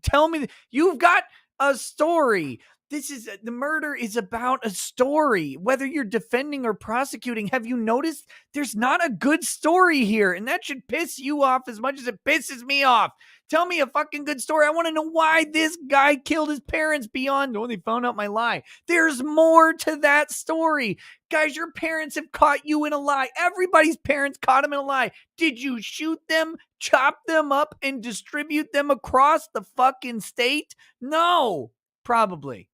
Tell me, you've got a story. The murder is about a story. Whether you're defending or prosecuting, have you noticed there's not a good story here? And that should piss you off as much as it pisses me off. Tell me a fucking good story. I want to know why this guy killed his parents beyond, they found out my lie. There's more to that story. Guys, your parents have caught you in a lie. Everybody's parents caught him in a lie. Did you shoot them, chop them up, and distribute them across the fucking state? No, probably.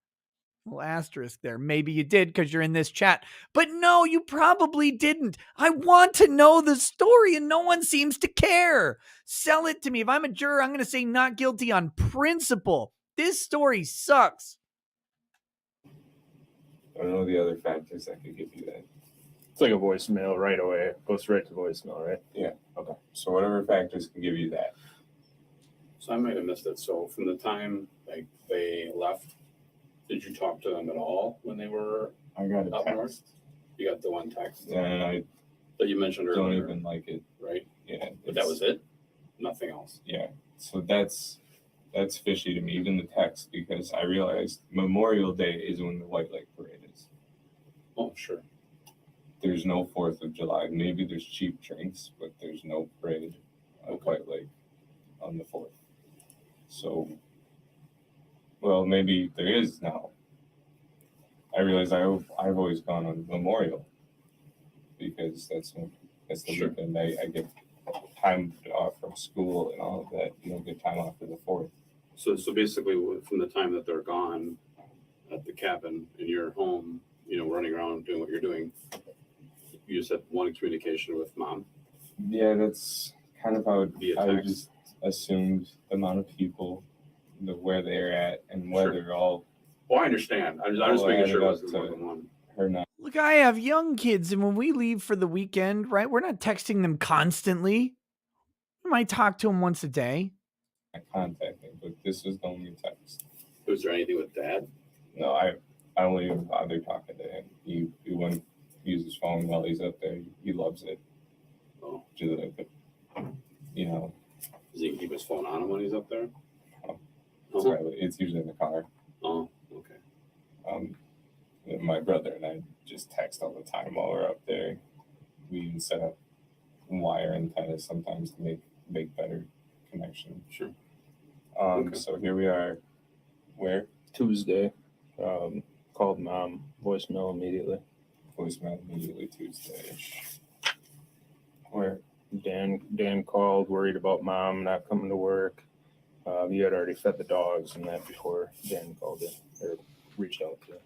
Well, asterisk there. Maybe you did because you're in this chat. But no, you probably didn't. I want to know the story and no one seems to care. Sell it to me. If I'm a juror, I'm going to say not guilty on principle. This story sucks. I don't know the other factors that could give you that. It's like a voicemail right away. It goes right to voicemail, right? Yeah. Okay. So whatever factors can give you that. So I might have missed it. So from the time like they left, did you talk to them at all when they were I got a up text. north? You got the one text And I that you mentioned earlier. don't even like it. Right? Yeah. But that was it? Nothing else? Yeah. So that's fishy to me, even the text, because I realized Memorial Day is when the White Lake Parade is. Oh, sure. There's no 4th of July. Maybe there's cheap drinks, but there's no parade at White Lake on the 4th. So, well, maybe there is now. I realize I've always gone on Memorial because that's the Sure. weekend I get time off from school and all of that. You don't get time off for the 4th. So basically from the time that they're gone at the cabin and you're home, running around doing what you're doing, you just had one communication with mom. Yeah, that's kind of how I text. just assumed the amount of people, where they're at, and whether they're all. Well, I understand. I'm just making sure it wasn't more than one. Her not. Look, I have young kids, and when we leave for the weekend, right, we're not texting them constantly. I might talk to them once a day. I contacted, but this was the only text. Was there anything with dad? No, I won't even bother talking to him. He wouldn't use his phone while he's up there. He loves it. Oh. Just like, Does he keep his phone on him when he's up there? It's usually in the car. Oh, okay. My brother and I just text all the time while we're up there. We even set up wire antennas sometimes to make better connection. Sure. Okay. So here we are. Where? Tuesday. Called mom. Voicemail immediately. Voicemail immediately Tuesday. Where? Dan called, worried about mom not coming to work. He had already fed the dogs and that before Dan called in or reached out to her.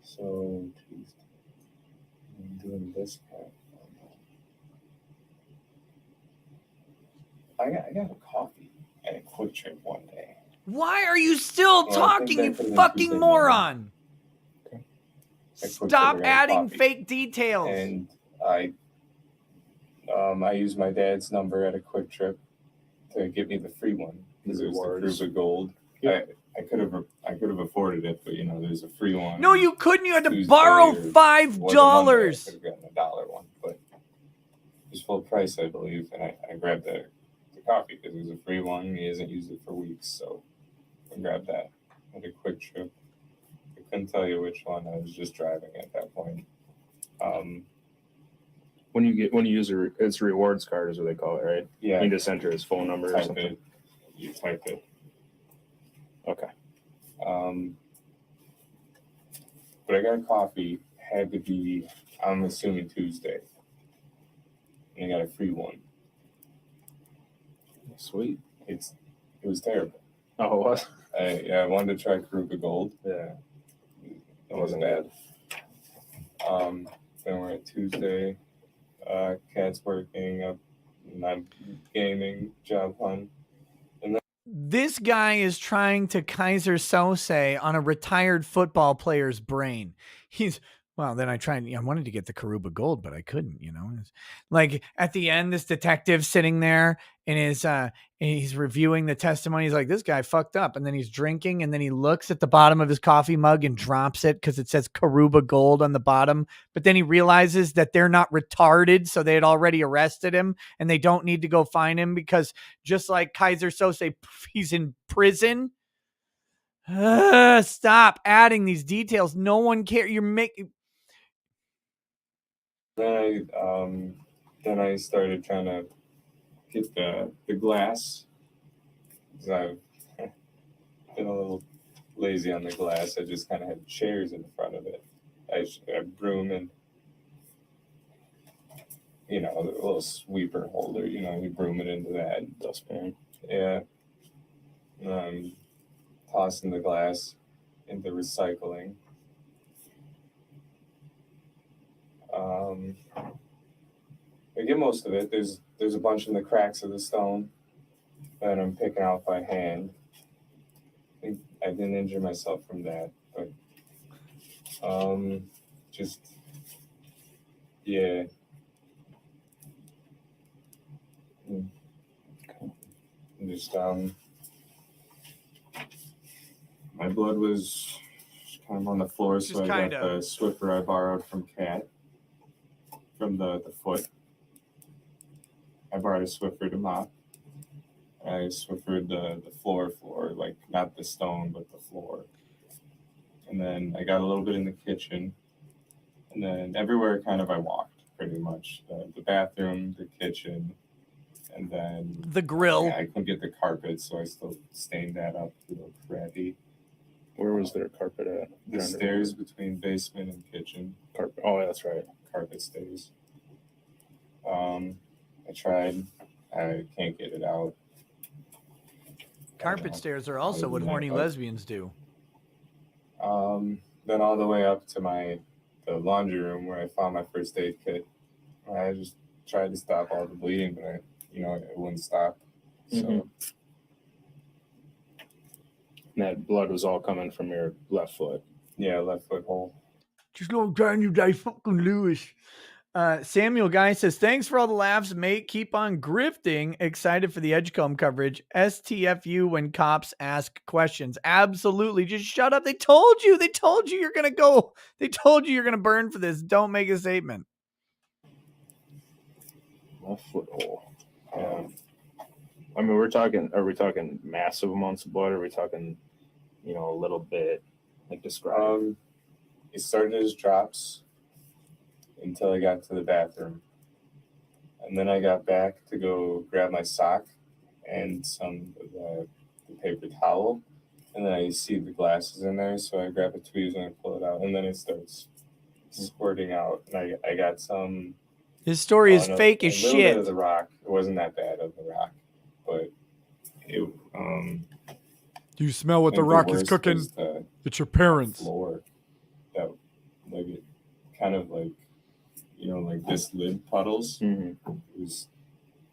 So Tuesday. I'm doing this part. I got a coffee at a Quick Trip one day. Why are you still talking, you fucking moron? Okay. Stop adding fake details. And I used my dad's number at a Quick Trip to get me the free one because it was the Cruise of Gold. Yeah. I could have afforded it, but there's a free one. No, you couldn't. You had to Tuesday borrow or $5. I could have gotten $1 one, but it was full price, I believe. And I grabbed the coffee because it was a free one. He hasn't used it for weeks, so I grabbed that at a Quick Trip. I couldn't tell you which one. I was just driving at that point. When you use it's a rewards card is what they call it, right? Yeah. You just enter his phone number or something. You type it. Okay. But I got a coffee. Had to be, I'm assuming Tuesday. and I got a free one. Sweet. It was terrible. Oh, it was? I wanted to try Cannibro Gold. Yeah. It wasn't bad. Then we're at Tuesday. Cat's working up, and I'm gaming, job hunt. This guy is trying to Kaiser Sose on a retired football player's brain. Then I wanted to get the Cannibro Gold, but I couldn't, It's like at the end, this detective sitting there and he's reviewing the testimony. He's like, this guy fucked up. And then he's drinking and then he looks at the bottom of his coffee mug and drops it because it says Cannibro Gold on the bottom. But then he realizes that they're not retarded. So they had already arrested him and they don't need to go find him because just like Kaiser Sose, he's in prison. Stop adding these details. No one cares. You're making. Then I started trying to get the glass. Because I've been a little lazy on the glass. I just kind of had chairs in front of it. I broom and, a little sweeper holder, you broom it into that. Dustpan. Yeah. Tossing the glass into recycling. I get most of it. There's a bunch in the cracks of the stone that I'm picking out by hand. I didn't injure myself from that, but just yeah. Just my blood was kind of on the floor, so I got the Swiffer I borrowed from Cat, from the foot. I borrowed a Swiffer to mop. I Swiffered the floor, like not the stone, but the floor. And then I got a little bit in the kitchen. And then everywhere kind of I walked pretty much. The bathroom, the kitchen, and then the grill. Yeah, I couldn't get the carpet, so I still stained that up a little crappy. Where was their carpet at? The stairs between basement and kitchen. Carpet. Oh, that's right. Carpet stairs. I tried. I can't get it out. Carpet stairs are also what horny lesbians do. Then all the way up to the laundry room where I found my first aid kit. I just tried to stop all the bleeding, but it wouldn't stop. So. And that blood was all coming from your left foot. Yeah, left foot hole. Just no time you die fucking Lewis. Samuel Guy says, thanks for all the laughs, mate. Keep on grifting. Excited for the Edgecombe coverage. STFU when cops ask questions. Absolutely. Just shut up. They told you you're going to go. They told you you're going to burn for this. Don't make a statement. Left foot hole. I mean, are we talking massive amounts of blood? Or are we talking, a little bit, like describe? It started as drops until I got to the bathroom. And then I got back to go grab my sock and some of the paper towel. And then I see the glasses in there, so I grab a tweezers and I pull it out. And then it starts squirting out. And I got some... His story is fake as shit. A little bit of the rock. It wasn't that bad of the rock, but it... Do you smell what the rock is cooking? It's your parents. Floor. That, it kind of like this lid puddles. It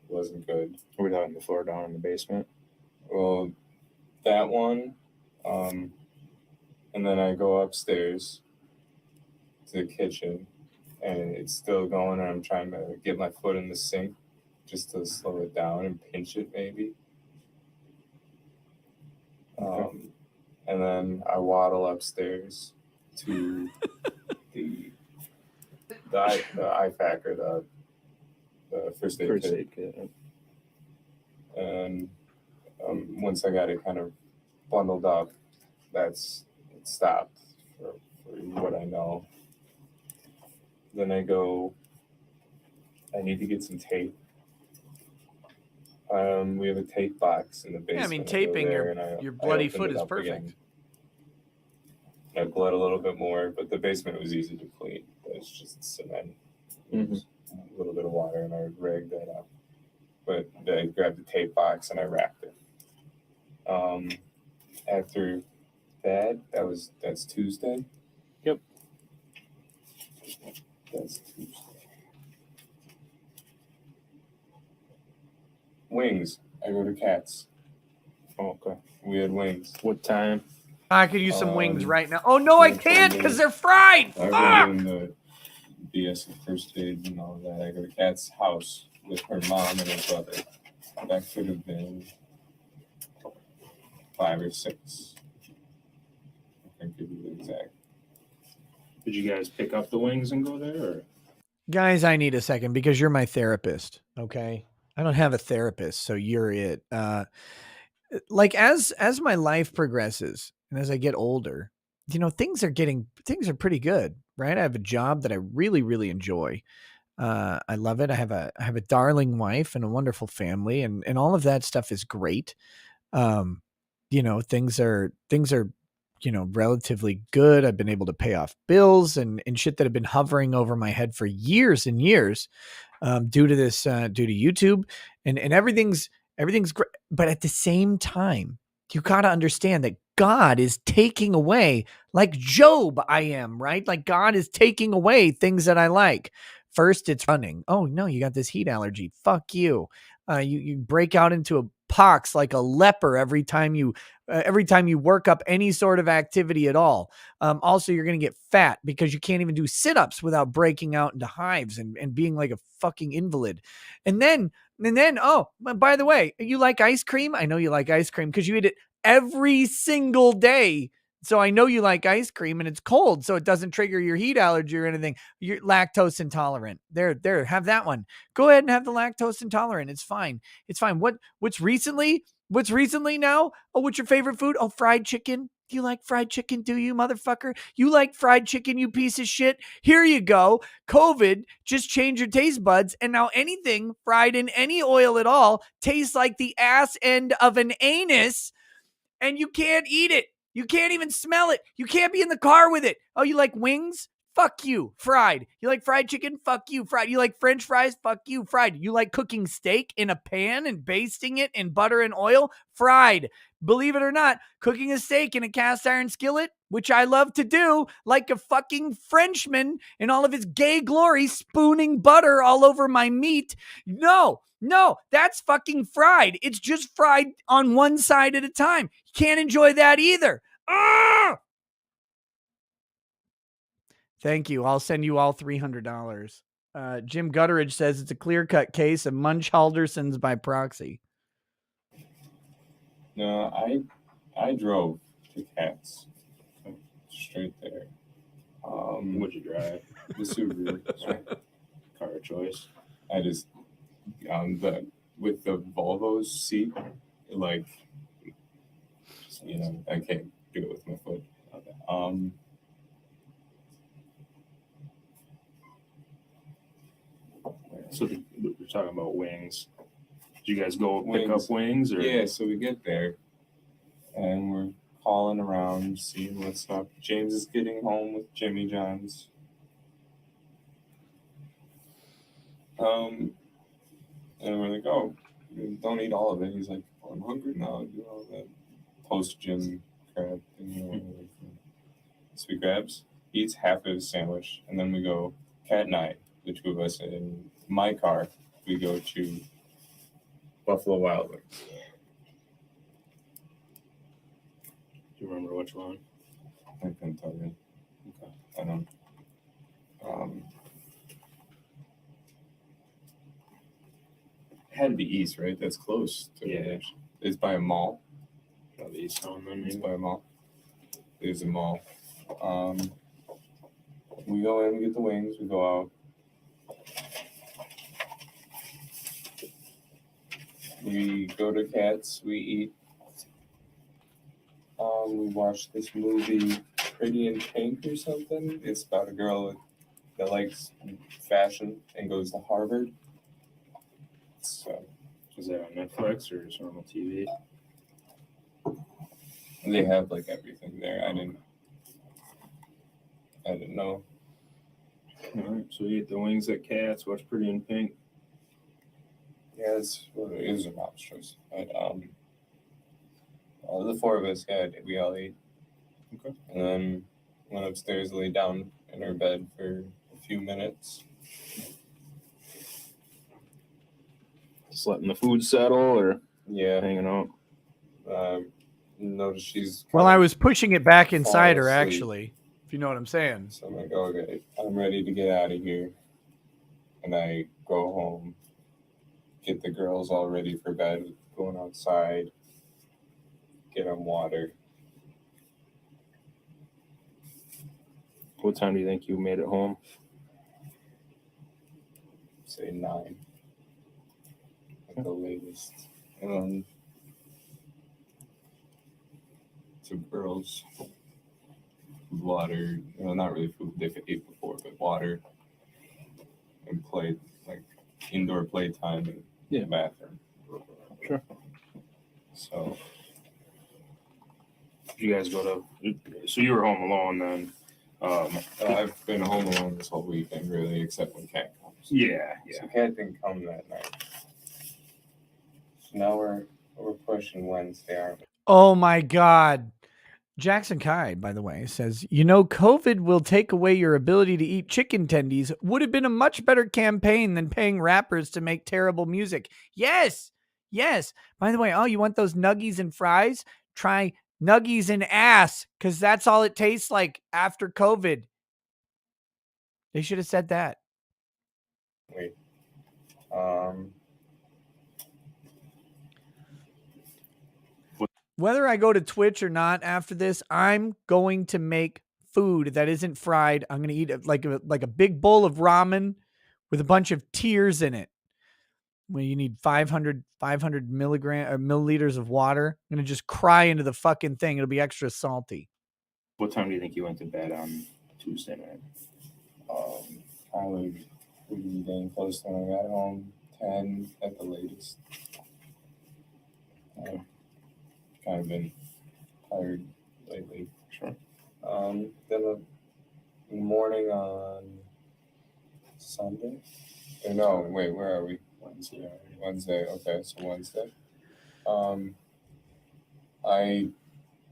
wasn't good. Are we talking the floor down in the basement? Well, that one, and then I go upstairs to the kitchen, and it's still going, and I'm trying to get my foot in the sink just to slow it down and pinch it maybe. And then I waddle upstairs to the IFAC or the first aid kit. And once I got it kind of bundled up, it stopped for what I know. Then I need to get some tape. We have a tape box in the basement. Yeah, I mean, taping your bloody foot is perfect. Again. I bled a little bit more, but the basement was easy to clean. It's just cement. It was a little bit of water, and I rigged that up. But I grabbed the tape box and I wrapped it. After that's Tuesday. Yep. That's Tuesday. Wings. I go to Cats. Oh, okay. We had wings. What time? I could use some wings right now. Oh no, I can't because they're fried. I've Fuck! been doing the BS of first aid and all that. I go to Kat's house with her mom and her brother. That could have been 5 or 6. I can't give you the exact. Did you guys pick up the wings and go there? Or? Guys, I need a second because you're my therapist. Okay. I don't have a therapist, so you're it. Like as my life progresses and as I get older, you know, things are pretty good, right? I have a job that I really, really enjoy. I love it. I have a darling wife and a wonderful family, and all of that stuff is great. You know, things are, you know, relatively good. I've been able to pay off bills and shit that have been hovering over my head for years and years, due to this, due to YouTube, and everything's great. But at the same time, you got to understand that God is taking away, like Job, I am, right? Like God is taking away things that I like. First, it's running. Oh no, you got this heat allergy. Fuck you. You break out into a pox like a leper every time you work up any sort of activity at all. Also, you're going to get fat because you can't even do sit-ups without breaking out into hives and being like a fucking invalid. And then, oh, by the way, you like ice cream? I know you like ice cream because you eat it every single day. So I know you like ice cream, and it's cold, so it doesn't trigger your heat allergy or anything. You're lactose intolerant. There, have that one. Go ahead and have the lactose intolerant. It's fine. It's fine. What's recently now? Oh, what's your favorite food? Oh, fried chicken. Do you like fried chicken? Do you, motherfucker? You like fried chicken, you piece of shit? Here you go. COVID just changed your taste buds, and now anything fried in any oil at all tastes like the ass end of an anus, and you can't eat it. You can't even smell it. You can't be in the car with it. Oh, you like wings? Fuck you. Fried. You like fried chicken? Fuck you. Fried. You like French fries? Fuck you. Fried. You like cooking steak in a pan and basting it in butter and oil? Fried. Believe it or not, cooking a steak in a cast iron skillet, which I love to do, like a fucking Frenchman in all of his gay glory, spooning butter all over my meat. No, that's fucking fried. It's just fried on one side at a time. You can't enjoy that either. Ah! Thank you. I'll send you all $300. Jim Gutteridge says it's a clear-cut case of Munch Halderson's by proxy. No, I drove to Cats. Straight there. What'd you drive? The Subaru. Car of choice. I just with the Volvo's seat, like, you know, I can't do it with my foot. So we're talking about wings. Did you guys go pick up wings? Or? Yeah, so we get there and we're calling around, seeing what's up. James is getting home with Jimmy John's. And we're like, oh, don't eat all of it. He's like, oh, I'm hungry now. Do all that post-gym crab thing. So he grabs, eats half of his sandwich, and then we go, Cat and I, the two of us, in my car, we go to Buffalo Wild Wings. Do you remember which one? I couldn't tell you. Okay. I don't. Had to be east, right? That's close to Yeah. It's by a mall. Probably East Town then, It's maybe. by a mall. There's a mall. We go in, we get the wings, we go out. We go to Cats, we eat. We watch this movie, Pretty in Pink or something. It's about a girl that likes fashion and goes to Harvard. So, Is that on Netflix or just normal TV? they have like everything there. I didn't know. All right, so you ate the wings at Cats, watch Pretty in Pink. Yeah, it was a mom's choice. But all the four of us we all ate. Okay. And then went upstairs, laid down in our bed for a few minutes. Just letting the food settle or Yeah. hanging out? Noticed she's Well, I was pushing it back inside her, asleep. actually, if you know what I'm saying. So I'm like, okay, I'm ready to get out of here. And I go home, get the girls all ready for bed, going outside, get them water. What time do you think you made it home? Say 9 at the latest. And then two girls, water, not really food, they ate before, but water and play, like indoor playtime in the bathroom. Sure. So You guys so you were home alone then? I've been home alone this whole weekend, really, except when Cat comes. Yeah. So Cat didn't come that night. So now we're pushing Wednesday, aren't we? Oh my God. Jackson Kai, by the way, says, COVID will take away your ability to eat chicken tendies. Would have been a much better campaign than paying rappers to make terrible music. Yes. By the way, you want those nuggies and fries? Try nuggies and ass, because that's all it tastes like after COVID. They should have said that. Wait. Whether I go to Twitch or not after this, I'm going to make food that isn't fried. I'm going to eat it like a big bowl of ramen with a bunch of tears in it. When you need 500 milliliters of water, I'm going to just cry into the fucking thing. It'll be extra salty. What time do you think you went to bed on Tuesday night? Probably pretty dang close to when I got home, 10 at the latest. Okay. Kind of been tired lately. Sure. Then the morning on Sunday. No, wait, where are we? Wednesday. Okay, so Wednesday. I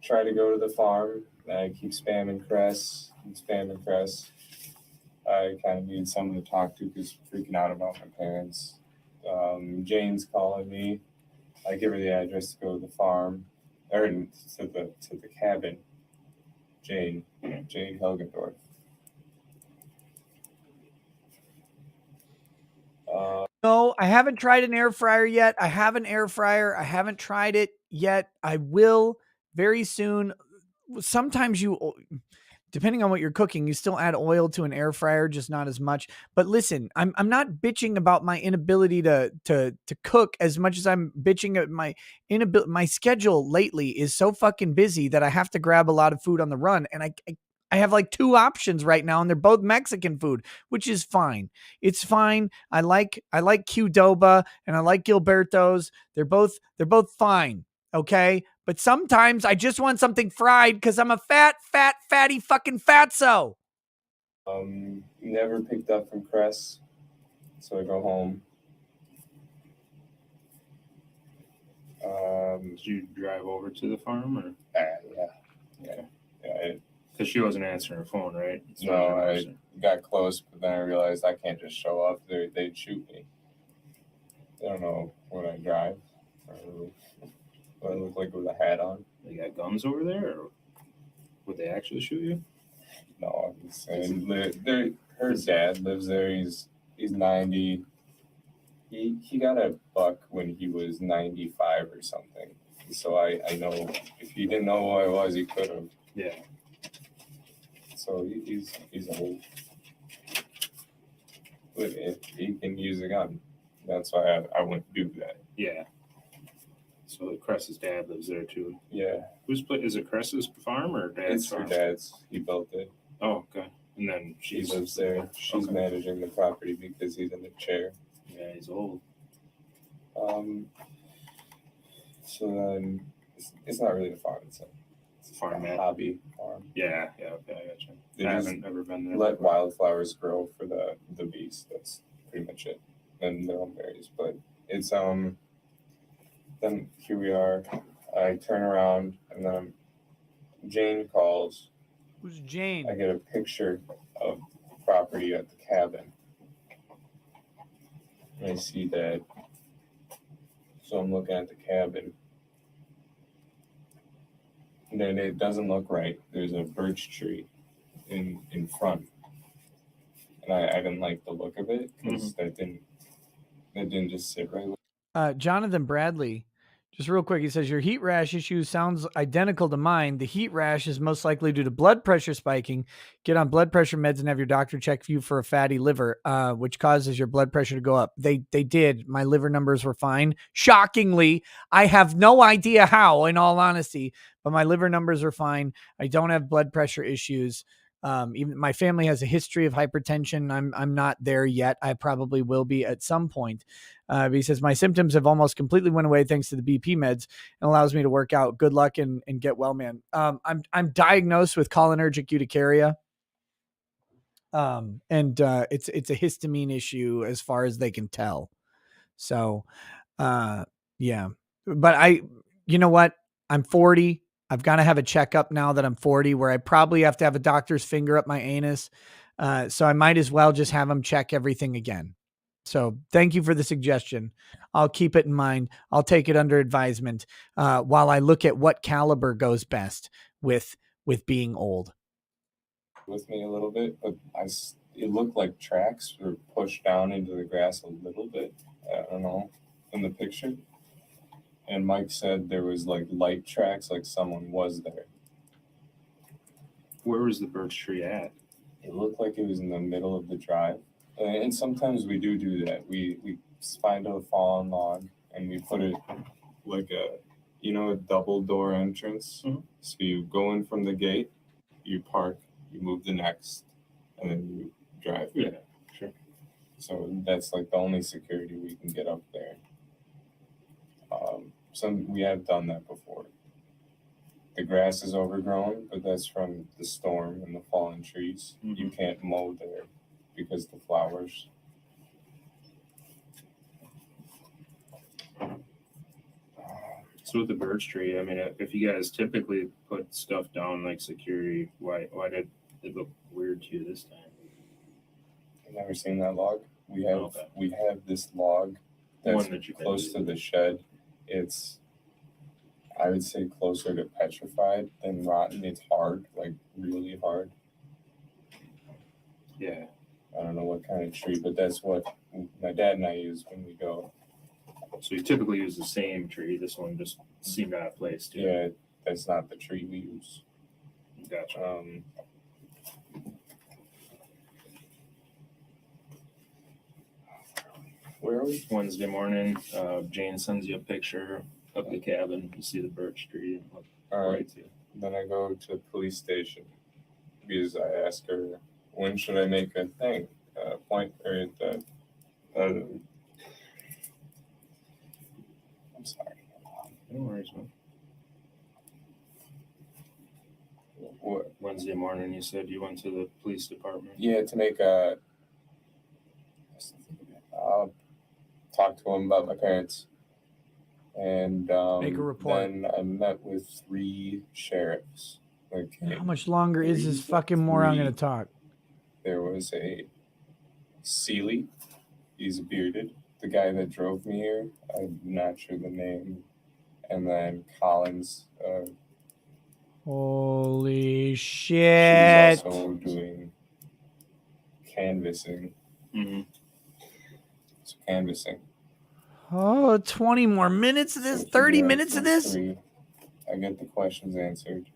try to go to the farm. And I keep spamming Cress. I kind of need someone to talk to because freaking out about my parents. Jane's calling me. I give her the address to go to the farm, or to the cabin. Jane Helgendorf. No, I haven't tried an air fryer yet. I have an air fryer. I haven't tried it yet. I will very soon. Sometimes depending on what you're cooking, you still add oil to an air fryer, just not as much. But listen, I'm not bitching about my inability to cook as much as I'm bitching at my inability. My schedule lately is so fucking busy that I have to grab a lot of food on the run, and I have like two options right now, and they're both Mexican food, which is fine. It's fine. I like Qdoba and I like Gilberto's. They're both fine. Okay. But sometimes I just want something fried because I'm a fatty fucking fatso. Never picked up from Cress, so I go home. Did you drive over to the farm or? Yeah. Because she wasn't answering her phone, right? No, I got close, but then I realized I can't just show up. They'd shoot me. They don't know what I drive. What I look like with a hat on. They got guns over there, or would they actually shoot you? No, I'm just saying. Her dad lives there. He's 90. He got a buck when he was 95 or something. So I know if he didn't know who I was, he could have. Yeah. So he's old. But he can use a gun. That's why I wouldn't do that. Yeah. So Cress's dad lives there too. Yeah. Is it Cress's farm or dad's It's farm? her dad's. He built it. Oh, okay. And then She lives there. She's managing the property because he's in the chair. Yeah, he's old. So then it's not really the farm itself. farm at. hobby farm. Yeah, okay, I gotcha. They I just haven't ever been there. let before. wildflowers grow for the bees. That's pretty much it. And their own berries. But it's then here we are. I turn around and then Jane calls. Who's Jane? I get a picture of the property at the cabin. And I see that. So I'm looking at the cabin. And then it doesn't look right. There's a birch tree in front. And I didn't like the look of it because that didn't just sit right. Jonathan Bradley, just real quick, he says, your heat rash issue sounds identical to mine. The heat rash is most likely due to blood pressure spiking. Get on blood pressure meds and have your doctor check you for a fatty liver, which causes your blood pressure to go up. They did. My liver numbers were fine. Shockingly, I have no idea how, in all honesty, but my liver numbers are fine. I don't have blood pressure issues. Even my family has a history of hypertension. I'm not there yet. I probably will be at some point. But he says, my symptoms have almost completely went away thanks to the BP meds and allows me to work out. Good luck and get well, man. I'm diagnosed with cholinergic urticaria. It's a histamine issue as far as they can tell. So, yeah, but you know what? I'm 40. I've got to have a checkup now that I'm 40 where I probably have to have a doctor's finger up my anus. So I might as well just have them check everything again. So thank you for the suggestion. I'll keep it in mind. I'll take it under advisement while I look at what caliber goes best with being old. With me a little bit, but it looked like tracks were pushed down into the grass a little bit. I don't know, in the picture. And Mike said there was like light tracks, like someone was there. Where was the birch tree at? It looked like it was in the middle of the drive. And sometimes we do that. We find a fallen log and we put it like a double door entrance. Mm-hmm. So you go in from the gate, you park, you move the next, and then you drive. Yeah, sure. So that's like the only security we can get up there. We have done that before. The grass is overgrown, but that's from the storm and the fallen trees. Mm-hmm. You can't mow there because the flowers. So with the birch tree, I mean, if you guys typically put stuff down like security, why did it look weird to you this time? I've never seen that log. We have Okay. we have this log that's One that you can close use. to the shed. It's, I would say, closer to petrified than rotten. It's hard, like really hard. Yeah. I don't know what kind of tree, but that's what my dad and I use when we go. So you typically use the same tree. This one just seemed out of place too. Yeah, that's not the tree we use. Gotcha. Where are we? Wednesday morning, Jane sends you a picture of the cabin. You see the birch tree. All right. Then I go to the police station because I ask her, when should I make a thing? Point or the. I'm sorry. No worries, man. What? Wednesday morning, you said you went to the police department. Yeah, to make a. Talk to him about my parents. And Make a report. Then I met with 3 sheriffs. Okay. How much longer is this fucking moron going to talk? There was a Seeley. He's bearded. The guy that drove me here, I'm not sure the name. And then Collins. Holy shit. She's also doing canvassing. Mm-hmm. So canvassing. Oh, 20 more minutes of this? 30 minutes of this? I get the questions answered.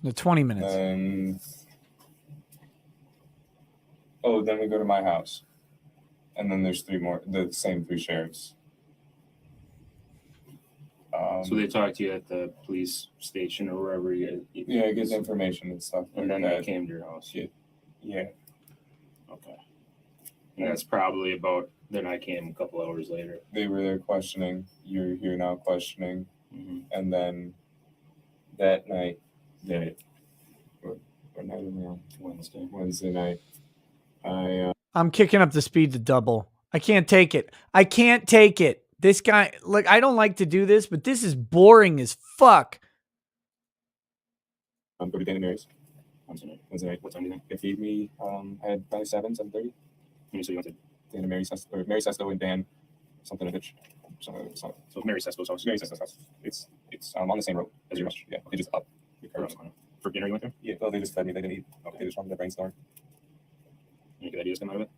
No, 20 minutes. Then we go to my house. And then there's 3 more, the same 3 sheriffs. So they talked to you at the police station or wherever you Yeah, I get information and stuff. And then they came to your house. Yeah. Okay. And that's probably about, then I came a couple hours later. They were there questioning. You're here now questioning. Mm-hmm. And then that night, Yeah. What night am I on? Wednesday night. I'm kicking up the speed to double. I can't take it. I can't take it. This guy, like, I don't like to do this, but this is boring as fuck. Go to Dan and Mary's. Wednesday night. What time do you think? They feed me. I had probably 7:30. You said you went to Dan and Mary Sesto, or Mary Sesto and Dan, something of which. So Mary Sesto's house. Mary Sesto's house. It's on the same road as yours. Yeah, they just up. For dinner you went there? Yeah. Well, they just fed me. They didn't eat. Okay. They just wanted to brainstorm. Any good ideas come out of it?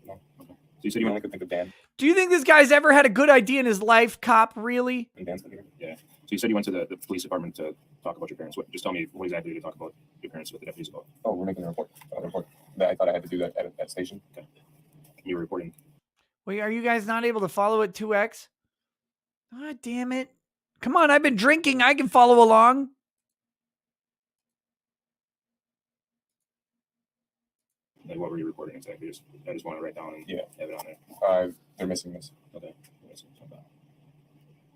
No. Okay. So you said you only could think of Dan. Do you think this guy's ever had a good idea in his life, cop? Really? And Dan's been here. Yeah. So you said you went to the police department to talk about your parents. Just tell me what exactly you talk about your parents with the deputies about. Oh, we're making a report. I thought I had to do that at that station. Okay. You were reporting. Wait, are you guys not able to follow at 2x? God damn it. Come on, I've been drinking. I can follow along. Like, what were you reporting exactly? I just want to write down and have it on there. They're missing this. Okay.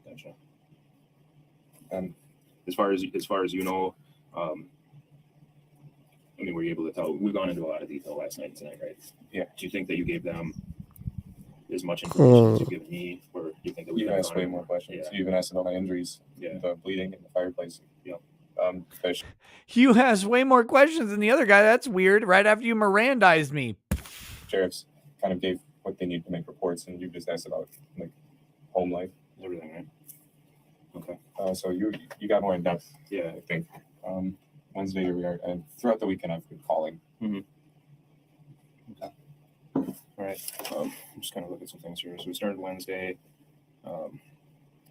Gotcha. As far as you know, I mean, were you able to tell? We've gone into a lot of detail last night and tonight, right? Yeah. Do you think that you gave them as much information as you've given me, or do you think that you asked way more questions? Yeah. You even asked about my injuries, the bleeding in the fireplace. Yeah. Fish. You asked way more questions than the other guy. That's weird. Right after you Mirandized me. Sheriffs kind of gave what they need to make reports, and you just asked about like home life, everything, right? Okay. So you got more in depth. Yeah, I think. Wednesday here we are, and throughout the weekend I've been calling. Mm-hmm. Okay. All right. I'm just kind of looking at some things here. So we started Wednesday.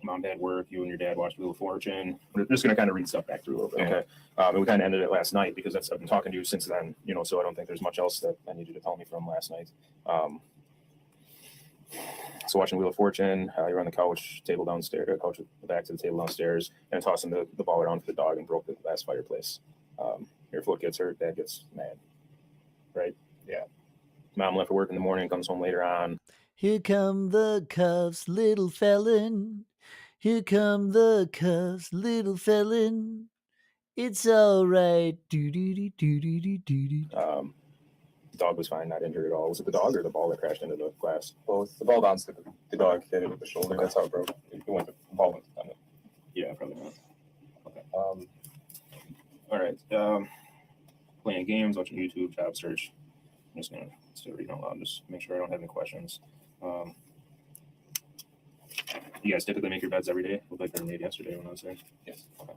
Mom, dad work. You and your dad watched Wheel of Fortune. We're just going to kind of read stuff back through a little bit. Okay. And we kind of ended it last night because I've been talking to you since then, so I don't think there's much else that I need you to tell me from last night. So watching Wheel of Fortune, you're on the couch, table downstairs, couch with the back to the table downstairs, and tossing the ball around for the dog and broke the glass fireplace. Your foot gets hurt, dad gets mad. Right? Yeah. Mom left for work in the morning, comes home later on. Here come the cuffs, little felon. Here come the cuffs, little felon. It's all right. The dog was fine, not injured at all. Was it the dog or the ball that crashed into the glass? Both. The ball bounced. The dog hit it with the shoulder. That's how it broke. It went. The ball went on it. Yeah, probably not. Okay. All right. Playing games, watching YouTube, job search. I'm just gonna start reading out loud. Just make sure I don't have any questions. You guys typically make your beds every day? Looked like they were made yesterday when I was there. Yes. Okay.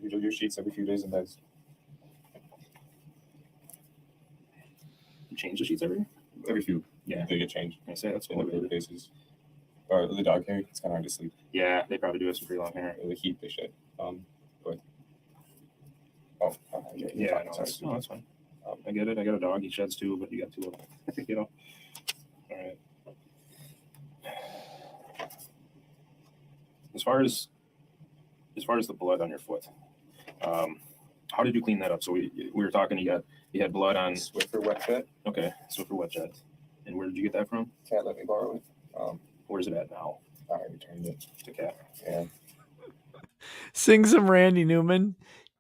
You do your sheets every few days and beds. You change the sheets every few. Yeah. They get changed. I say that's what the basis. Or the dog hair, it's kind of hard to sleep. Yeah, they probably do have some pretty long hair. The heat they shed. But yeah, no, that's fine. I get it. I got a dog. He sheds too, but you got two of them. All right. As far as the blood on your foot, how did you clean that up? So we were talking. You had blood on Swiffer wet jet. Okay, Swiffer wet jet. And where did you get that from? Cat let me borrow it. Where's it at now? I returned it to Cat. Yeah. Sing some Randy Newman.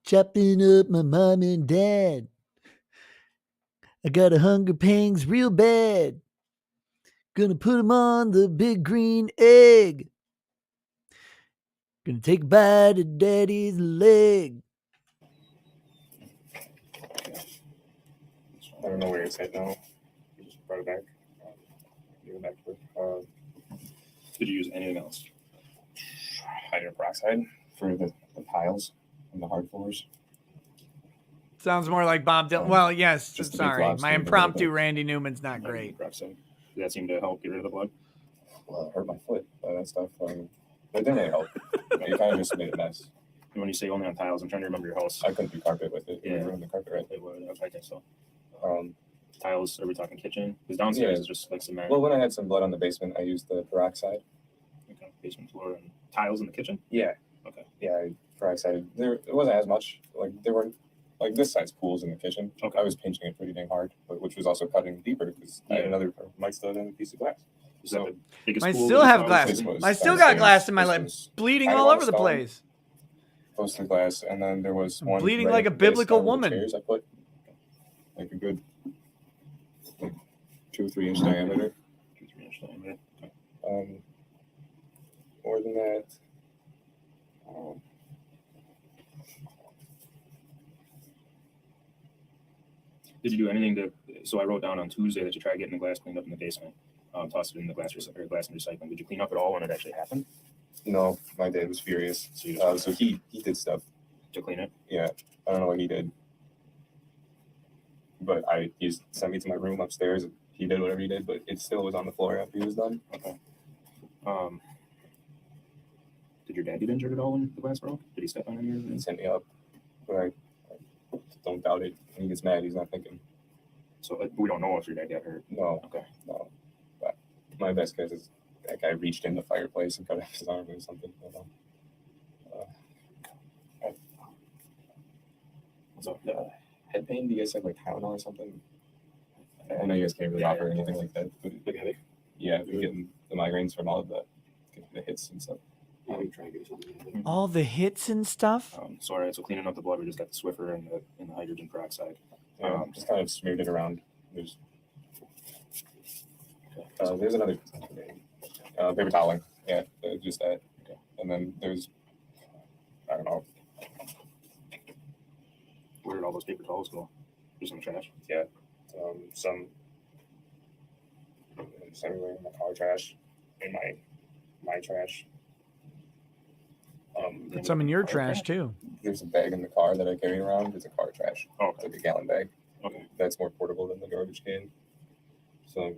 Chopping up my mom and dad. I got a hunger pangs real bad. Gonna put them on the big green egg. Gonna take a bite of daddy's leg. I don't know where it's at now. You just brought it back. Give it back to it. Did you use anything else? Hydrogen peroxide for the tiles and the hard floors. Sounds more like Bob Dylan. Well, yes. Just Sorry, my impromptu Randy Newman's not great. Did that seem to help get rid of the blood? Well, it hurt my foot. That stuff. It didn't really help. You kind of just made a mess. And when you say only on tiles, I'm trying to remember your house. I couldn't do carpet with it. Yeah, ruined the carpet, right? It would. I think so. Tiles. Are we talking kitchen? Because downstairs is just like cement. Well, when I had some blood on the basement, I used the peroxide. Okay, basement floor and tiles in the kitchen. Yeah. Okay. Yeah, peroxide. It wasn't as much. Like there were like this size pools in the kitchen. Okay. I was pinching it pretty dang hard, which was also cutting deeper because I had another might still have a piece of glass. So I still have glass. I still got glass in my leg, bleeding all over the place. close to the glass, and then there was one Bleeding right like a at the base biblical down where the woman. chairs I put like a good like 2-3 inch diameter. 2-3 inch diameter. More than that. Did you do anything to? So I wrote down on Tuesday that you tried getting the glass cleaned up in the basement, tossed it in the glass and recycling. Did you clean up at all when it actually happened? No, my dad was furious. So he did stuff to clean it. Yeah, I don't know what he did, but he just sent me to my room upstairs. And he did whatever he did, but it still was on the floor after he was done. Okay. Did your dad get injured at all when the glass broke? Did he step on any of it? He sent me up, but I don't doubt it. When he gets mad, he's not thinking. So we don't know if your dad got hurt. No. Okay. No. But my best guess is that guy reached in the fireplace and cut off his arm or something. I don't know. So head pain? Do you guys have like Tylenol or something? I know you guys can't really offer anything like that, but yeah, we're getting the migraines from all of the hits and stuff. Try to get something. All the hits and stuff. So all right, so cleaning up the blood, we just got the Swiffer and the hydrogen peroxide. Just kind of smeared it around. There's another paper toweling. Yeah, just that. Okay. And then there's I don't know. Where did all those paper towels go? Just in the trash? Yeah. Some everywhere in my car trash, in my trash. Put some in your trash too. There's a bag in the car that I carry around. It's a car trash. Oh, it's like a gallon bag. Okay. That's more portable than the garbage can. So,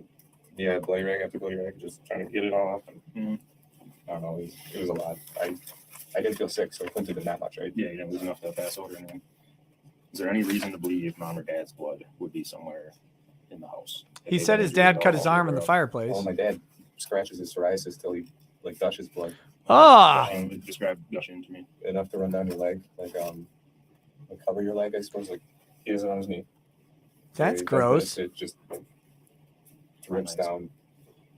yeah, bloody rag after bloody rag, just trying to get it all off. And, I don't know. It was a lot. I didn't feel sick, so it couldn't have been that much, right? Yeah, you didn't lose enough to pass over anything. Is there any reason to believe mom or dad's blood would be somewhere in the house? He said his dad cut his arm in the fireplace. Oh, my dad scratches his psoriasis till he like gushes blood. Ah! Describe gushing to me. Enough to run down your leg, like cover your leg, I suppose. Like he has it on his knee. That's So gross. it just like, drips down.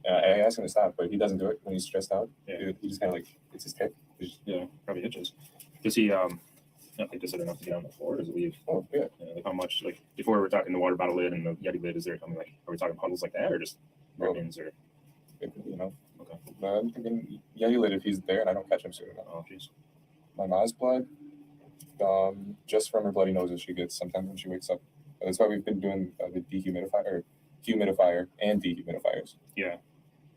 I asked him to stop, but he doesn't do it when he's stressed out. Yeah. He just kind of like it's his tick. Yeah, probably itches. Does he not like, does it enough to get on the floor? Does it leave? Oh yeah. Like how much? Like before we were talking the water bottle lid and the Yeti lid. Is there something like? Are we talking puddles like that or just ribbons or? You know. Okay. I'm thinking Yeti lid if he's there and I don't catch him soon enough. Oh jeez. My mom's blood, just from her bloody noses she gets sometimes when she wakes up. That's why we've been doing the humidifier and dehumidifiers. Yeah.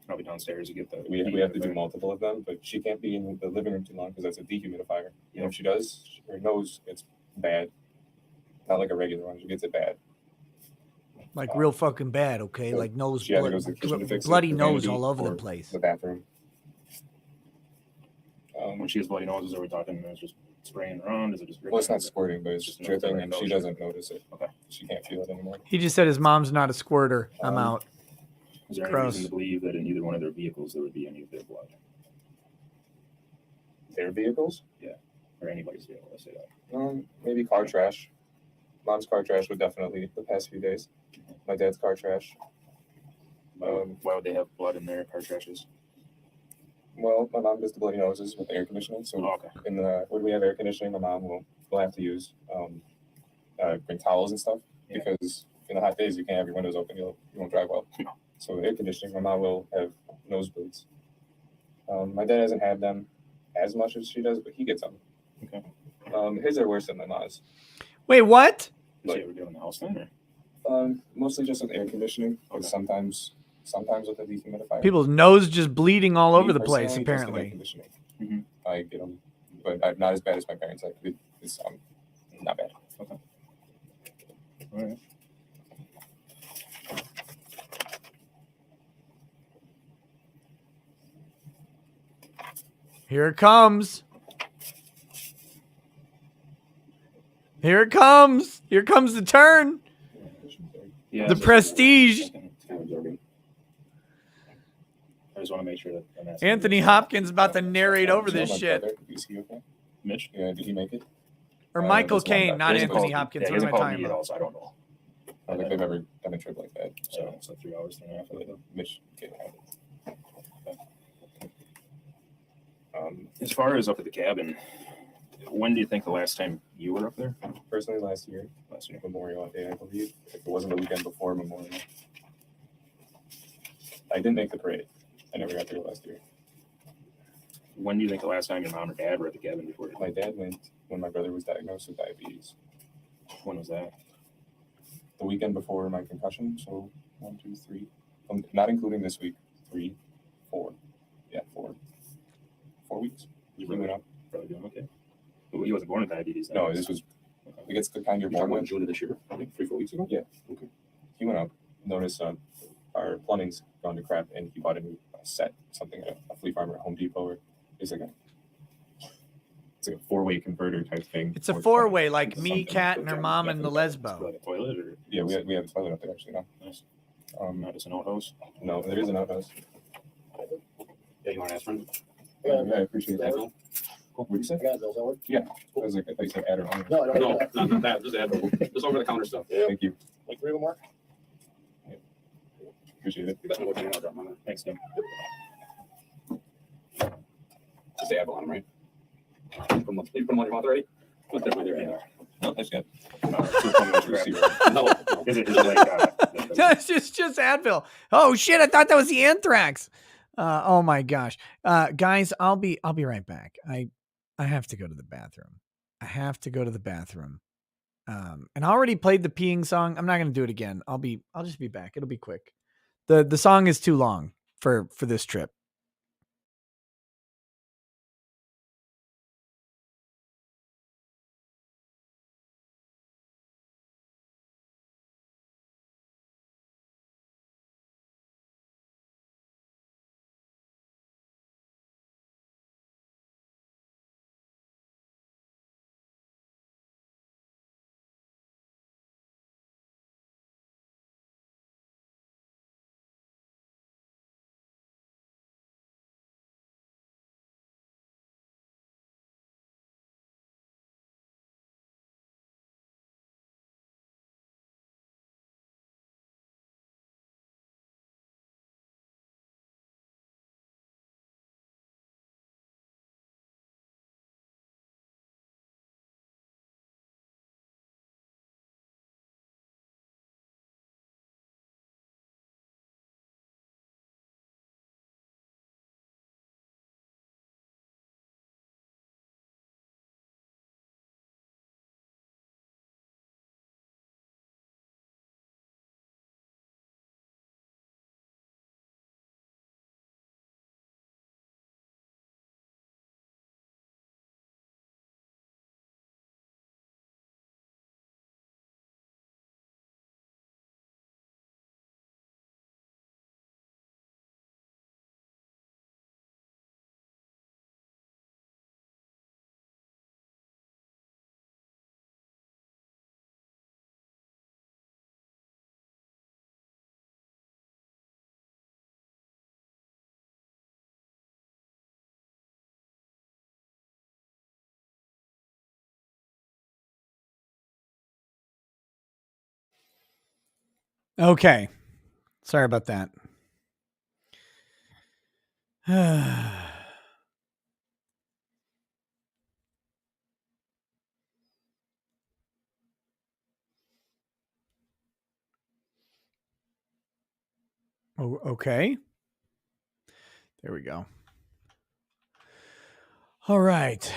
Probably downstairs you get the. We have to do multiple of them, but she can't be in the living room too long because that's a dehumidifier. And if she does, her nose gets bad. Not like a regular one. She gets it bad. Like real fucking bad, okay? So like nose, she either goes to the kitchen to fix it, bloody the nose vanity, all over the or place. The bathroom. When she has bloody noses, are we talking it's just spraying around? Is it just dripping? Well, it's not squirting, but it's just dripping, and she nose? doesn't notice it. Okay. She can't feel it anymore. He just said his mom's not a squirter. I'm out. Is there any Gross. reason to believe that in either one of their vehicles there would be any of their blood? Their vehicles? Yeah. Or anybody's vehicle, let's say that. Maybe car trash. Mom's car trash would definitely the past few days. My dad's car trash. Why would they have blood in their car trashes? Well, my mom does the bloody noses with the air conditioning. So in the when we have air conditioning, my mom will have to use bring towels and stuff because in the hot days you can't have your windows open. You won't drive well. So air conditioning, my mom will have nosebleeds. My dad hasn't had them as much as she does, but he gets them. Okay. His are worse than my mom's. Wait, what? Is he ever doing the house then? Mostly just with air conditioning, but sometimes with the dehumidifier. People's nose just bleeding all over the place, Personally, just with air apparently. conditioning. I get them, but not as bad as my parents. Like it's not bad. Okay. All right. Here it comes. Here it comes. Here comes the turn. Yeah, the prestige. I just want to make sure that I'm asking. Anthony Hopkins about to narrate over this shit. Is he okay? Mitch? Yeah, did he make it? Or Michael Caine, not He hasn't Anthony called- Hopkins. yeah, he What am I hasn't called talking me at about? all, so I don't know. I don't think they've ever done a trip like that. So it's like 3 hours, 3.5 hours. Mitch can't have it. As far as up at the cabin, When do you think the last time you were up there? Personally, last year, Memorial Day, I believe. If it wasn't the weekend before Memorial. I didn't make the parade. I never got there last year. When do you think the last time your mom or dad were at the cabin before? My dad went when my brother was diagnosed with diabetes. When was that? The weekend before my concussion. So 1, 2, 3, not including this week. 3, 4. Yeah, 4 weeks. You went up. Probably doing okay. Well, he wasn't born with diabetes. No, this was. I think it's the kind you're born with. June of this year, I think 3, 4 weeks ago. Yeah. Okay. He went up, noticed our plumbing's gone to crap, and he bought a new set, something at a flea farmer at Home Depot, or it's like a 4-way converter type thing. It's a 4-way, like me, Kat, and her mom, and the lesbo. Like a toilet, or Yeah, we have a toilet up there actually now. nice. Not just an outhouse. No, there is an outhouse. Yeah, you want to ask friend? Yeah, I appreciate that. Cool. What did you say? Yeah, those over. Yeah, I was like, I thought you said add or on. No, not that. Just Advil. Just over the counter stuff. Thank you. Like 3 of them more? Appreciate it. You better look at drop my man. Thanks, Tim. Just the Advil on them, right? You put them on your mouth already? Put them on there. Yeah. No, that's good. No. Is it like It's just Advil. Oh shit! I thought that was the anthrax. Oh my gosh, guys, I'll be right back. I have to go to the bathroom. And I already played the peeing song. I'm not gonna do it again. I'll just be back. It'll be quick. The song is too long for this trip. Okay. Sorry about that. Oh, okay. There we go. All right.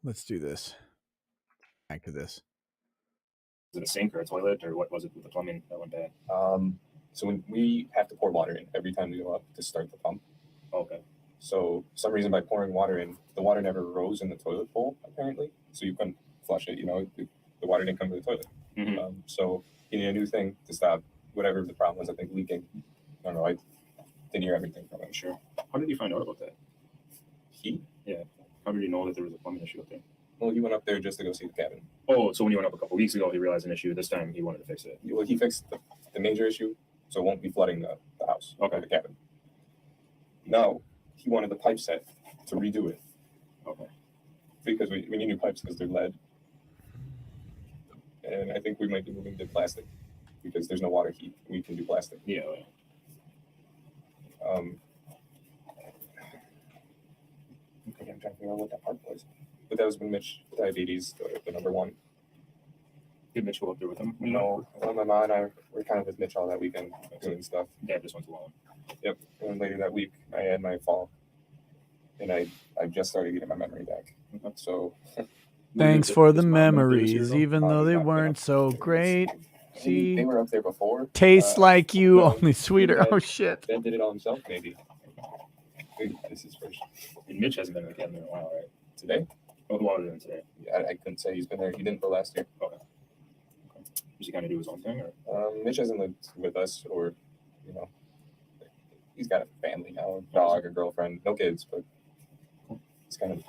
Let's do this. Back to this. Was it a sink or a toilet, or what was it with the plumbing that went bad? So when we have to pour water in every time we go up to start the pump. Okay. So for some reason by pouring water in, the water never rose in the toilet bowl apparently. So you couldn't flush it. The water didn't come to the toilet. Mm-hmm. So he needed a new thing to stop whatever the problem was. I think leaking. I don't know. I didn't hear everything from him. Sure. How did you find out about that? He? Yeah. How did you know that there was a plumbing issue up there? Well, he went up there just to go see the cabin. Oh, so when you went up a couple weeks ago, he realized an issue. This time he wanted to fix it. Well, he fixed the major issue, so it won't be flooding the house or the cabin. Now, he wanted the pipe set to redo it. Okay. Because we need new pipes because they're lead. And I think we might be moving to plastic because there's no water heat. We can do plastic. Yeah. Okay, I'm trying to figure out what that part was. But that was when Mitch, diabetes, the number one. Did Mitch go up there with him? No, well, my mom and I were kind of with Mitch all that weekend doing stuff. Dad just went alone. Yep. And then later that week, I had my fall, and I just started getting my memory back. So. Thanks for the memories, even though they weren't so great. See, They were up there before. tastes like you, no, only sweeter. Dad- Oh shit! Dad did it all himself, maybe. Maybe this is first. And Mitch hasn't been in the cabin in a while, right? Today? Oh, longer than today. Yeah, I couldn't say he's been there. He didn't go last year. Okay. Does he kind of do his own thing, or? Mitch hasn't lived with us, or, you know, he's got a family now, a dog, a girlfriend, no kids, but he's kind of,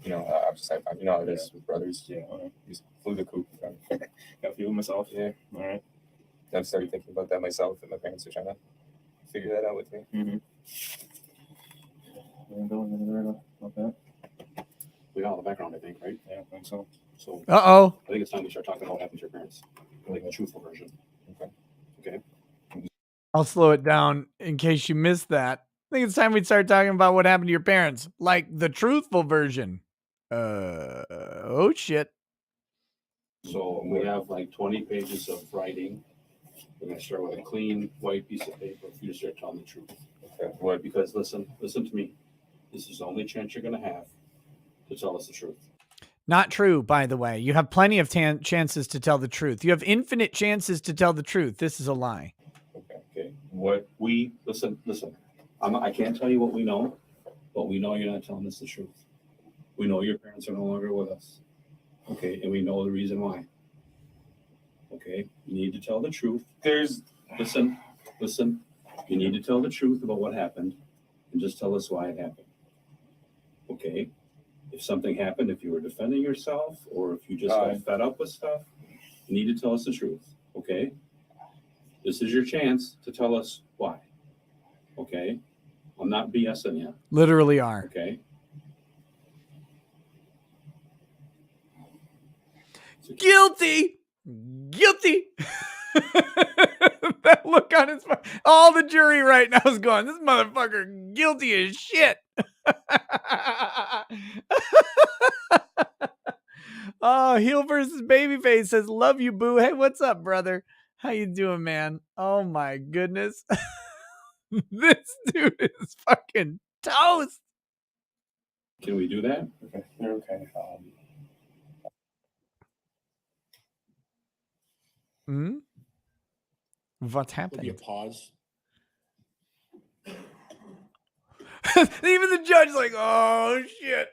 you know, outside time. You know how it is with brothers. Yeah. Okay. He's flew the coop. Got a few myself. Yeah. All right. I've started thinking about that myself, and my parents are trying to figure that out with me. Mm-hmm. Okay. We got all the background, I think, right? Yeah, I think so. So Uh-oh. I think it's time we start talking about what happened to your parents, like the truthful version. Okay. Okay. I'll slow it down in case you missed that. I think it's time we'd start talking about what happened to your parents, like the truthful version. Oh shit. So we have like 20 pages of writing. We're gonna start with a clean white piece of paper for you to start telling the truth. Okay. Why? Because listen to me. This is the only chance you're gonna have to tell us the truth. Not true, by the way. You have plenty of chances to tell the truth. You have infinite chances to tell the truth. This is a lie. Okay. What we listen. I can't tell you what we know, but we know you're not telling us the truth. We know your parents are no longer with us. Okay, and we know the reason why. Okay, you need to tell the truth. Listen. You need to tell the truth about what happened, and just tell us why it happened. Okay. If something happened, if you were defending yourself, or if you just got fed up with stuff, you need to tell us the truth. Okay. This is your chance to tell us why. Okay. I'm not BSing you. Literally are. Okay. Guilty. That look on his face. All the jury right now is going, this motherfucker guilty as shit. Oh, heel versus babyface says, love you, boo. Hey, what's up, brother? How you doing, man? Oh my goodness. This dude is fucking toast. Can we do that? Okay. Okay. What's happening? Maybe a pause. Even the judge's like, oh shit.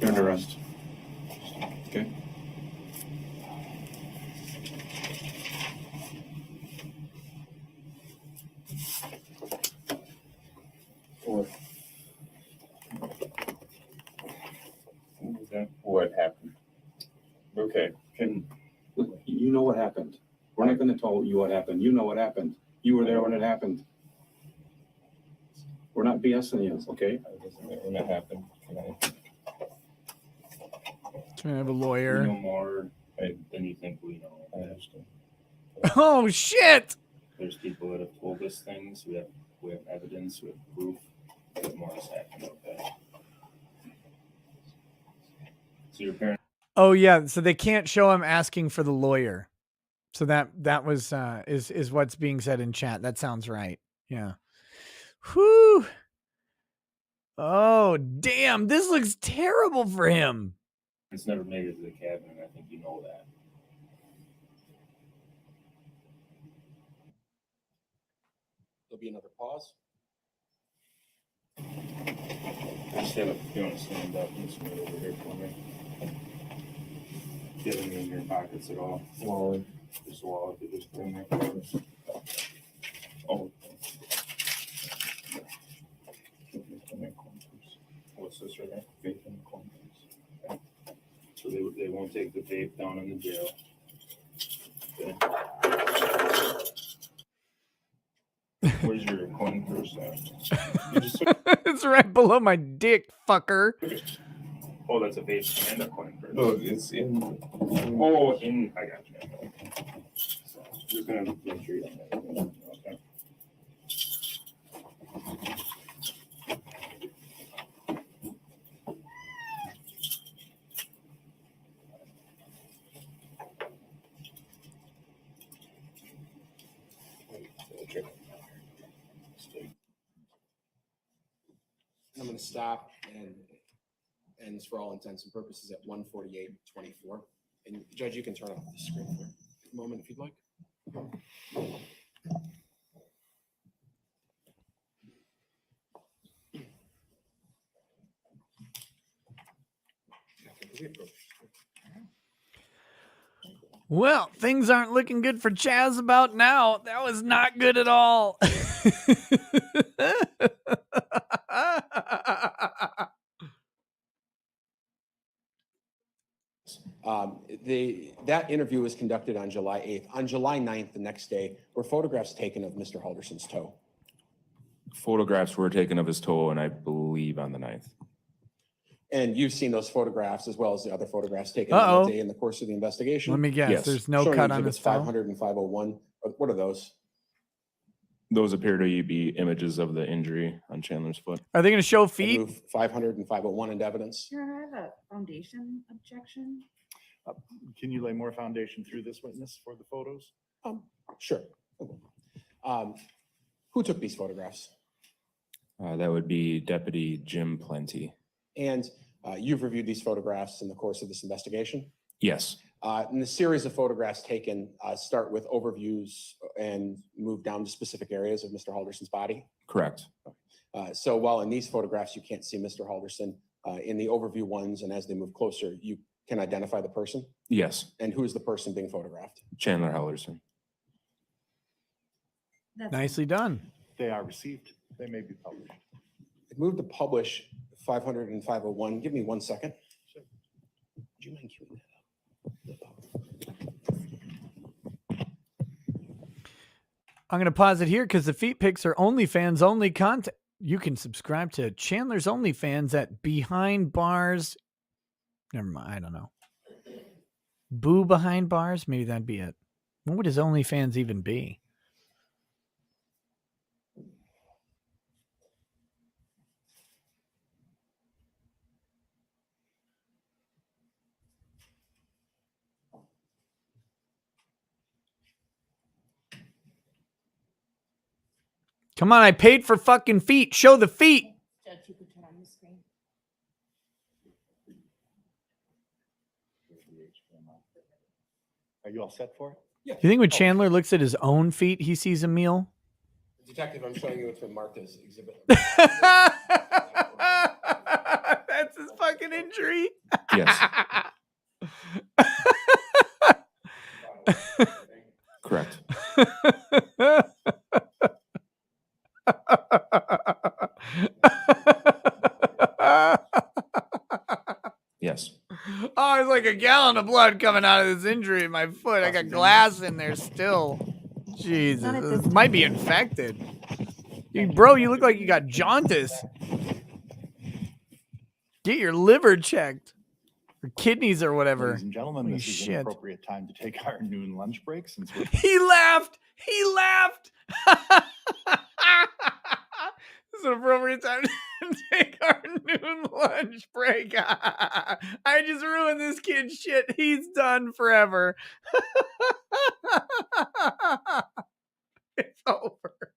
You're under arrest. Okay. What happened? Okay. You know what happened. We're not going to tell you what happened. You know what happened. You were there when it happened. We're not BSing you, okay? When it happened, can I have a lawyer? We know more than you think we know. I understand. Oh shit! There's people that have told us things. We have evidence. We have proof. We have more to say about that. So your parents. Oh yeah, so they can't show him asking for the lawyer. So that was is what's being said in chat. That sounds right. Yeah. Whew. Oh damn, this looks terrible for him. It's never made it to the cabin, and I think you know that. There'll be another pause. Just have if you want to stand up, just move over here for me. Do you have any in your pockets at all? Wallet. Just a wallet that just bring there. Oh. What's this right here? Vape in the corners. Okay. So they won't take the vape down in the jail. Okay. Where's your coin purse at? It's right below my dick, fucker. Oh, that's a face stand-up coin. No, it's in. Oh, I got you. So, just gonna make sure you don't have it. Okay. I'm gonna stop and ends for all intents and purposes at 1:48:24. And Judge, you can turn off the screen for a moment if you'd like. Well, things aren't looking good for Chaz about now. That was not good at all. That interview was conducted on July 8th. On July 9th, the next day, were photographs taken of Mr. Halderson's toe. Photographs were taken of his toe, and I believe on the 9th. And you've seen those photographs as well as the other photographs taken on that day in the course of the investigation? Let me guess. Yes. There's no Showing cut on exhibits his toe. 500 and 501. What are those? Those appear to be images of the injury on Chandler's foot. Are they going to show I feet? move 500 and 501 into evidence. Your Honor, I have a foundation objection. Can you lay more foundation through this witness for the photos? Sure. Who took these photographs? That would be Deputy Jim Plenty. And you've reviewed these photographs in the course of this investigation? Yes. And the series of photographs taken start with overviews and move down to specific areas of Mr. Halderson's body? Correct. So while in these photographs, you can't see Mr. Halderson, in the overview ones, and as they move closer, you can identify the person? Yes. And who is the person being photographed? Chandler Halderson. Nicely done. They are received. They may be published. I move to publish 500 and 501. Give me 1 second. Sure. Would you mind queuing that I'm going to pause it here because the feet pics are OnlyFans only content. You can subscribe to Chandler's OnlyFans at Behind Bars. Never mind. I don't know. Boo Behind Bars? Maybe that'd be it. What would his OnlyFans even be? Come on, I paid for fucking feet. Show the feet. Judge, you can turn on the screen. Are you all set for it? Yeah. You think when Chandler looks at his own feet, he sees a meal? Detective, I'm showing you what's been marked as exhibit. That's his fucking injury. Yes. Correct. Yes. Oh, it's like a gallon of blood coming out of this injury in my foot. I got glass in there still. Jesus, this might be infected. Bro, you look like you got jaundice. Get your liver checked. Or kidneys or whatever. Ladies and gentlemen, Holy this is an appropriate time to take our noon lunch break since we're He laughed. He laughed. This is an appropriate time to take our noon lunch break. I just ruined this kid's shit. He's done forever. It's over.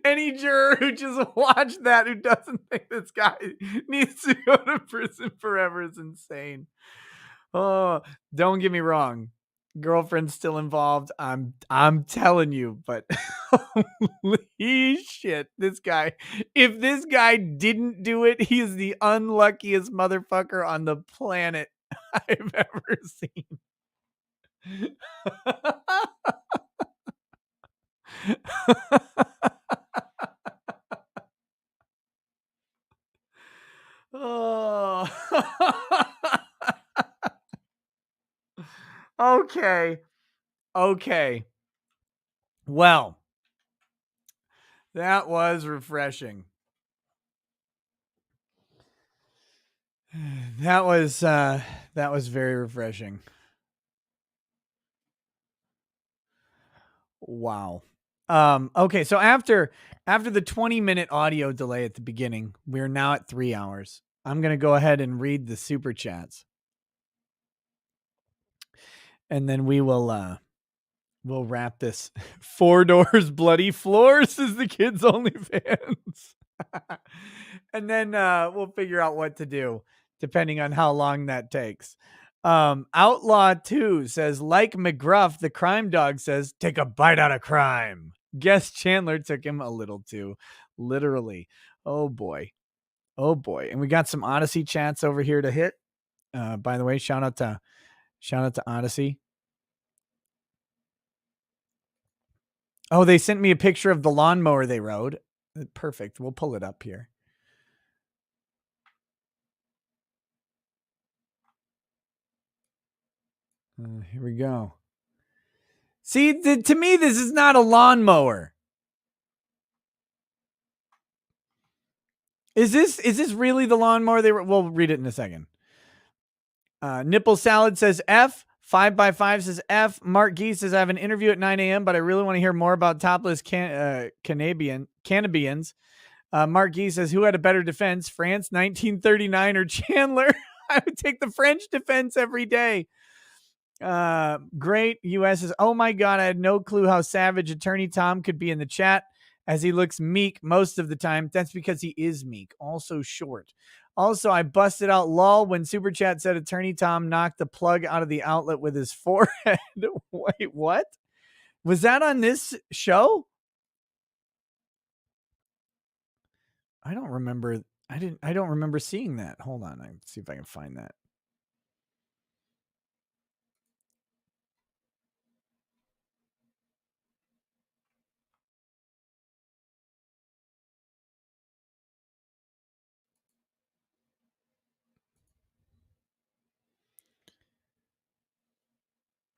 Any juror who just watched that who doesn't think this guy needs to go to prison forever is insane. Oh, don't get me wrong. Girlfriend's still involved. I'm telling you, but holy shit, this guy. If this guy didn't do it, he is the unluckiest motherfucker on the planet I've ever seen. Oh. Okay. Well, that was refreshing. That was very refreshing. Wow. Okay, so after the 20-minute audio delay at the beginning, we're now at 3 hours. I'm going to go ahead and read the super chats. And then we'll wrap this. 4 doors, bloody floors is the kids' OnlyFans. And then we'll figure out what to do depending on how long that takes. Outlaw 2 says, like McGruff, the crime dog says, take a bite out of crime. Guess Chandler took him a little too literally. Oh boy. Oh boy. And we got some Odyssey chats over here to hit. By the way, shout out to Odyssey. Oh, they sent me a picture of the lawnmower they rode. Perfect. We'll pull it up here. Here we go. See, to me, this is not a lawnmower. Is this really the lawnmower they were? We'll read it in a second. Nipple Salad says F. 5x5 says F. Mark Gee says, I have an interview at 9 a.m., but I really want to hear more about topless Cannabians. Mark Gee says, who had a better defense, France 1939 or Chandler? I would take the French defense every day. Great US says, oh my God, I had no clue how savage Attorney Tom could be in the chat as he looks meek most of the time. That's because he is meek. Also short. Also, I busted out lol when Super Chat said Attorney Tom knocked the plug out of the outlet with his forehead. Wait, what? Was that on this show? I don't remember. I don't remember seeing that. Hold on. I'll see if I can find that.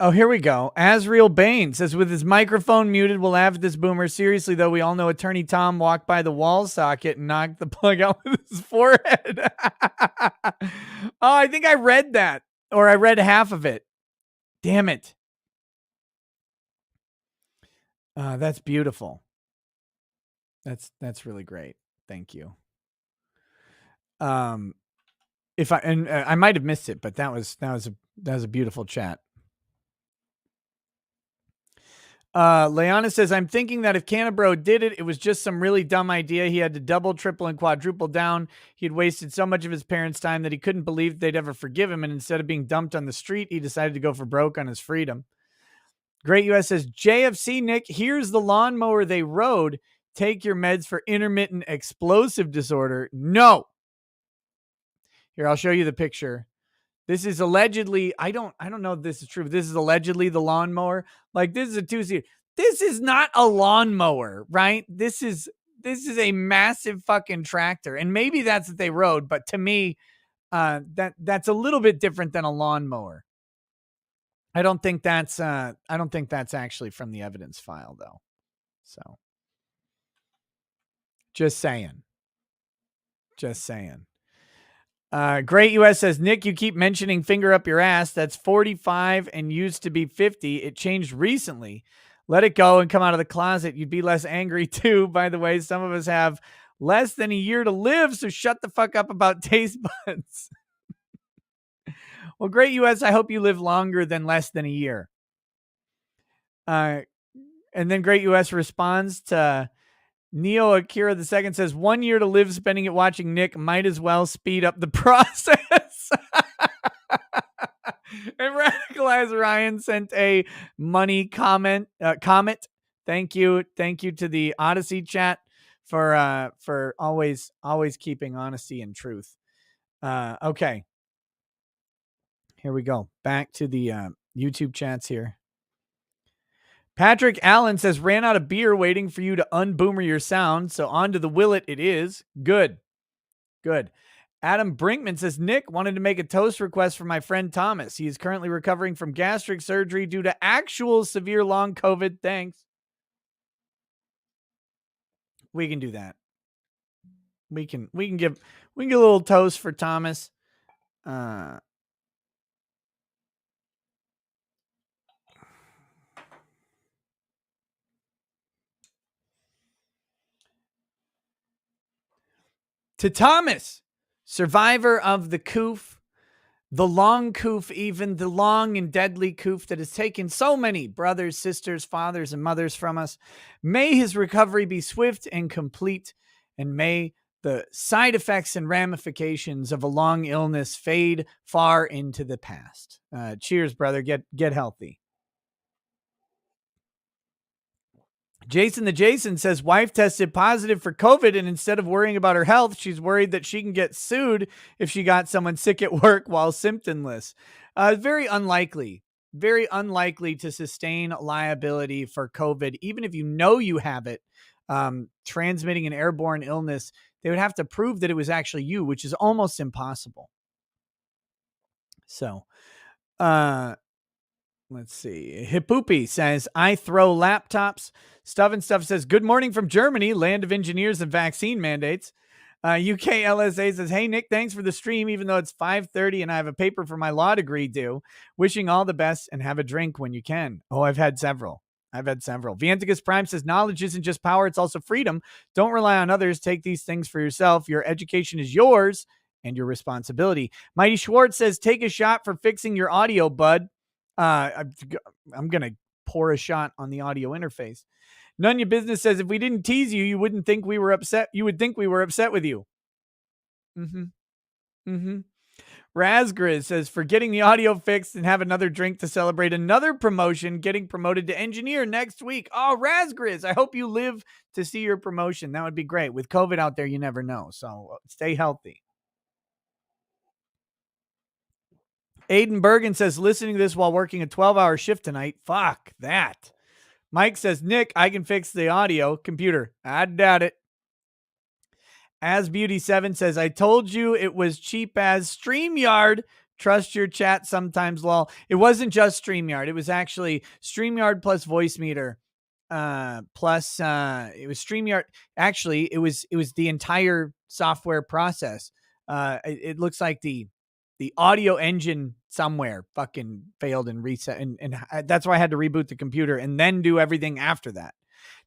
Oh, here we go. Asriel Bain says, with his microphone muted, we'll have this boomer. Seriously, though, we all know Attorney Tom walked by the wall socket and knocked the plug out with his forehead. Oh, I think I read that, or I read half of it. Damn it. That's beautiful. That's really great. Thank you. If I might have missed it, but that was a beautiful chat. Leona says, I'm thinking that if Cannibro did it, it was just some really dumb idea. He had to double, triple, and quadruple down. He had wasted so much of his parents' time that he couldn't believe they'd ever forgive him. And instead of being dumped on the street, he decided to go for broke on his freedom. Great US says, JFC, Nick, here's the lawnmower they rode. Take your meds for intermittent explosive disorder. No. Here, I'll show you the picture. This is allegedly, I don't know if this is true, but this is allegedly the lawnmower. Like, this is a 2-seater. This is not a lawnmower, right? This is a massive fucking tractor. And maybe that's what they rode, but to me, that's a little bit different than a lawnmower. I don't think that's actually from the evidence file, though. So just saying. Great US says, Nick, you keep mentioning finger up your ass. That's 45 and used to be 50. It changed recently. Let it go and come out of the closet. You'd be less angry too. By the way, some of us have less than a year to live, so shut the fuck up about taste buds. Well, great US, I hope you live longer than less than a year. And then great US responds to Neo Akira II says, 1 year to live spending it watching Nick. Might as well speed up the process. And Radicalized Ryan sent a money comment. Thank you to the Odyssey chat for always keeping honesty and truth. Okay. Here we go. Back to the YouTube chats here. Patrick Allen says, ran out of beer waiting for you to unboomer your sound. So on to the Willet it is. Good. Adam Brinkman says, Nick, wanted to make a toast request for my friend Thomas. He is currently recovering from gastric surgery due to actual severe long COVID. Thanks. We can do that. We can give a little toast for Thomas. To Thomas, survivor of the coof, the long coof, even the long and deadly coof that has taken so many brothers, sisters, fathers, and mothers from us. May his recovery be swift and complete, and may the side effects and ramifications of a long illness fade far into the past. Cheers, brother. Get healthy. Jason the Jason says wife tested positive for COVID, and instead of worrying about her health, she's worried that she can get sued if she got someone sick at work while symptomless. Very unlikely to sustain liability for COVID, even if you know you have it. Transmitting an airborne illness, they would have to prove that it was actually you, which is almost impossible. So, let's see. Hippoopy says, I throw laptops. Stuff and Stuff says, good morning from Germany, land of engineers and vaccine mandates. UK LSA says, hey, Nick, thanks for the stream, even though it's 5:30 and I have a paper for my law degree due. Wishing all the best and have a drink when you can. Oh, I've had several. Vianticus Prime says, knowledge isn't just power, it's also freedom. Don't rely on others. Take these things for yourself. Your education is yours and your responsibility. Mighty Schwartz says, take a shot for fixing your audio, bud. I'm going to pour a shot on the audio interface. None of your business says, if we didn't tease you, you wouldn't think we were upset. You would think we were upset with you. Razgriz says, for getting the audio fixed and have another drink to celebrate another promotion, getting promoted to engineer next week. Oh, Razgriz, I hope you live to see your promotion. That would be great. With COVID out there, you never know. So stay healthy. Aiden Bergen says, listening to this while working a 12-hour shift tonight. Fuck that. Mike says, Nick, I can fix the audio. Computer, I doubt it. As Beauty 7 says, I told you it was cheap as StreamYard. Trust your chat sometimes, lol. It wasn't just StreamYard. It was actually StreamYard plus Voicemeeter. Plus it was StreamYard. Actually, it was the entire software process. It looks like the audio engine somewhere fucking failed and reset. And that's why I had to reboot the computer and then do everything after that.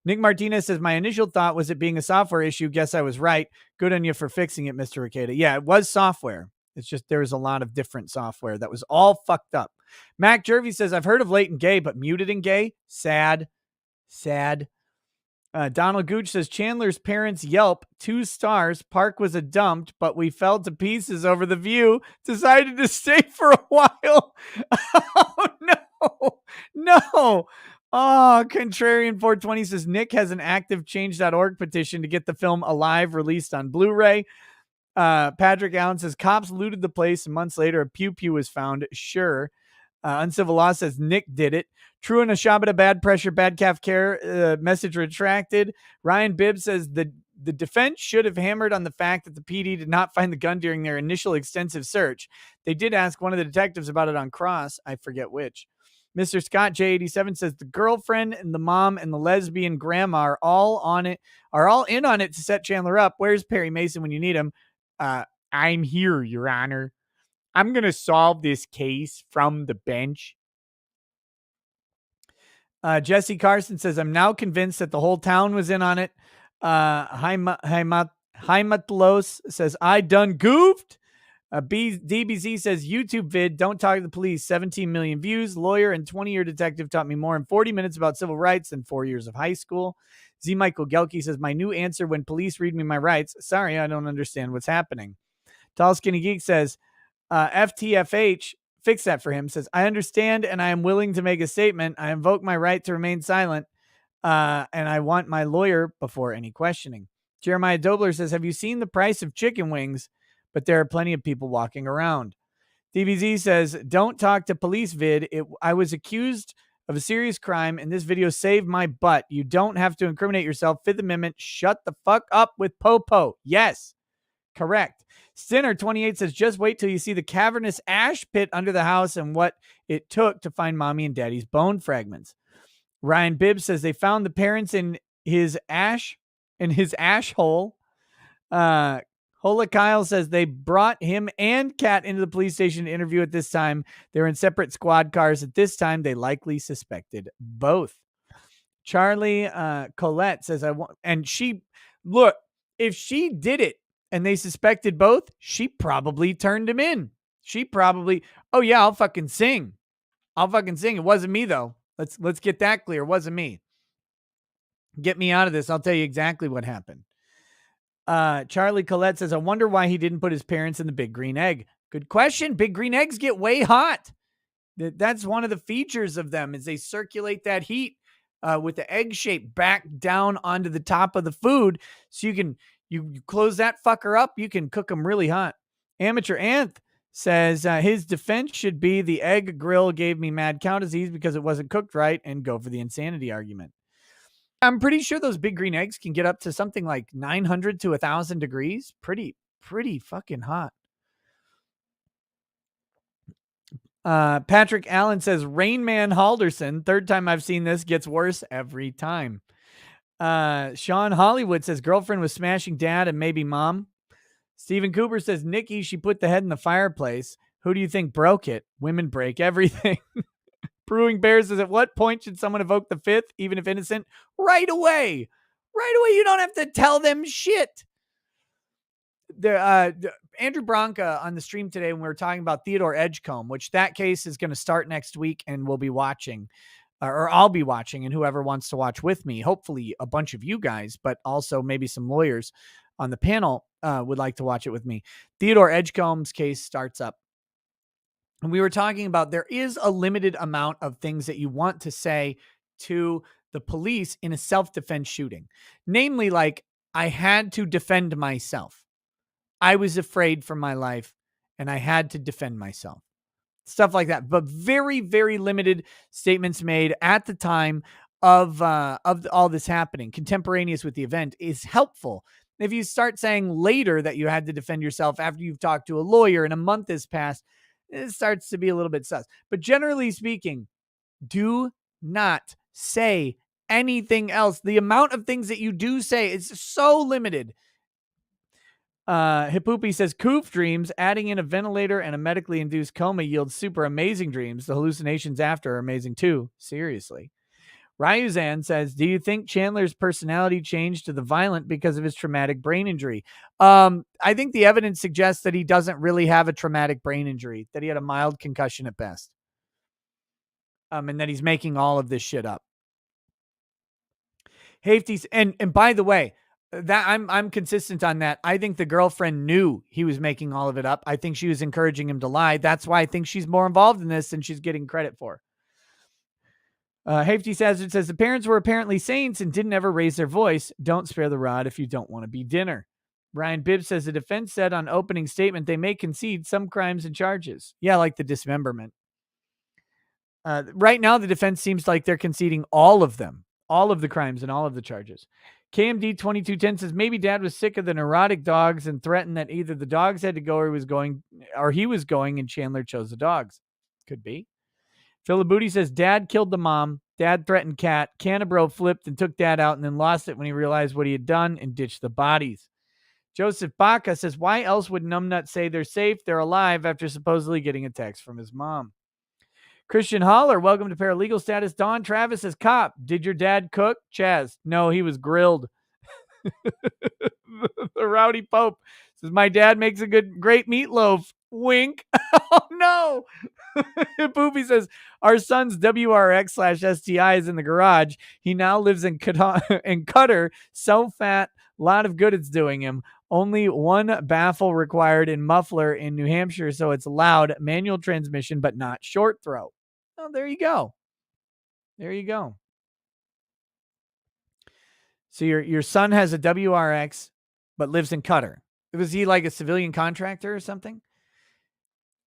Nick Martinez says, my initial thought was it being a software issue. Guess I was right. Good on you for fixing it, Mr. Ricada. Yeah, it was software. It's just there was a lot of different software that was all fucked up. Mac Jervy says, I've heard of latent gay, but muted and gay? Sad. Donald Gooch says, Chandler's parents Yelp, 2 stars. Park was a dump, but we fell to pieces over the view. Decided to stay for a while. Oh, no. Oh, Contrarian 420 says, Nick has an active change.org petition to get the film Alive released on Blu-ray. Patrick Allen says, cops looted the place, and months later, a pew-pew was found. Sure. Uncivil Law says, Nick did it. True and Ashabada, bad pressure, bad calf care, message retracted. Ryan Bibb says, the defense should have hammered on the fact that the PD did not find the gun during their initial extensive search. They did ask one of the detectives about it on cross. I forget which. Mr. Scott J87 says, the girlfriend and the mom and the lesbian grandma are all in on it to set Chandler up. Where's Perry Mason when you need him? I'm here, Your Honor. I'm going to solve this case from the bench. Jesse Carson says, I'm now convinced that the whole town was in on it. Heimatlos says, I done goofed. DBZ says, YouTube vid, don't talk to the police, 17 million views. Lawyer and 20-year detective taught me more in 40 minutes about civil rights than 4 years of high school. Z. Michael Gelke says, my new answer when police read me my rights. Sorry, I don't understand what's happening. Tall Skinny Geek says, FTFH, fix that for him, says, I understand and I am willing to make a statement. I invoke my right to remain silent, and I want my lawyer before any questioning. Jeremiah Dobler says, have you seen the price of chicken wings? But there are plenty of people walking around. DBZ says, don't talk to police vid. I was accused of a serious crime, and this video saved my butt. You don't have to incriminate yourself. Fifth Amendment, shut the fuck up with Popo. Yes, correct. Stinner 28 says, just wait till you see the cavernous ash pit under the house and what it took to find mommy and daddy's bone fragments. Ryan Bibb says they found the parents in his ash hole. Hola Kyle says they brought him and Kat into the police station to interview at this time. They were in separate squad cars. At this time, they likely suspected both. Charlie Colette says, and she, look, if she did it and they suspected both, she probably turned him in. She probably, oh yeah, I'll fucking sing. It wasn't me though. Let's get that clear. It wasn't me. Get me out of this. I'll tell you exactly what happened. Charlie Colette says, I wonder why he didn't put his parents in the big green egg. Good question. Big green eggs get way hot. That's one of the features of them is they circulate that heat with the egg shape back down onto the top of the food. So you close that fucker up. You can cook them really hot. Amateur Anth says his defense should be the egg grill gave me mad cow disease because it wasn't cooked right, and go for the insanity argument. I'm pretty sure those big green eggs can get up to something like 900 to 1,000 degrees. Pretty fucking hot. Patrick Allen says, Rain Man Halderson, third time I've seen this, gets worse every time. Sean Hollywood says, girlfriend was smashing dad and maybe mom. Stephen Cooper says, Nikki, she put the head in the fireplace. Who do you think broke it? Women break everything. Brewing Bears says, at what point should someone evoke the fifth, even if innocent? Right away. You don't have to tell them shit. Andrew Branca on the stream today when we were talking about Theodore Edgecombe, which that case is going to start next week and we'll be watching, or I'll be watching, and whoever wants to watch with me, hopefully a bunch of you guys, but also maybe some lawyers on the panel would like to watch it with me. Theodore Edgecombe's case starts up. And we were talking about there is a limited amount of things that you want to say to the police in a self-defense shooting. Namely, like, I had to defend myself. I was afraid for my life and I had to defend myself. Stuff like that. But very, very limited statements made at the time of all this happening, contemporaneous with the event, is helpful. If you start saying later that you had to defend yourself after you've talked to a lawyer and a month has passed, it starts to be a little bit sus. But generally speaking, do not say anything else. The amount of things that you do say is so limited. Hippoopy says, Coof dreams, adding in a ventilator and a medically induced coma yields super amazing dreams. The hallucinations after are amazing too. Seriously. Ryuzan says, do you think Chandler's personality changed to the violent because of his traumatic brain injury? I think the evidence suggests that he doesn't really have a traumatic brain injury, that he had a mild concussion at best. And that he's making all of this shit up. Hafty's, and by the way, that I'm consistent on that. I think the girlfriend knew he was making all of it up. I think she was encouraging him to lie. That's why I think she's more involved in this than she's getting credit for. Hafty says, the parents were apparently saints and didn't ever raise their voice. Don't spare the rod if you don't want to be dinner. Ryan Bibbs says the defense said on opening statement they may concede some crimes and charges. Yeah, like the dismemberment. Right now, the defense seems like they're conceding all of them, all of the crimes and all of the charges. KMD 2210 says maybe dad was sick of the neurotic dogs and threatened that either the dogs had to go or he was going and Chandler chose the dogs. Could be. Philibooty says dad killed the mom. Dad threatened Kat. Cannibro flipped and took dad out and then lost it when he realized what he had done and ditched the bodies. Joseph Baca says, why else would Numbnut say they're safe, they're alive after supposedly getting a text from his mom? Christian Holler, welcome to Paralegal Status. Don Travis says, cop, did your dad cook? Chaz, no, he was grilled. The Rowdy Pope says, my dad makes a great meatloaf. Wink. Oh, no. Poopy says, our son's WRX/STI is in the garage. He now lives in Cutter. So fat, lot of good it's doing him. Only one baffle required in muffler in New Hampshire, so it's loud. Manual transmission, but not short throw. Oh, there you go. There you go. So your son has a WRX, but lives in Cutter. Was he like a civilian contractor or something?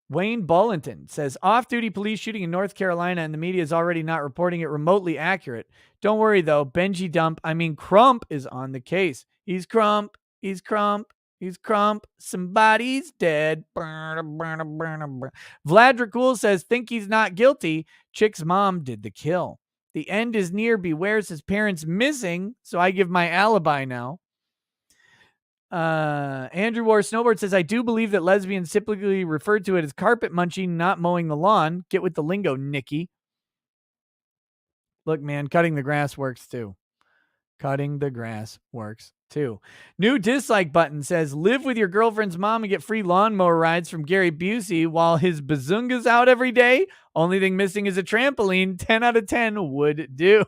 Wayne Bullington says, off-duty police shooting in North Carolina and the media is already not reporting it remotely accurate. Don't worry, though. Crump is on the case. He's Crump. He's Crump. He's Crump. Somebody's dead. Vlad Dracul says, think he's not guilty. Chick's mom did the kill. The end is near. Bewares his parents missing, so I give my alibi now. Andrew War Snowboard says, I do believe that lesbians typically refer to it as carpet munching, not mowing the lawn. Get with the lingo, Nikki. Look, man, cutting the grass works too. Cutting the grass works too. New dislike button says, live with your girlfriend's mom and get free lawnmower rides from Gary Busey while his bazunga's out every day. Only thing missing is a trampoline. 10 out of 10 would do.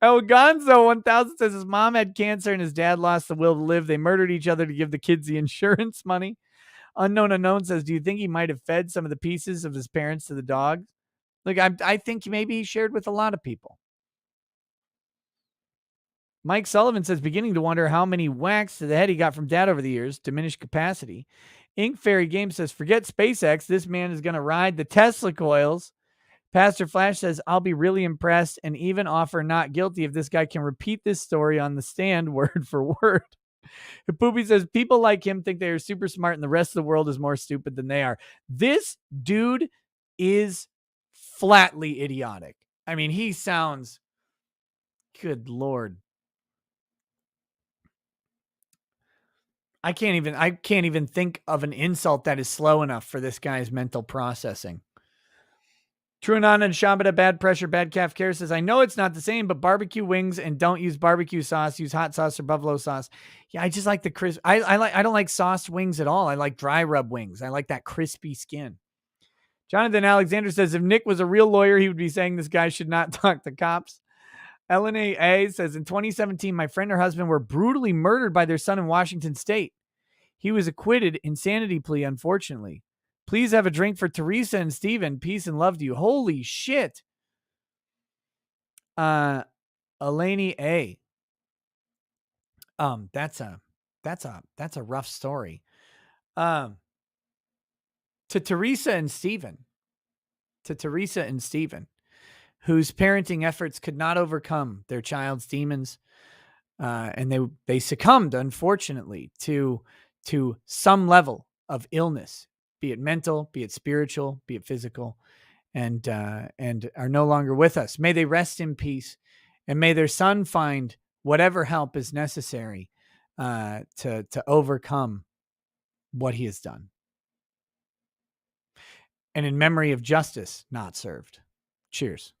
El Gonzo 1000 says his mom had cancer and his dad lost the will to live. They murdered each other to give the kids the insurance money. Unknown Unknown says, do you think he might have fed some of the pieces of his parents to the dogs? Look, I think maybe he shared with a lot of people. Mike Sullivan says, beginning to wonder how many whacks to the head he got from dad over the years. Diminished capacity. Ink Fairy Game says, forget SpaceX. This man is going to ride the Tesla coils. Pastor Flash says, I'll be really impressed and even offer not guilty if this guy can repeat this story on the stand word for word. Poopy says, people like him think they are super smart and the rest of the world is more stupid than they are. This dude is flatly idiotic. I mean, he sounds, good Lord. I can't even think of an insult that is slow enough for this guy's mental processing. True Ananda and Shabada Bad Pressure Bad Calf Care says, I know it's not the same, but barbecue wings and don't use barbecue sauce. Use hot sauce or buffalo sauce. Yeah, I just like the crisp. I don't like sauced wings at all. I like dry rub wings. I like that crispy skin. Jonathan Alexander says, if Nick was a real lawyer, he would be saying this guy should not talk to cops. LNA says, in 2017, my friend and her husband were brutally murdered by their son in Washington State. He was acquitted, insanity plea, unfortunately. Please have a drink for Teresa and Steven. Peace and love to you. Holy shit. Eleni A. That's a rough story. To Teresa and Steven, whose parenting efforts could not overcome their child's demons. And they succumbed, unfortunately, to some level of illness, be it mental, be it spiritual, be it physical, and are no longer with us. May they rest in peace, and may their son find whatever help is necessary to overcome what he has done. And in memory of justice not served. Cheers.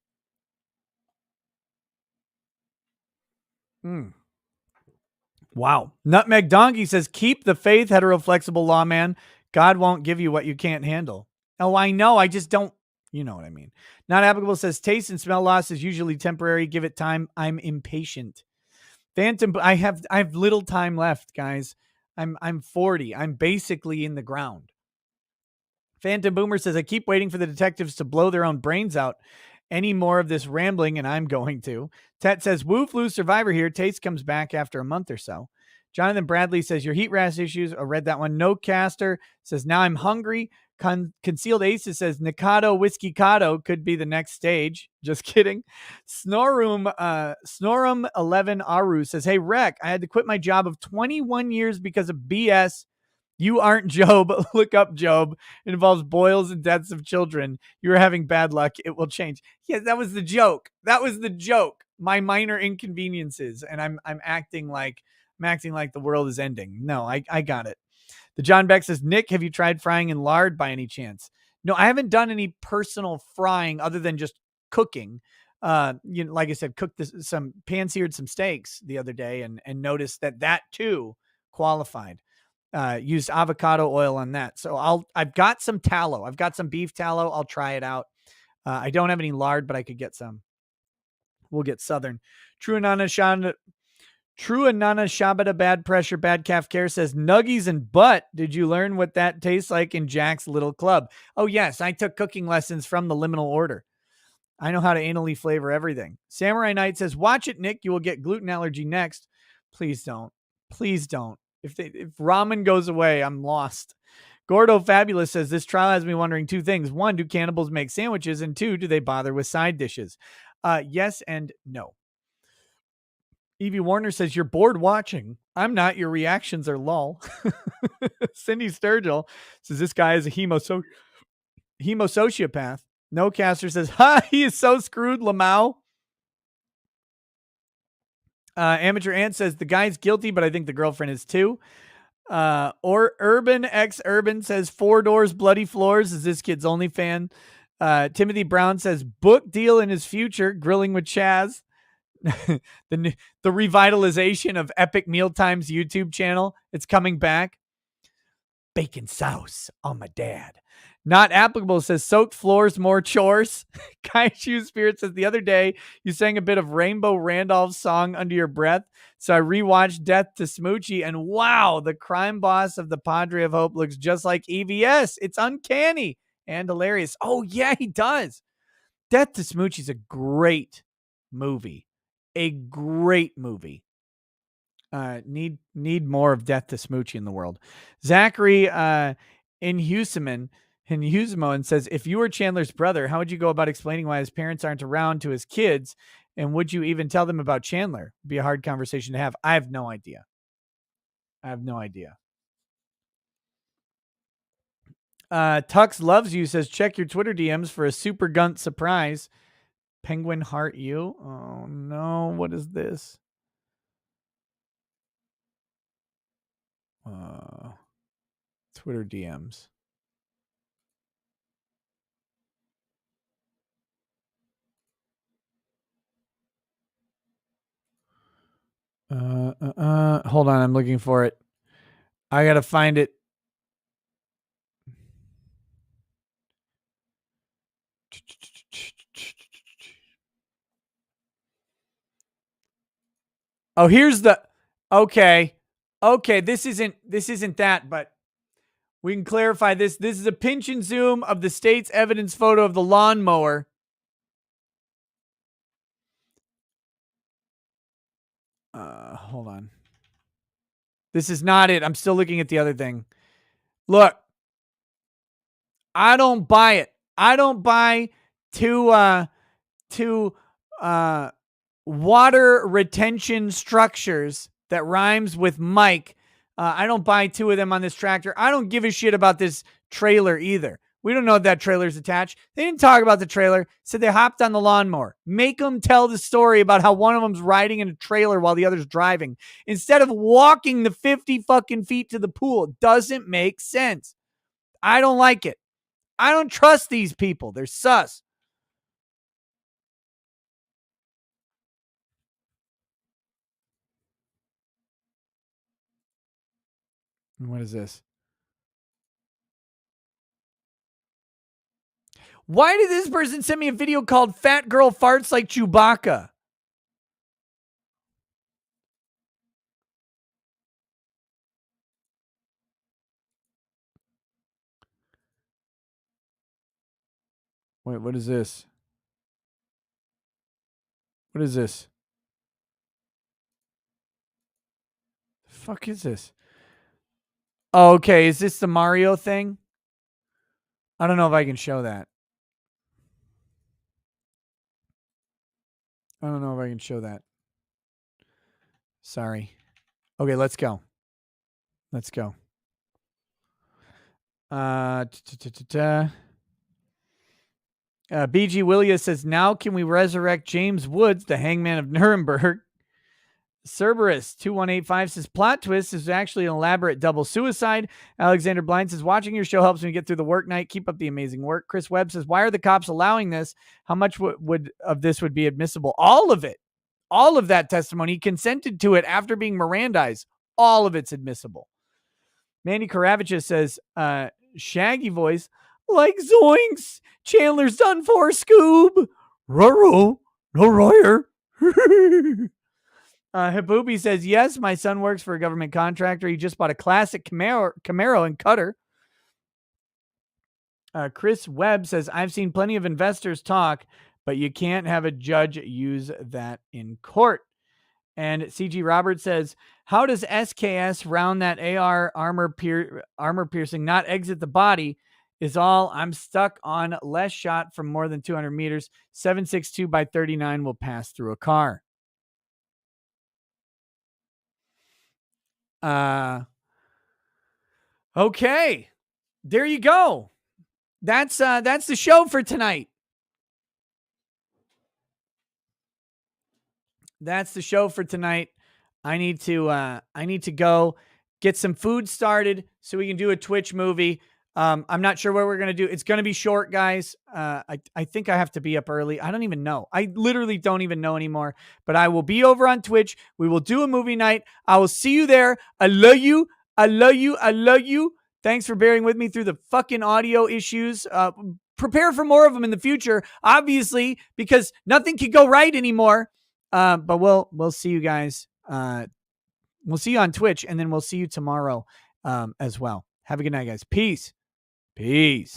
Wow. Nutmeg Donkey says, keep the faith, heteroflexible lawman. God won't give you what you can't handle. Oh, I know. I just don't. You know what I mean. Not applicable says, taste and smell loss is usually temporary. Give it time. I'm impatient. Phantom, I have little time left, guys. I'm 40. I'm basically in the ground. Phantom Boomer says, I keep waiting for the detectives to blow their own brains out. Any more of this rambling, and I'm going to. Tet says, woo flu survivor here. Taste comes back after a month or so. Jonathan Bradley says, your heat rash issues. I read that one. No Caster says, now I'm hungry. Concealed Aces says, Nikado Whiskey Cado could be the next stage. Just kidding. Snorum 11 Aru says, hey, Rec, I had to quit my job of 21 years because of BS. You aren't Job. Look up Job. It involves boils and deaths of children. You are having bad luck. It will change. Yeah, that was the joke. My minor inconveniences, and I'm acting like the world is ending. No, I got it. The John Beck says, Nick, have you tried frying in lard by any chance? No, I haven't done any personal frying other than just cooking. Like I said, cooked pan-seared some steaks the other day and noticed that too qualified. Used avocado oil on that. So I've got some tallow. I've got some beef tallow. I'll try it out. I don't have any lard, but I could get some. We'll get Southern. True Anana Shabada Bad Pressure Bad Calf Care says, nuggies and butt. Did you learn what that tastes like in Jack's little club? Oh yes, I took cooking lessons from the Liminal Order. I know how to anally flavor everything. Samurai Knight says, watch it, Nick. You will get gluten allergy next. Please don't. Please don't. If ramen goes away, I'm lost. Gordo Fabulous says, this trial has me wondering two things. One, do cannibals make sandwiches? And two, do they bother with side dishes? Yes and no. Evie Warner says, you're bored watching. I'm not. Your reactions are lull. Cindy Sturgill says, this guy is a hemosociopath. No Caster says, he is so screwed, Lamau. Amateur Ant says the guy's guilty, but I think the girlfriend is too. Or Urban X Urban says 4 doors, bloody floors is this kid's only fan. Timothy Brown says book deal in his future, grilling with Chaz. the revitalization of Epic Mealtimes YouTube channel. It's coming back. Bacon sauce on my dad. Not applicable says soaked floors, more chores. Kaiju Spirit says the other day you sang a bit of Rainbow Randolph's song under your breath. So I rewatched Death to Smoochie and wow, the crime boss of the Padre of Hope looks just like EVS. It's uncanny and hilarious. Oh yeah, he does. Death to Smoochie is a great movie. A great movie. Need more of Death to Smoochie in the world. Zachary in Huseman says, if you were Chandler's brother, how would you go about explaining why his parents aren't around to his kids? And would you even tell them about Chandler? It'd be a hard conversation to have. I have no idea. Tux Loves You says, check your Twitter DMs for a super gunt surprise. Penguin Heart You? Oh no, what is this? Twitter DMs. Hold on, I'm looking for it. I gotta find it. Oh, here's the okay. This isn't that, but we can clarify this. This is a pinch and zoom of the state's evidence photo of the lawnmower. Hold on. This is not it. I'm still looking at the other thing. Look, I don't buy it. I don't buy two water retention structures that rhymes with Mike. I don't buy 2 of them on this tractor. I don't give a shit about this trailer either. We don't know if that trailer's attached. They didn't talk about the trailer. Said they hopped on the lawnmower. Make them tell the story about how one of them's riding in a trailer while the other's driving. Instead of walking the 50 fucking feet to the pool. It doesn't make sense. I don't like it. I don't trust these people. They're sus. What is this? Why did this person send me a video called Fat Girl Farts Like Chewbacca? Wait, what is this? What is this? The fuck is this? Oh, okay, is this the Mario thing? I don't know if I can show that. I don't know if I can show that. Sorry. Okay, let's go. Let's go. BG Willia says, now can we resurrect James Woods, the hangman of Nuremberg? Cerberus 2185 says, plot twist is actually an elaborate double suicide. Alexander Blind says, watching your show helps me get through the work night. Keep up the amazing work. Chris Webb says, why are the cops allowing this? How much would of this would be admissible? All of it. All of that testimony. He consented to it after being Mirandized. All of it's admissible. Mandy Karavicha says, Shaggy voice, like zoinks. Chandler's done for, Scoob. Roro. No Royer. Habubi says, yes, my son works for a government contractor. He just bought a classic Camaro and Cutter. Chris Webb says, I've seen plenty of investors talk, but you can't have a judge use that in court. And CG Roberts says, how does SKS round that AR armor piercing not exit the body? Is all. I'm stuck on less shot from more than 200 meters. 7.62 by 39 will pass through a car. Okay, there you go. That's the show for tonight. that's the show for tonight. I need to go get some food started so we can do a Twitch movie. I'm not sure what we're going to do. It's going to be short, guys. I think I have to be up early. I don't even know. I literally don't even know anymore, but I will be over on Twitch. We will do a movie night. I will see you there. I love you. I love you. I love you. Thanks for bearing with me through the fucking audio issues. Prepare for more of them in the future, obviously, because nothing can go right anymore. But we'll see you guys. We'll see you on Twitch, and then we'll see you tomorrow as well. Have a good night, guys. Peace. Peace.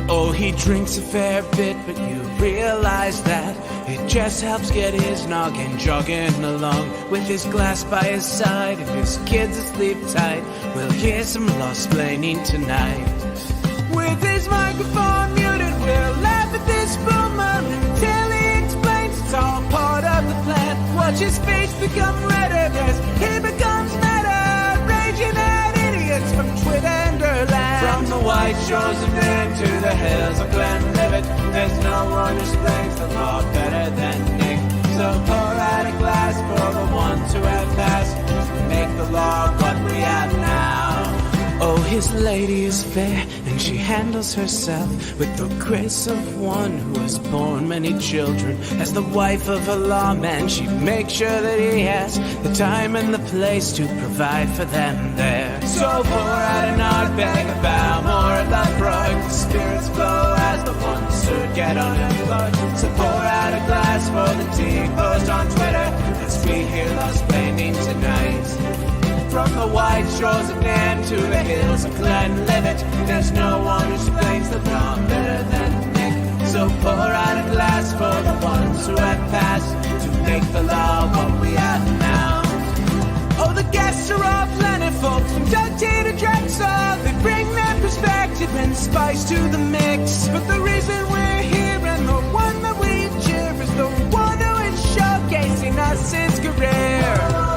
Oh, he drinks a fair bit, but you realize that it just helps get his noggin jogging along. With his glass by his side and his kids asleep tight, we'll hear some lost-plaining tonight. With his microphone muted, we'll laugh at this boomer until he explains it's all part of the plan. Watch his face become redder as he becomes meta, raging at idiots from Twitterland. From the white shores of Maine to the hills of Glenlivet, there's no one who explains the law better than Nick. So pour out a glass for the ones who have passed, to make the law what we have now. Oh, his lady is fair, and she handles herself with the grace of one who has borne many children. As the wife of a lawman, she makes sure that he has the time and the place to provide for them there. So pour out an Ardbeg, a Balmore, a Lafroig, the spirits flow as the ones who get unemployed. So pour out a glass for the tea post on Twitter, as we hear lost-plaining tonight. From the white shores of Nairn to the hills of Glenlivet, there's no one who explains the law better than Nick. So pour out a glass for the ones who have passed, to make the law what we have now. Oh, the guests are all plentiful, from Doug T to Drexel. They bring their perspective and spice to the mix. But the reason we're here and the one that we cheer is the one who is showcasing us his career.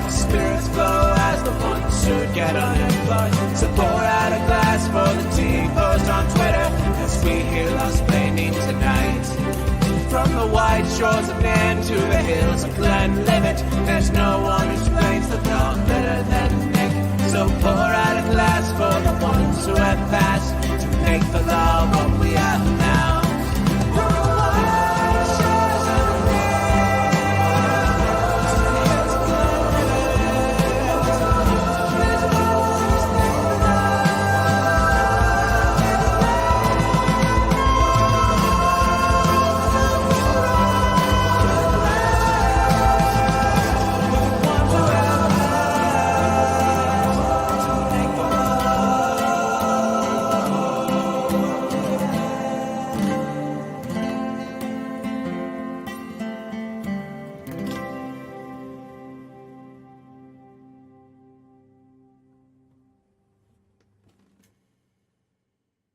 Spirits flow as the ones who get unemployed. So pour out a glass for the tea post on Twitter, as we hear lost-plaining tonight. From the white shores of Nairn to the hills of Glenlivet, there's no one who explains the law better than Nick. So pour out a glass for the ones who have passed, to make the law